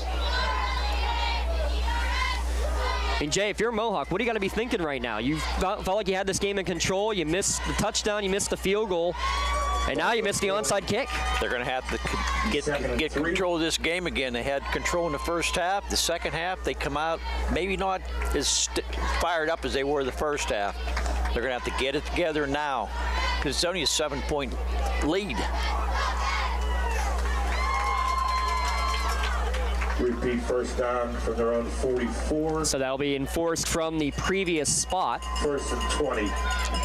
And Jay, if you're Mohawk, what do you got to be thinking right now? You felt like you had this game in control. You missed the touchdown. You missed the field goal. And now you missed the onside kick. They're going to have to get control of this game again. They had control in the first half. The second half, they come out maybe not as fired up as they were the first half. They're going to have to get it together now because it's only a 7-point lead. Repeat first down from their own 44. So that'll be enforced from the previous spot. First and 20.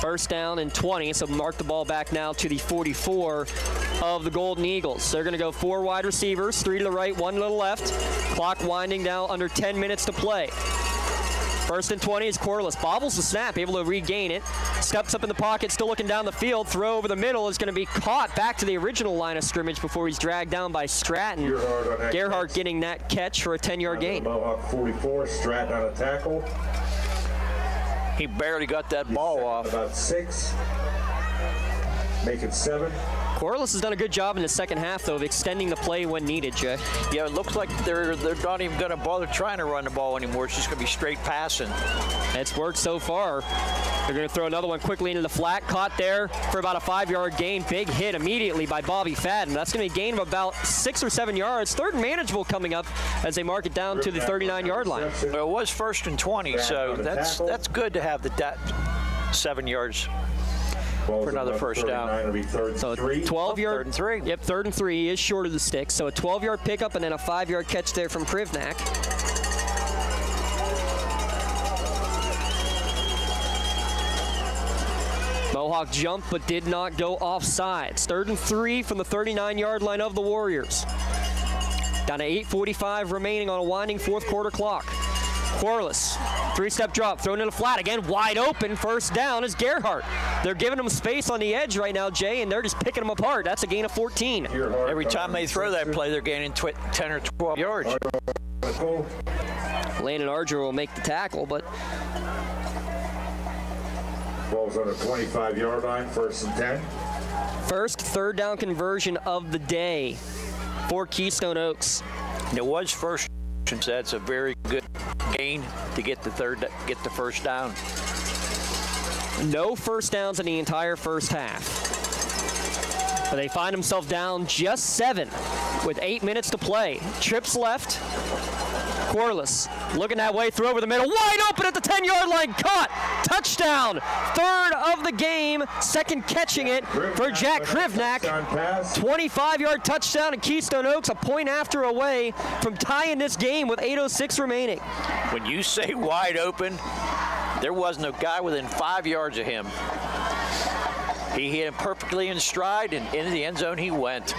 First down and 20. So mark the ball back now to the 44 of the Golden Eagles. They're going to go 4 wide receivers, 3 to the right, 1 to the left. Clock winding down, under 10 minutes to play. First and 20 is Corliss. Bobbles the snap, able to regain it. Steps up in the pocket, still looking down the field. Throw over the middle is going to be caught back to the original line of scrimmage before he's dragged down by Stratton. Gerhardt getting that catch for a 10-yard gain. Mohawk 44, Stratton on a tackle. He barely got that ball off. About 6. Make it 7. Corliss has done a good job in the second half, though, of extending the play when needed, Jay. Yeah, it looks like they're not even going to bother trying to run the ball anymore. It's just going to be straight passing. It's worked so far. They're going to throw another one quickly into the flat. Caught there for about a 5-yard gain. Big hit immediately by Bobby Fadden. That's going to be a gain of about 6 or 7 yards. Third and manageable coming up as they mark it down to the 39-yard line. Well, it was 1st and 20, so that's good to have that 7 yards. For another first down. So 12-yard. 3rd and 3. Yep, 3rd and 3. He is short of the stick. So a 12-yard pickup and then a 5-yard catch there from Privnak. Mohawk jumped but did not go offsides. 3rd and 3 from the 39-yard line of the Warriors. Down to 8:45 remaining on a winding fourth quarter clock. Corliss, 3-step drop, thrown in the flat again, wide open. First down is Gerhardt. They're giving him space on the edge right now, Jay, and they're just picking him apart. That's a gain of 14. Every time they throw that play, they're gaining 10 or 12 yards. Landon Arger will make the tackle, but Ball's on the 25-yard line, 1st and 10. First 3rd down conversion of the day for Keystone Oaks. It was first, so that's a very good gain to get the first down. No first downs in the entire first half. But they find themselves down just 7 with 8 minutes to play. Trips left. Corliss looking that way, throw over the middle, wide open at the 10-yard line, caught, touchdown, 3rd of the game, second catching it for Jack Krivnak. 25-yard touchdown, and Keystone Oaks a point after away from tying this game with 8:06 remaining. When you say wide open, there wasn't a guy within 5 yards of him. He hit him perfectly in stride, and into the end zone he went.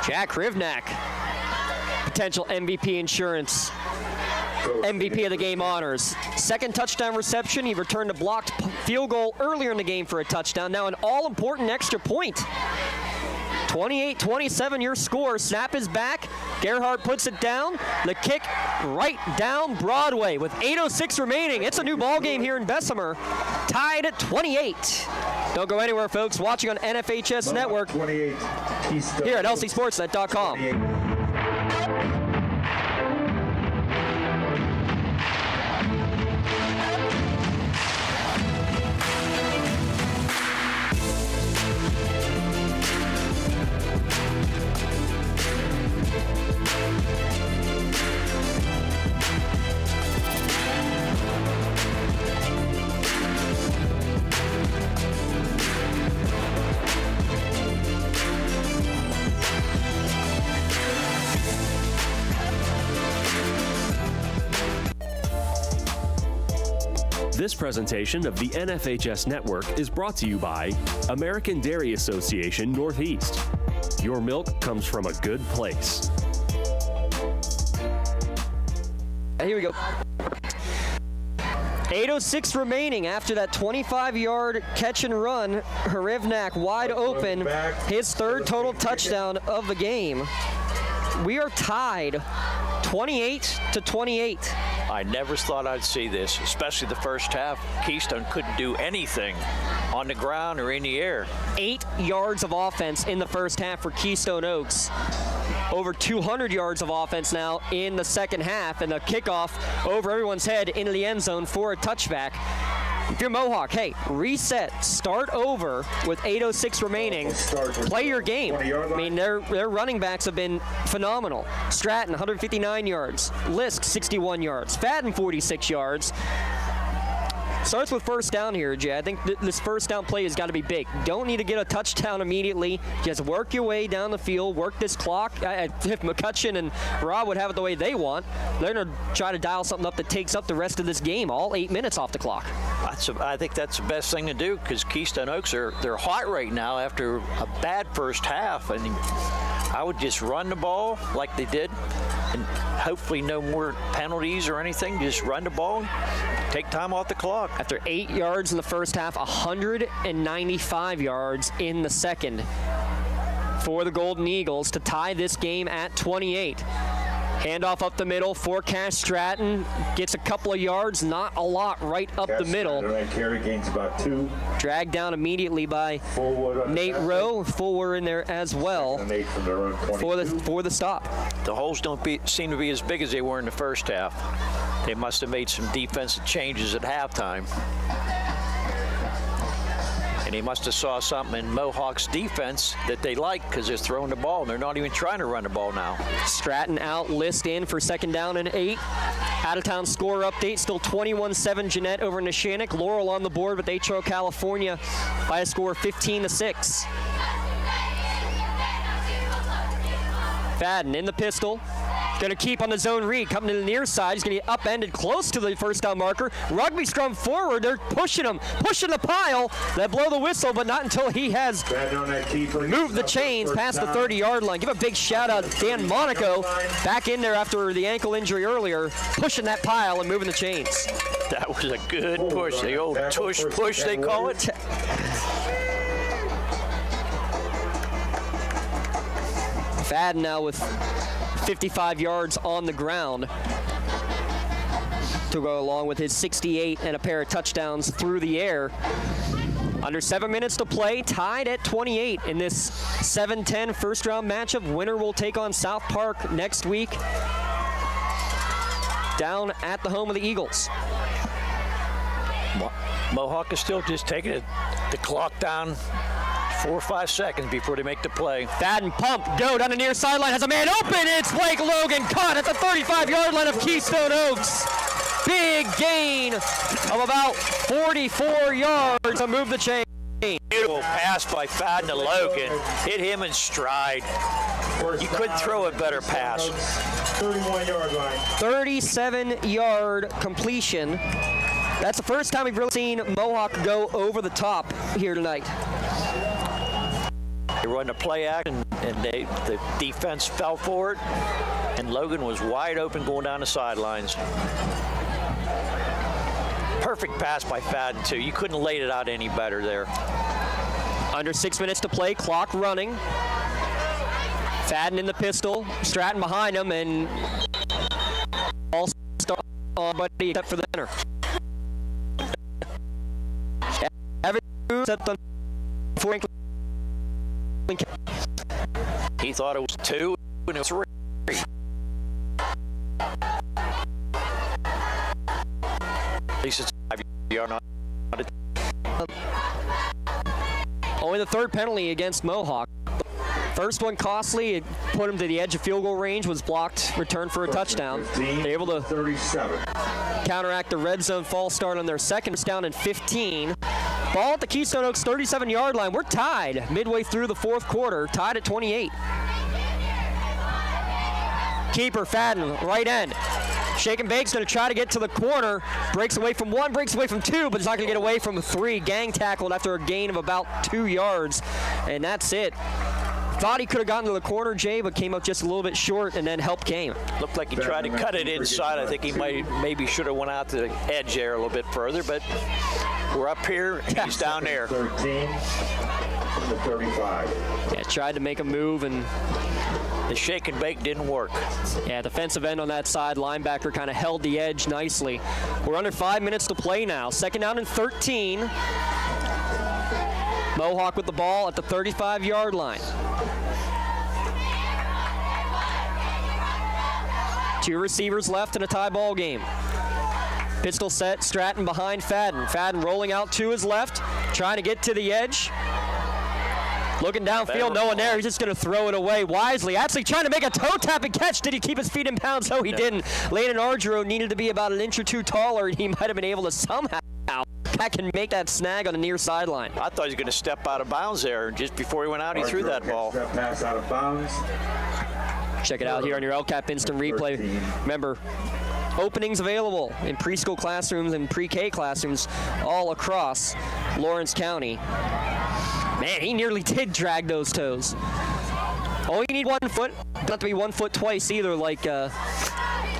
Jack Krivnak, potential MVP insurance. MVP of the game honors. Second touchdown reception. He returned a blocked field goal earlier in the game for a touchdown. Now an all-important extra point. 28-27 your score. Snap is back. Gerhardt puts it down. The kick right down Broadway with 8:06 remaining. It's a new ball game here in Bessemer. Tied at 28. Don't go anywhere, folks. Watching on NFHS Network here at LCSportsNet.com. This presentation of the NFHS Network is brought to you by American Dairy Association Northeast. Your milk comes from a good place. Here we go. 8:06 remaining after that 25-yard catch and run. Hrivnak wide open. His 3rd total touchdown of the game. We are tied 28-28. I never thought I'd see this, especially the first half. Keystone couldn't do anything on the ground or in the air. 8 yards of offense in the first half for Keystone Oaks. Over 200 yards of offense now in the second half, and the kickoff over everyone's head into the end zone for a touchback. If you're Mohawk, hey, reset, start over with 8:06 remaining. Play your game. I mean, their running backs have been phenomenal. Stratton, 159 yards. Lisk, 61 yards. Fadden, 46 yards. Starts with first down here, Jay. I think this first down play has got to be big. Don't need to get a touchdown immediately. Just work your way down the field, work this clock. If McCutcheon and Rob would have it the way they want, they're going to try to dial something up that takes up the rest of this game, all 8 minutes off the clock. I think that's the best thing to do, because Keystone Oaks they're hot right now after a bad first half, and I would just run the ball like they did, and hopefully no more penalties or anything. Just run the ball, take time off the clock. After 8 yards in the first half, 195 yards in the second for the Golden Eagles to tie this game at 28. Handoff up the middle for Cash Stratton. Gets a couple of yards, not a lot, right up the middle. Carry gains about 2. Dragged down immediately by Nate Rowe. Fuller in there as well for the stop. The holes don't seem to be as big as they were in the first half. They must have made some defensive changes at halftime. And he must have saw something in Mohawk's defense that they like, because they're throwing the ball and they're not even trying to run the ball now. Stratton out, List in for 2nd down and 8. Out-of-town score update, still 21-7 Jeanette over Neshannock. Laurel on the board with H.O. California by a score of 15-6. Fadden in the pistol. Going to keep on the zone read. Coming to the near side. He's going to get upended close to the first down marker. Rugby scrum forward. They're pushing him. Pushing the pile. They blow the whistle, but not until he has moved the chains past the 30-yard line. Give a big shout out to Dan Monaco. Back in there after the ankle injury earlier. Pushing that pile and moving the chains. That was a good push. The old tush push, they call it. Fadden now with 55 yards on the ground to go along with his 68 and a pair of touchdowns through the air. Under 7 minutes to play, tied at 28 in this 7-10 first-round matchup. Winner will take on South Park next week down at the home of the Eagles. Mohawk is still just taking the clock down 4 or 5 seconds before they make the play. Fadden pump, go down the near sideline, has a man open. It's Blake Logan caught at the 35-yard line of Keystone Oaks. Big gain of about 44 yards to move the chain. Beautiful pass by Fadden to Logan. Hit him in stride. You couldn't throw a better pass. 31-yard line. 37-yard completion. That's the first time we've really seen Mohawk go over the top here tonight. They run the play action, and the defense fell for it, and Logan was wide open going down the sidelines. Perfect pass by Fadden, too. You couldn't have laid it out any better there. Under 6 minutes to play, clock running. Fadden in the pistol, Stratton behind him, and all start on buddy except for the center. He thought it was 2, and it was 3. At least it's 5 yards. Only the third penalty against Mohawk. First one costly, it put him to the edge of field goal range, was blocked, returned for a touchdown. They're able to counteract the red zone false start on their second down and 15. Ball at the Keystone Oaks 37-yard line. We're tied midway through the fourth quarter, tied at 28. Keeper Fadden, right end. Shake and Bake's going to try to get to the corner. Breaks away from 1, breaks away from 2, but he's not going to get away from 3. Gang tackled after a gain of about 2 yards, and that's it. Thought he could have gotten to the corner, Jay, but came up just a little bit short, and then help came. Looked like he tried to cut it inside. I think he maybe should have went out to the edge there a little bit further, but we're up here, and he's down there. 13 to 35. Yeah, tried to make a move, and the shake and bake didn't work. Yeah, defensive end on that side, linebacker kind of held the edge nicely. We're under 5 minutes to play now. Second down and 13. Mohawk with the ball at the 35-yard line. 2 receivers left in a tie ball game. Pistol set, Stratton behind Fadden. Fadden rolling out to his left, trying to get to the edge. Looking downfield, no one there. He's just going to throw it away wisely. Actually trying to make a toe-tapping catch. Did he keep his feet in bounds? No, he didn't. Landon Ardro needed to be about an inch or 2 taller, and he might have been able to somehow back and make that snag on the near sideline. I thought he was going to step out of bounds there. Just before he went out, he threw that ball. That pass out of bounds. Check it out here on your LCAP Instant Replay. Remember, openings available in preschool classrooms and pre-K classrooms all across Lawrence County. Man, he nearly did drag those toes. Only need 1 foot. Don't have to be 1 foot twice either, like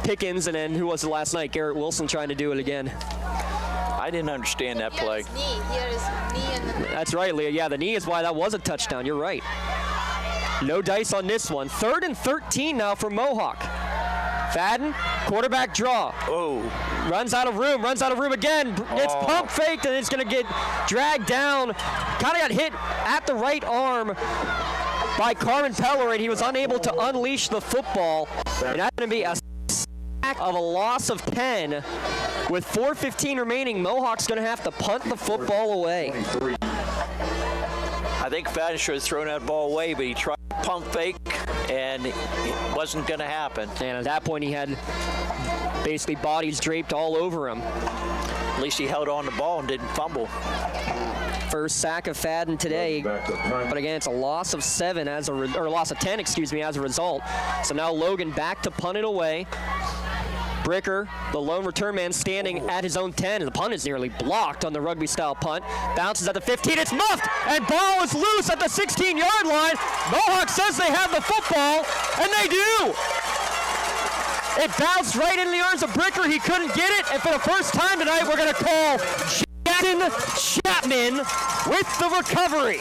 Pickens, and then who was it last night? Garrett Wilson trying to do it again. I didn't understand that play. That's right, Leah. Yeah, the knee is why that was a touchdown. You're right. No dice on this one. 3rd and 13 now for Mohawk. Fadden, quarterback draw. Oh. Runs out of room again. It's pump faked, and it's going to get dragged down. Kind of got hit at the right arm by Carmen Pellerin. He was unable to unleash the football. And that's going to be a sack of a loss of 10. With 4:15 remaining, Mohawk's going to have to punt the football away. I think Fadden should have thrown that ball away, but he tried to pump fake, and it wasn't going to happen. And at that point, he had basically bodies draped all over him. At least he held on the ball and didn't fumble. First sack of Fadden today, but again, it's a loss of 7 or loss of 10, excuse me, as a result. So now Logan back to punt it away. Bricker, the lone return man, standing at his own 10, and the punt is nearly blocked on the rugby-style punt. Bounces at the 15, it's muffed, and ball is loose at the 16-yard line. Mohawk says they have the football, and they do. It bounced right into the arms of Bricker. He couldn't get it, and for the first time tonight, we're going to call Jackson Chapman with the recovery.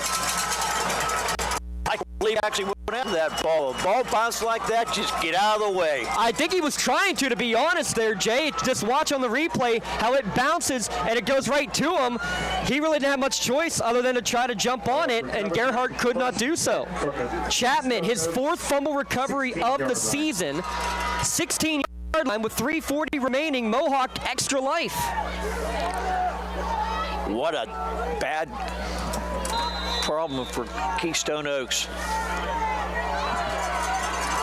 I believe actually wouldn't have that ball. A ball bounced like that, just get out of the way. I think he was trying to be honest there, Jay. Just watch on the replay how it bounces and it goes right to him. He really didn't have much choice other than to try to jump on it, and Gerhardt could not do so. Chapman, his 4th fumble recovery of the season, 16-yard line with 3:40 remaining. Mohawk extra life. What a bad problem for Keystone Oaks.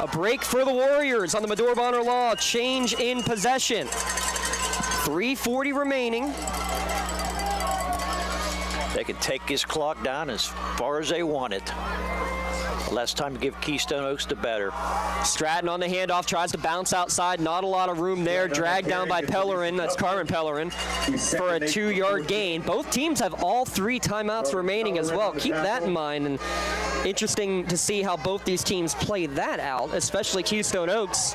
A break for the Warriors on the Medora Bonner Law. Change in possession. 3:40 remaining. They can take his clock down as far as they want it. The less time to give Keystone Oaks, the better. Stratton on the handoff, tries to bounce outside. Not a lot of room there. Dragged down by Pellerin. That's Carmen Pellerin for a 2-yard gain. Both teams have all 3 timeouts remaining as well. Keep that in mind. And interesting to see how both these teams play that out, especially Keystone Oaks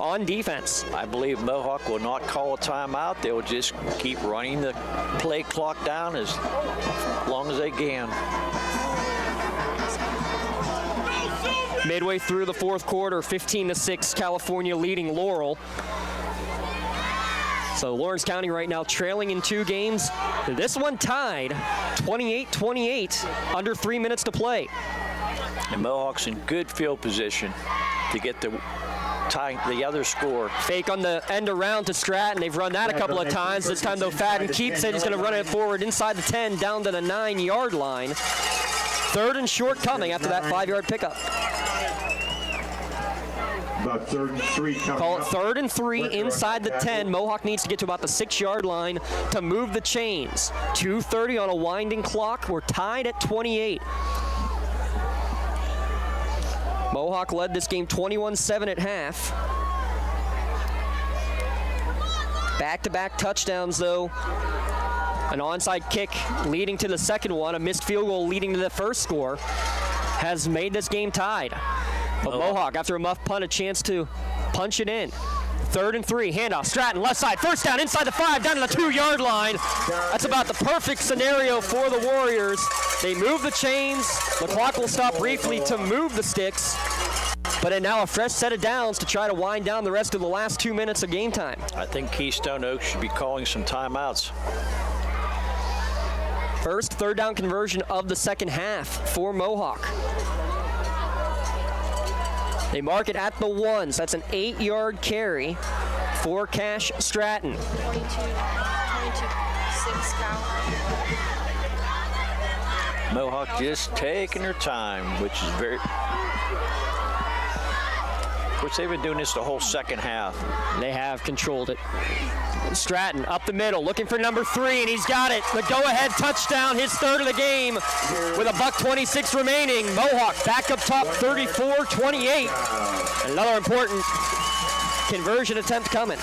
on defense. I believe Mohawk will not call a timeout. They will just keep running the play clock down as long as they can. Midway through the 4th quarter, 15-6, California leading Laurel. So Lawrence County right now trailing in 2 games. This one tied 28-28, under 3 minutes to play. And Mohawk's in good field position to get the other score. Fake on the end around to Stratton. They've run that a couple of times. This time, though, Fadden keeps it. He's going to run it forward inside the 10, down to the 9-yard line. 3rd and short coming after that 5-yard pickup. About 3rd and 3 coming. Call it 3rd and 3 inside the 10. Mohawk needs to get to about the 6-yard line to move the chains. 2:30 on a winding clock. We're tied at 28. Mohawk led this game 21-7 at half. Back-to-back touchdowns, though. An onside kick leading to the second one. A missed field goal leading to the first score has made this game tied. But Mohawk, after a muff punt, a chance to punch it in. 3rd and 3, handoff, Stratton, left side, first down, inside the 5, down to the 2-yard line. That's about the perfect scenario for the Warriors. They move the chains. The clock will stop briefly to move the sticks. But then now a fresh set of downs to try to wind down the rest of the last 2 minutes of game time. I think Keystone Oaks should be calling some timeouts. First 3rd down conversion of the second half for Mohawk. They mark it at the 1s. That's an 8-yard carry for Cash Stratton. 22-6 count. Mohawk just taking their time, which is very... Of course, they've been doing this the whole second half. They have controlled it. Stratton up the middle, looking for number 3, and he's got it. The go-ahead touchdown, his 3rd of the game, with $1:26 remaining. Mohawk back up top, 34-28. Another important conversion attempt coming.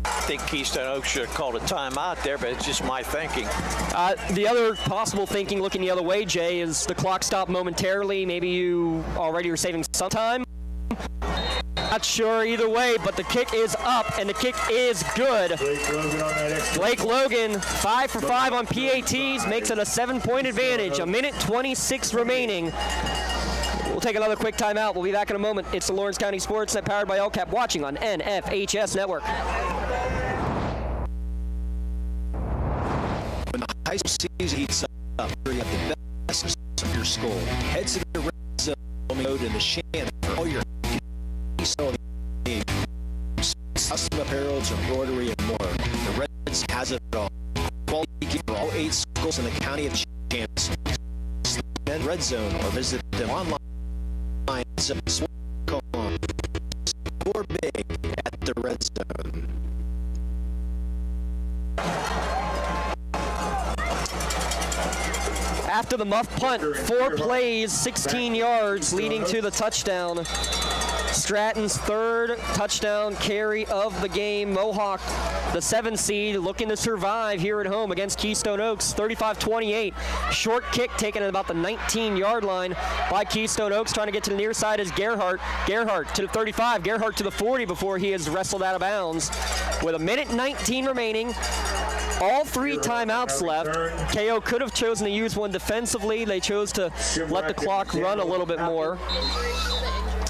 I think Keystone Oaks should have called a timeout there, but it's just my thinking. The other possible thinking, looking the other way, Jay, is the clock stopped momentarily. Maybe you already were saving some time. Not sure either way, but the kick is up, and the kick is good. Blake Logan, 5 for 5 on PATs, makes it a 7-point advantage. 1:26 remaining. We'll take another quick timeout. We'll be back in a moment. It's the Lawrence County SportsNet powered by LCAP, watching on NFHS Network. When the high school season heats up, you have the best of your school. Head to the Red Zone Road in the Shannon for all your Keystone needs. Custom apparel to embroidery and more. The Red Zone has it all. Quality gear for all 8 schools in the county of Shannon. Red Zone or visit them online. Score big at the Red Zone. After the muff punt, 4 plays, 16 yards, leading to the touchdown. Stratton's 3rd touchdown carry of the game. Mohawk, the 7th seed, looking to survive here at home against Keystone Oaks. 35-28. Short kick taken at about the 19-yard line by Keystone Oaks. Trying to get to the near side is Gerhardt. Gerhardt to the 35. Gerhardt to the 40 before he is wrestled out of bounds. With 1:19 remaining. All 3 timeouts left. KO could have chosen to use one defensively. They chose to let the clock run a little bit more.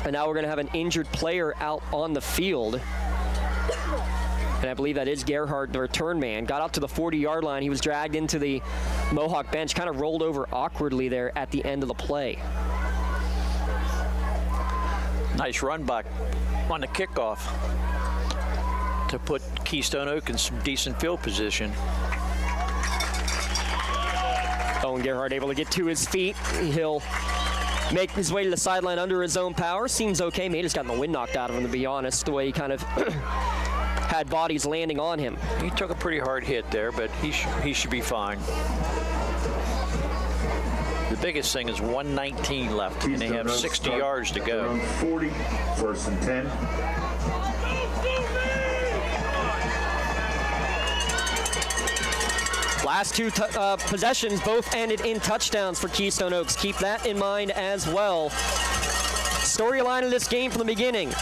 And now we're going to have an injured player out on the field. And I believe that is Gerhardt, the return man. Got out to the 40-yard line. He was dragged into the Mohawk bench, kind of rolled over awkwardly there at the end of the play. Nice run back on the kickoff to put Keystone Oak in some decent field position. Owen Gerhardt able to get to his feet. He'll make his way to the sideline under his own power. Seems okay. May have just gotten the wind knocked out of him, to be honest, the way he kind of had bodies landing on him. He took a pretty hard hit there, but he should be fine. The biggest thing is 1:19 left, and they have 60 yards to go. 40, 1st and 10. Last 2 possessions both ended in touchdowns for Keystone Oaks. Keep that in mind as well. Storyline of this game from the beginning.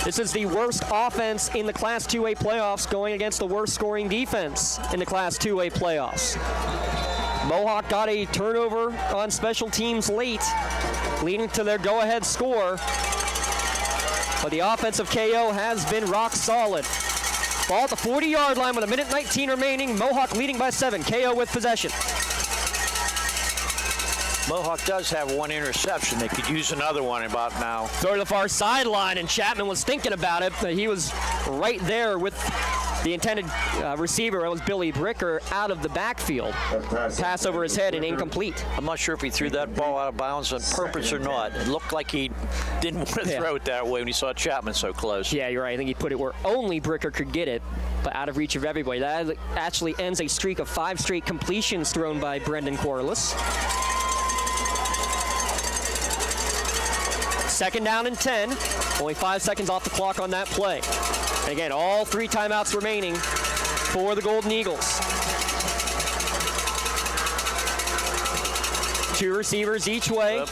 This is the worst offense in the Class 2A playoffs going against the worst scoring defense in the Class 2A playoffs. Mohawk got a turnover on special teams late, leading to their go-ahead score. But the offense of KO has been rock solid. Ball at the 40-yard line with 1:19 remaining. Mohawk leading by 7. KO with possession. Mohawk does have 1 interception. They could use another one about now. Throw to the far sideline, and Chapman was thinking about it, but he was right there with the intended receiver. It was Billy Bricker out of the backfield. Pass over his head and incomplete. I'm not sure if he threw that ball out of bounds on purpose or not. It looked like he didn't want to throw it that way when he saw Chapman so close. Yeah, you're right. I think he put it where only Bricker could get it, but out of reach of everybody. That actually ends a streak of 5 straight completions thrown by Brendan Corliss. 2nd down and 10. Only 5 seconds off the clock on that play. And again, all 3 timeouts remaining for the Golden Eagles. 2 receivers each way,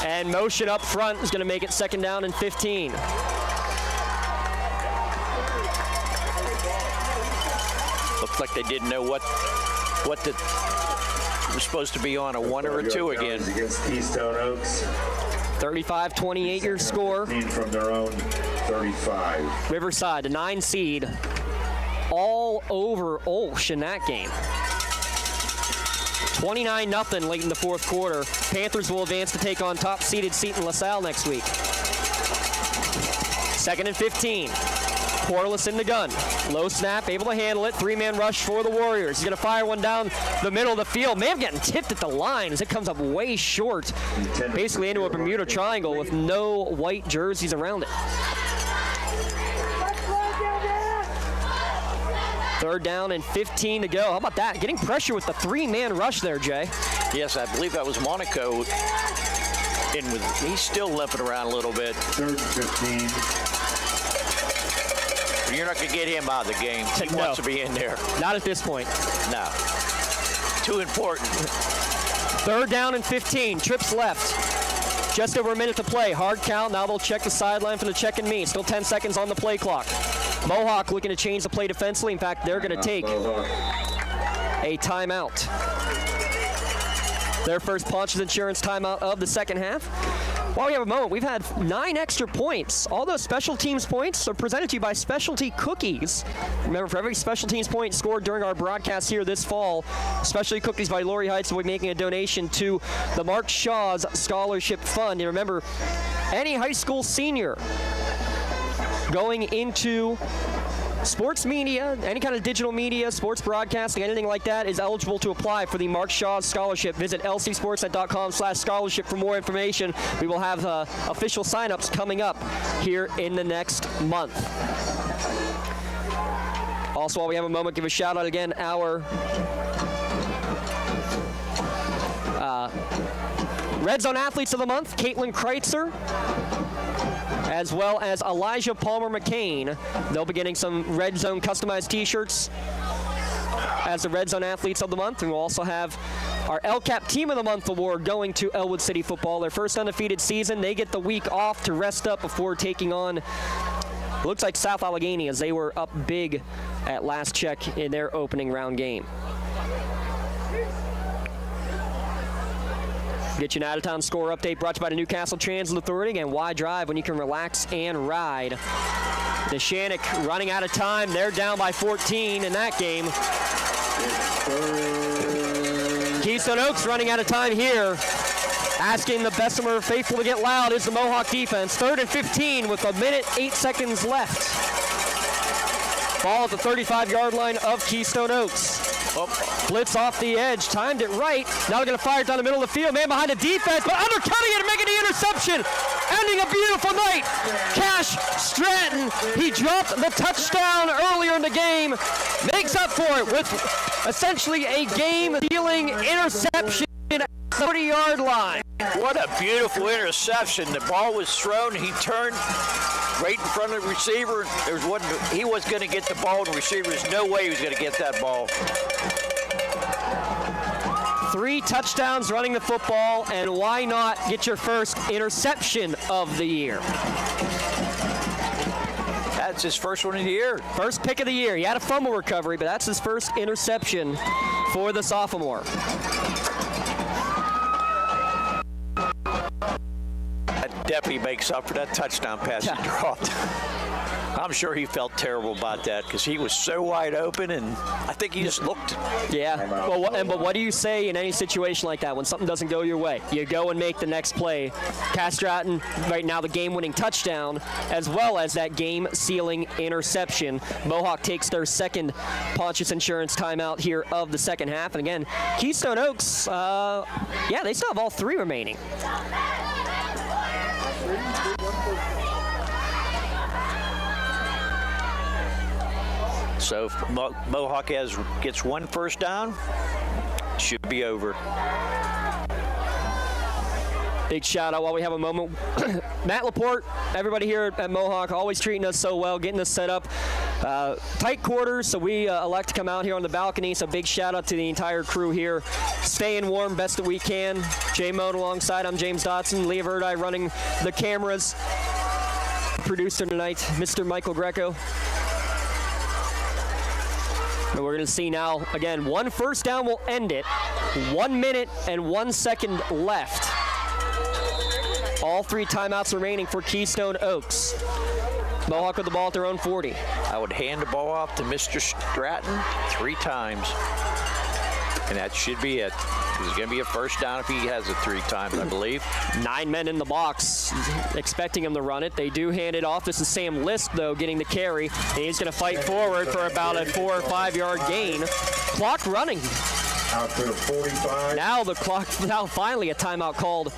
and motion up front is going to make it 2nd down and 15. Looks like they didn't know what was supposed to be on, a 1 or a 2 again. Against Keystone Oaks. 35-28 your score. From their own 35. Riverside, the 9 seed, all over Olsh in that game. 29-0 late in the 4th quarter. Panthers will advance to take on top-seeded Seton LaSalle next week. 2nd and 15. Corliss in the gun. Low snap, able to handle it. 3-man rush for the Warriors. He's going to fire one down the middle of the field. May have gotten tipped at the line as it comes up way short. Basically into a Bermuda Triangle with no white jerseys around it. 3rd down and 15 to go. How about that? Getting pressure with the 3-man rush there, Jay. Yes, I believe that was Monaco. He's still limping around a little bit. 3rd and 15. You're not going to get him out of the game. He wants to be in there. Not at this point. No. Too important. 3rd down and 15. Trips left. Just over a minute to play. Hard count. Now they'll check the sideline for the check and me. Still 10 seconds on the play clock. Mohawk looking to change the play defensively. In fact, they're going to take a timeout. Their first Ponch's Insurance timeout of the 2nd half. While we have a moment, we've had 9 extra points. All those special teams points are presented to you by Specialty Cookies. Remember, for every special teams point scored during our broadcast here this fall, Specialty Cookies by Laurie Heights will be making a donation to the Mark Shaw's Scholarship Fund. And remember, any high school senior going into sports media, any kind of digital media, sports broadcasting, anything like that is eligible to apply for the Mark Shaw Scholarship. Visit lcsportsnet.com/scholarship for more information. We will have official signups coming up here in the next month. Also, while we have a moment, give a shout out again, our Red Zone Athletes of the Month, Caitlin Kreitzer, as well as Elijah Palmer McCain. They'll be getting some Red Zone customized t-shirts as the Red Zone Athletes of the Month. And we'll also have our LCAP Team of the Month award going to Elwood City Football. Their first undefeated season. They get the week off to rest up before taking on, looks like South Allegheny, as they were up big at last check in their opening round game. Get you an out-of-town score update brought to you by the Newcastle Transit Authority. And why drive when you can relax and ride? The Shannock running out of time. They're down by 14 in that game. Keystone Oaks running out of time here. Asking the Bessemer faithful to get loud is the Mohawk defense. 3rd and 15 with 1 minute, 8 seconds left. Ball at the 35-yard line of Keystone Oaks. Blitz off the edge, timed it right. Now they're going to fire it down the middle of the field. Man behind the defense, but undercutting it and making the interception. Ending a beautiful night. Cash Stratton, he dropped the touchdown earlier in the game. Makes up for it with essentially a game-stealing interception at the 30-yard line. What a beautiful interception. The ball was thrown. He turned right in front of the receiver. He was going to get the ball, and the receiver, there's no way he was going to get that ball. 3 touchdowns running the football, and why not get your first interception of the year? That's his first one of the year. First pick of the year. He had a fumble recovery, but that's his first interception for the sophomore. That definitely makes up for that touchdown pass he dropped. I'm sure he felt terrible about that because he was so wide open, and I think he just looked. Yeah. But what do you say in any situation like that when something doesn't go your way? You go and make the next play. Cass Stratton, right now, the game-winning touchdown, as well as that game-sealing interception. Mohawk takes their second Pontius Insurance timeout here of the second half. And again, Keystone Oaks, they still have all 3 remaining. So if Mohawk gets 1 first down, should be over. Big shout out while we have a moment. Matt Laporte, everybody here at Mohawk, always treating us so well, getting us set up. Tight quarters, so we elect to come out here on the balcony. So big shout out to the entire crew here. Staying warm best that we can. Jay Moan alongside, I'm James Dotson. Leah Verdi running the cameras. Producer tonight, Mr. Michael Greco. And we're going to see now, again, 1 first down will end it. 1 minute and 1 second left. All 3 timeouts remaining for Keystone Oaks. Mohawk with the ball at their own 40. I would hand the ball off to Mr. Stratton 3 times. And that should be it. It's going to be a first down if he has it 3 times, I believe. 9 men in the box expecting him to run it. They do hand it off. This is Sam List, though, getting the carry. And he's going to fight forward for about a 4 or 5 yard gain. Clock running. Out to the 45. Now finally a timeout called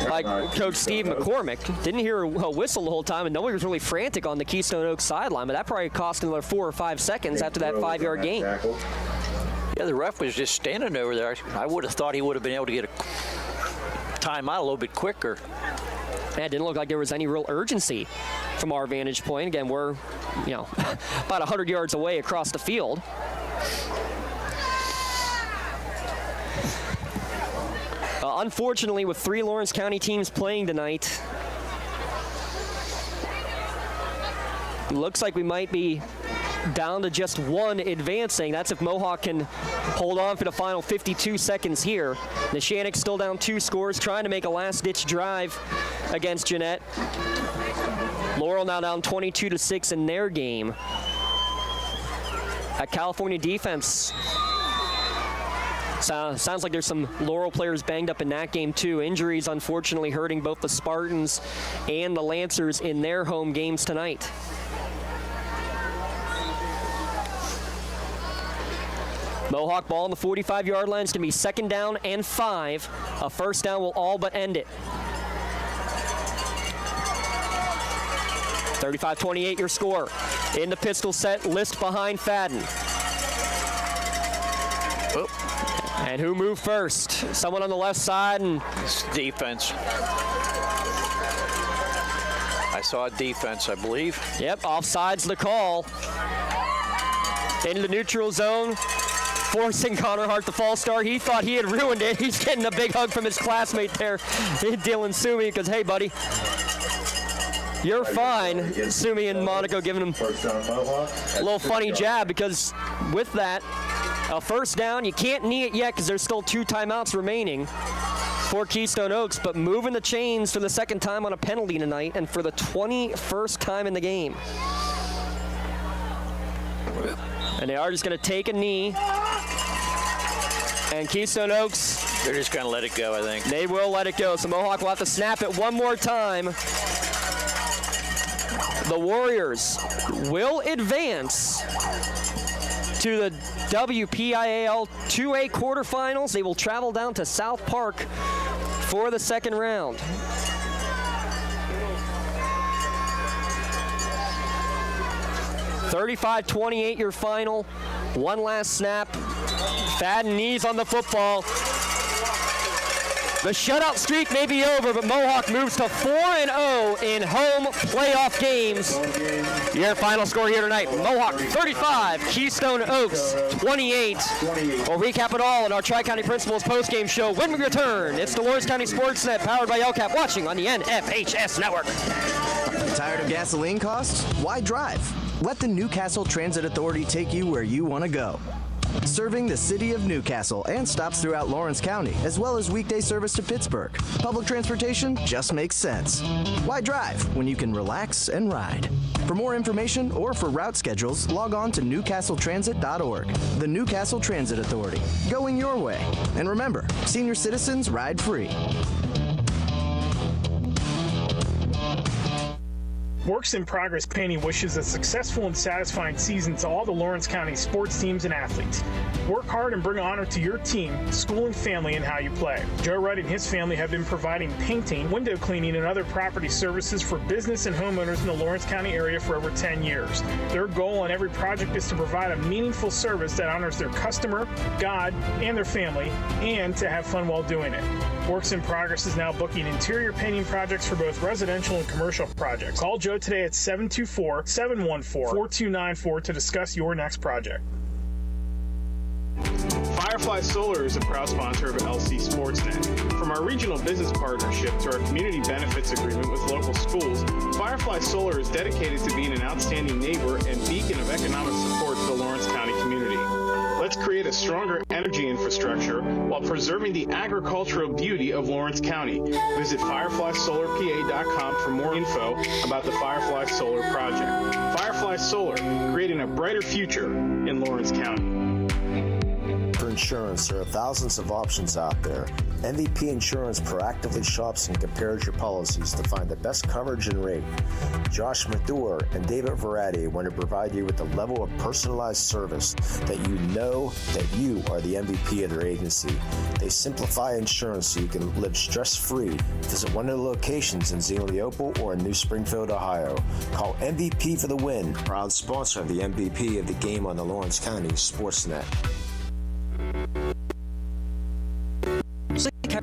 by Coach Steve McCormick. Didn't hear a whistle the whole time, and nobody was really frantic on the Keystone Oaks sideline, but that probably cost another 4 or 5 seconds after that 5 yard gain. Yeah, the ref was just standing over there. I would have thought he would have been able to get a timeout a little bit quicker. Yeah, it didn't look like there was any real urgency from our vantage point. Again, we're, about 100 yards away across the field. Unfortunately, with 3 Lawrence County teams playing tonight, it looks like we might be down to just one advancing. That's if Mohawk can hold on for the final 52 seconds here. Neshannock still down 2 scores, trying to make a last-ditch drive against Jeanette. Laurel now down 22-6 in their game. A California defense. Sounds like there's some Laurel players banged up in that game too. Injuries unfortunately hurting both the Spartans and the Lancers in their home games tonight. Mohawk ball on the 45-yard line. It's going to be 2nd down and 5. A first down will all but end it. 35-28 your score. In the pistol set, List behind Fadden. Oh. And who moved first? Someone on the left side. And it's defense. I saw a defense, I believe. Yep, offside's the call. Into the neutral zone, forcing Connor Hart the false start. He thought he had ruined it. He's getting a big hug from his classmate there, Dylan Sumi, because, hey, buddy, you're fine. Sumi and Monaco giving him a little funny jab, because with that, a first down, you can't knee it yet because there's still 2 timeouts remaining for Keystone Oaks, but moving the chains for the 2nd time on a penalty tonight and for the 21st time in the game. And they are just going to take a knee. And Keystone Oaks, they're just going to let it go, I think. They will let it go. So Mohawk will have to snap it one more time. The Warriors will advance to the WPIAL 2A quarterfinals. They will travel down to South Park for the 2nd round. (35-28) your final. One last snap. Fadden knees on the football. The shutout streak may be over, but Mohawk moves to 4-0 in home playoff games. Your final score here tonight: Mohawk 35, Keystone Oaks 28. We'll recap it all in our Tri-County Principals postgame show when we return. It's the Lawrence County SportsNet, powered by LCAP, watching on the NFHS Network. Tired of gasoline costs? Why drive? Let the Newcastle Transit Authority take you where you want to go. Serving the city of Newcastle and stops throughout Lawrence County, as well as weekday service to Pittsburgh. Public transportation just makes sense. Why drive when you can relax and ride? For more information or for route schedules, log on to newcastletransit.org. The Newcastle Transit Authority, going your way. And remember, senior citizens ride free. Works in Progress Painting wishes a successful and satisfying season to all the Lawrence County sports teams and athletes. Work hard and bring honor to your team, school, and family in how you play. Joe Wright and his family have been providing painting, window cleaning, and other property services for business and homeowners in the Lawrence County area for over 10 years. Their goal on every project is to provide a meaningful service that honors their customer, God, and their family, and to have fun while doing it. Works in Progress is now booking interior painting projects for both residential and commercial projects. Call Joe today at 724-714-4294 to discuss your next project. Firefly Solar is a proud sponsor of LC SportsNet. From our regional business partnership to our community benefits agreement with local schools, Firefly Solar is dedicated to being an outstanding neighbor and beacon of economic support to the Lawrence County community. Let's create a stronger energy infrastructure while preserving the agricultural beauty of Lawrence County. Visit fireflysolarpa.com for more info about the Firefly Solar project. Firefly Solar, creating a brighter future in Lawrence County. For insurance, there are thousands of options out there. MVP Insurance proactively shops and compares your policies to find the best coverage and rate. Josh Mathur and David Verratti want to provide you with the level of personalized service that you know that you are the MVP of their agency. They simplify insurance so you can live stress-free. Visit one of the locations in Zeno-Leopold or in New Springfield, Ohio. Call MVP for the win. Proud sponsor of the MVP of the game on the Lawrence County SportsNet.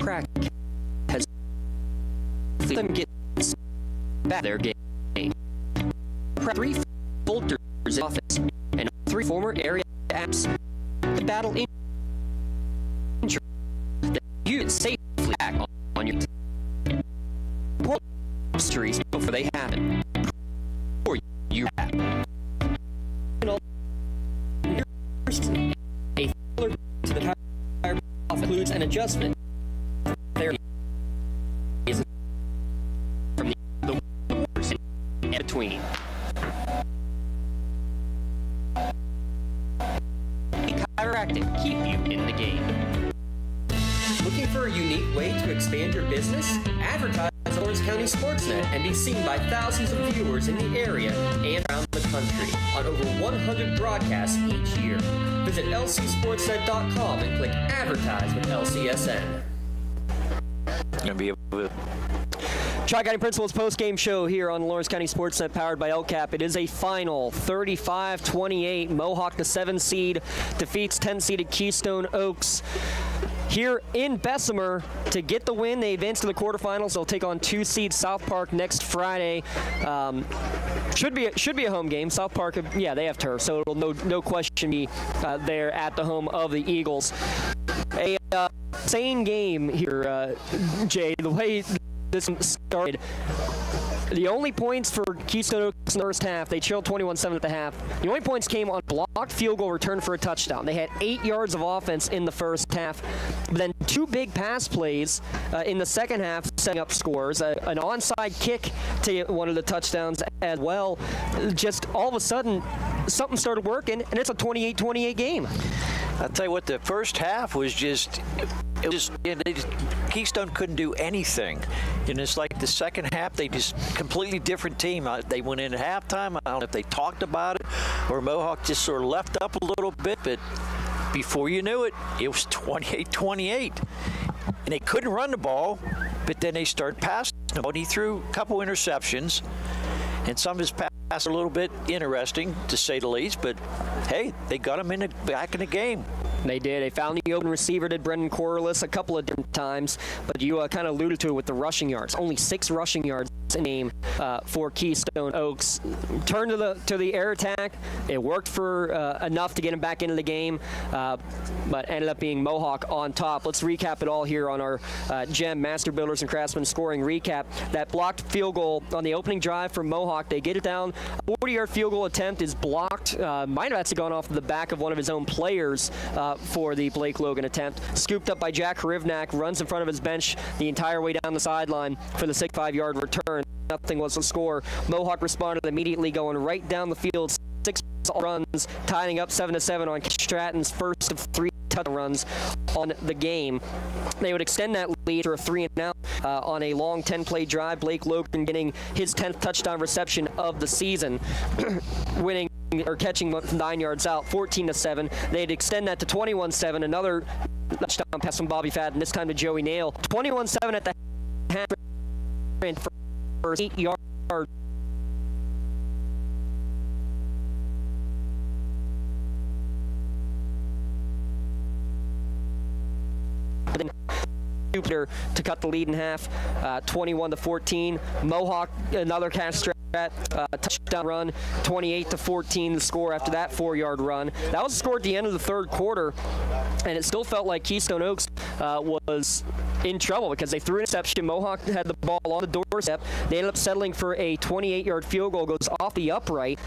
Crack has them get back their game. 3 folders in office and 3 former area apps battle injury that you safely back on your histories before they happen. Or you have. adjustment. There is from the wars in between. Chiropractic, keep you in the game. Looking for a unique way to expand your business? Advertise on Lawrence County SportsNet and be seen by thousands of viewers in the area and around the country on over 100 broadcasts each year. Visit lcsportsnet.com and click Advertise with LCSN. Gonna be able to. Tri-County Principal's post-game show here on Lawrence County SportsNet, powered by LCAP. It is a final 35-28. Mohawk, the 7 seed, defeats 10-seeded Keystone Oaks. Here in Bessemer to get the win. They advance to the quarterfinals. They'll take on 2-seed South Park next Friday. Should be a home game. South Park, yeah, they have turf, so it'll no question be there at the home of the Eagles. A insane game here, Jay. The way this started. The only points for Keystone Oaks in the first half, they trailed 21-7 at the half. The only points came on blocked field goal return for a touchdown. They had 8 yards of offense in the first half. But then 2 big pass plays in the second half setting up scores. An onside kick to get one of the touchdowns as well. Just all of a sudden, something started working, and it's a 28-28 game. I'll tell you what, the first half was just, Keystone couldn't do anything. And it's like the second half, they just completely different team. They went in at halftime. I don't know if they talked about it or Mohawk just sort of left up a little bit, but before you knew it, it was 28-28. And they couldn't run the ball, but then they started passing the ball. He threw a couple interceptions, and some of his passes are a little bit interesting, to say the least, but hey, they got him back in the game. They did. They found the open receiver, did Brendan Corliss, a couple of different times, but you kind of alluded to it with the rushing yards. Only 6 rushing yards in the game for Keystone Oaks. Turned to the air attack. It worked for enough to get him back into the game, but ended up being Mohawk on top. Let's recap it all here on our GEM Master Builders and Craftsmen scoring recap. That blocked field goal on the opening drive for Mohawk. They get it down. A 40-yard field goal attempt is blocked. Might have actually gone off the back of one of his own players for the Blake Logan attempt. Scooped up by Jack Harivnak, runs in front of his bench the entire way down the sideline for the 65-yard return. Nothing was the score. Mohawk responded immediately, going right down the field. 6 runs, tying up 7-7 on Stratton's first of 3 touchdown runs on the game. They would extend that lead to a 3-and-out on a long 10-play drive. Blake Logan getting his 10th touchdown reception of the season, winning or catching 9 yards out, 14-7. They'd extend that to 21-7. Another touchdown pass from Bobby Fadden, this time to Joey Nail. 21-7 at the half for 8 yards. To cut the lead in half, 21-14. Mohawk, another cash touchdown run, 28-14. The score after that 4-yard run. That was the score at the end of the third quarter, and it still felt like Keystone Oaks was in trouble because they threw an interception. Mohawk had the ball on the doorstep. They ended up settling for a 28-yard field goal, goes off the upright.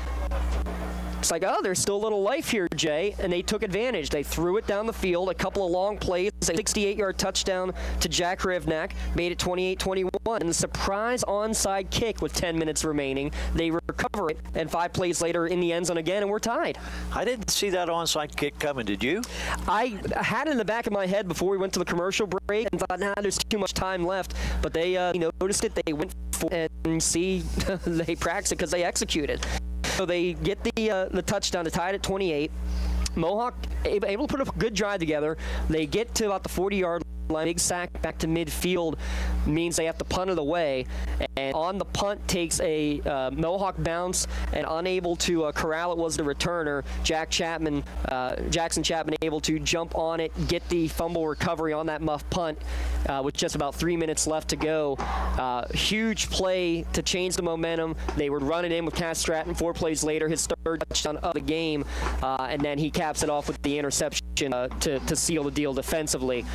It's like, oh, there's still a little life here, Jay, and they took advantage. They threw it down the field, a couple of long plays, a 68-yard touchdown to Jack Harivnak, made it 28-21, and the surprise onside kick with 10 minutes remaining. They recover it, and 5 plays later in the end zone again, and we're tied. I didn't see that onside kick coming, did you? I had it in the back of my head before we went to the commercial break and thought, there's too much time left, but they noticed it, they went for it, and see, they practiced it because they executed. So they get the touchdown to tie it at 28. Mohawk able to put a good drive together. They get to about the 40-yard line. Big sack back to midfield means they have to punt it away. And on the punt takes a Mohawk bounce, and unable to corral it was the returner, Jackson Chapman, able to jump on it, get the fumble recovery on that muff punt with just about 3 minutes left to go. Huge play to change the momentum. They would run it in with Cass Stratton 4 plays later, his 3rd touchdown of the game, and then he caps it off with the interception to seal the deal defensively.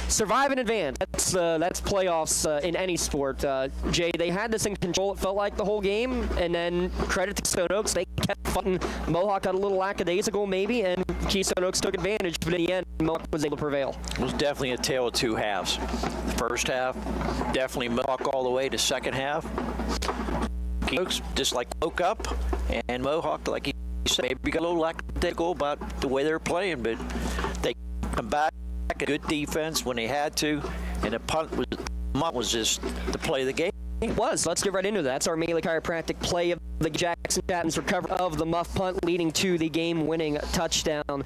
Survive and advance. That's playoffs in any sport. Jay, they had this in control, it felt like, the whole game, and then credit to Keystone Oaks. They kept fighting. Mohawk got a little lackadaisical maybe, and Keystone Oaks took advantage, but in the end, Mohawk was able to prevail. It was definitely a tale of two halves. First half, definitely Mohawk all the way to second half. Oaks just like woke up, and Mohawk, like he said, maybe got a little lackadaisical about the way they were playing, but they come back, a good defense when they had to, and the punt was just the play of the game. It was. Let's get right into that. That's our Melee Chiropractic play of the Jackson Chapman's recovery of the muff punt, leading to the game-winning touchdown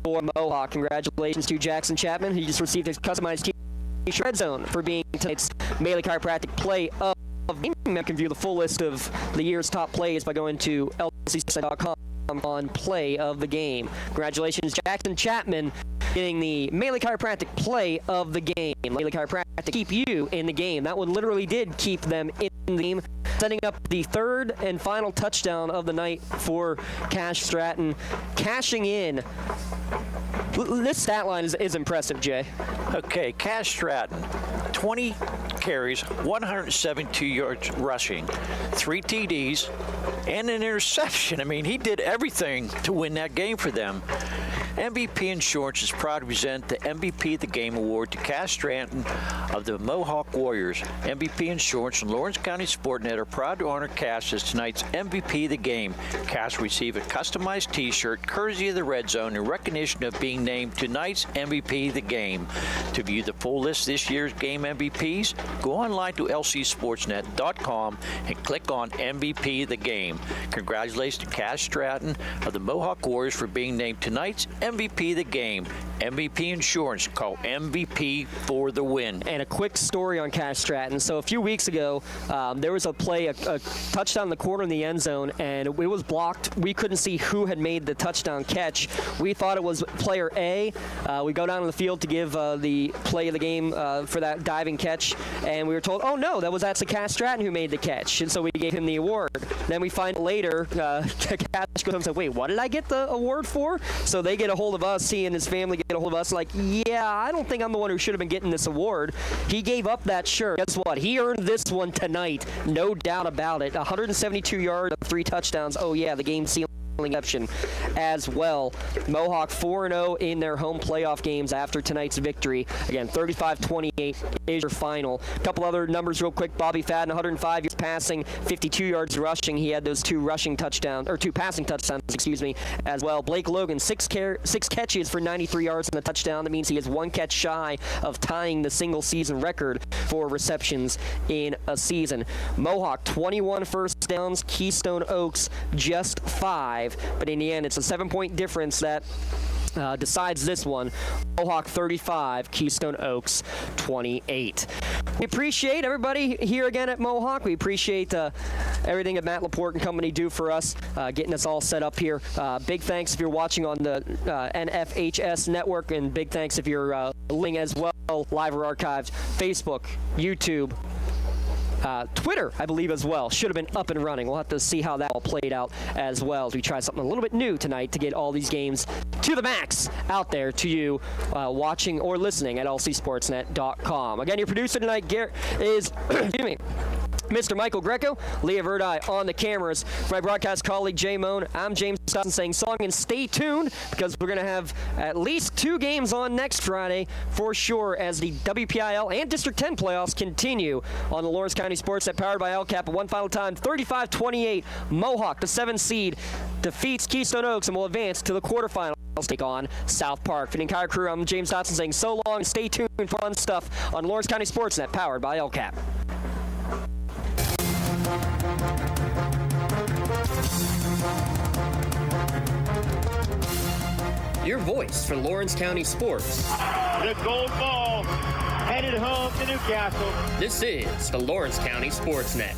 for Mohawk. Congratulations to Jackson Chapman. He just received his customized T-shirt Red Zone for being tonight's Melee Chiropractic play of the game. You can view the full list of the year's top plays by going to lcc.com on play of the game. Congratulations, Jackson Chapman, getting the Melee Chiropractic play of the game. Melee Chiropractic keep you in the game. That one literally did keep them in the game, setting up the third and final touchdown of the night for Cash Stratton, cashing in. This stat line is impressive, Jay. Okay, Cash Stratton, 20 carries, 172 yards rushing, 3 TDs, and an interception. I mean, he did everything to win that game for them. MVP Insurance is proud to present the MVP of the Game Award to Cash Stratton of the Mohawk Warriors. MVP Insurance and Lawrence County SportsNet are proud to honor Cash as tonight's MVP of the game. Cash will receive a customized T-shirt courtesy of the Red Zone in recognition of being named tonight's MVP of the game. To view the full list of this year's game MVPs, go online to lcsportsnet.com and click on MVP of the game. Congratulations to Cash Stratton of the Mohawk Warriors for being named tonight's MVP of the game. MVP Insurance, call MVP for the win. And a quick story on Cash Stratton. So a few weeks ago, there was a play, a touchdown in the corner in the end zone, and it was blocked. We couldn't see who had made the touchdown catch. We thought it was player A. We go down to the field to give the play of the game for that diving catch, and we were told, oh no, that was actually Cash Stratton who made the catch, and so we gave him the award. Then we find later, Cash goes up and says, wait, what did I get the award for? So they get a hold of us, he and his family get a hold of us, like, yeah, I don't think I'm the one who should have been getting this award. He gave up that shirt. Guess what? He earned this one tonight, no doubt about it. 172 yards, 3 touchdowns. Oh yeah, the game sealing exception as well. Mohawk 4-0 in their home playoff games after tonight's victory. Again, 35-28 is your final. A couple other numbers real quick. Bobby Fadden, 105 yards passing, 52 yards rushing. He had those 2 passing touchdowns, as well. Blake Logan, 6 catches for 93 yards and a touchdown. That means he is 1 catch shy of tying the single season record for receptions in a season. Mohawk, 21 first downs. Keystone Oaks, just 5. But in the end, it's a 7-point difference that decides this one. Mohawk 35, Keystone Oaks 28. We appreciate everybody here again at Mohawk. We appreciate everything that Matt Laporte and company do for us, getting us all set up here. Big thanks if you're watching on the NFHS network, and big thanks if you're listening as well, live or archived, Facebook, YouTube, Twitter, I believe, as well. Should have been up and running. We'll have to see how that all played out as well as we try something a little bit new tonight to get all these games to the max out there to you watching or listening at lcsportsnet.com. Again, your producer tonight is Mr. Michael Greco, Leah Verdi on the cameras. For my broadcast colleague, Jay Moan, I'm James Dawson saying so long, and stay tuned because we're going to have at least 2 games on next Friday for sure as the Wpial and District 10 playoffs continue on the Lawrence County SportsNet powered by LCAP. One final time, 35-28, Mohawk, the 7th seed, defeats Keystone Oaks and will advance to the quarterfinals. Take on South Park. For the entire crew, I'm James Dotson saying so long, stay tuned for fun stuff on Lawrence County SportsNet powered by LCAP. Your voice for Lawrence County sports. The gold ball headed home to Newcastle. This is the Lawrence County SportsNet.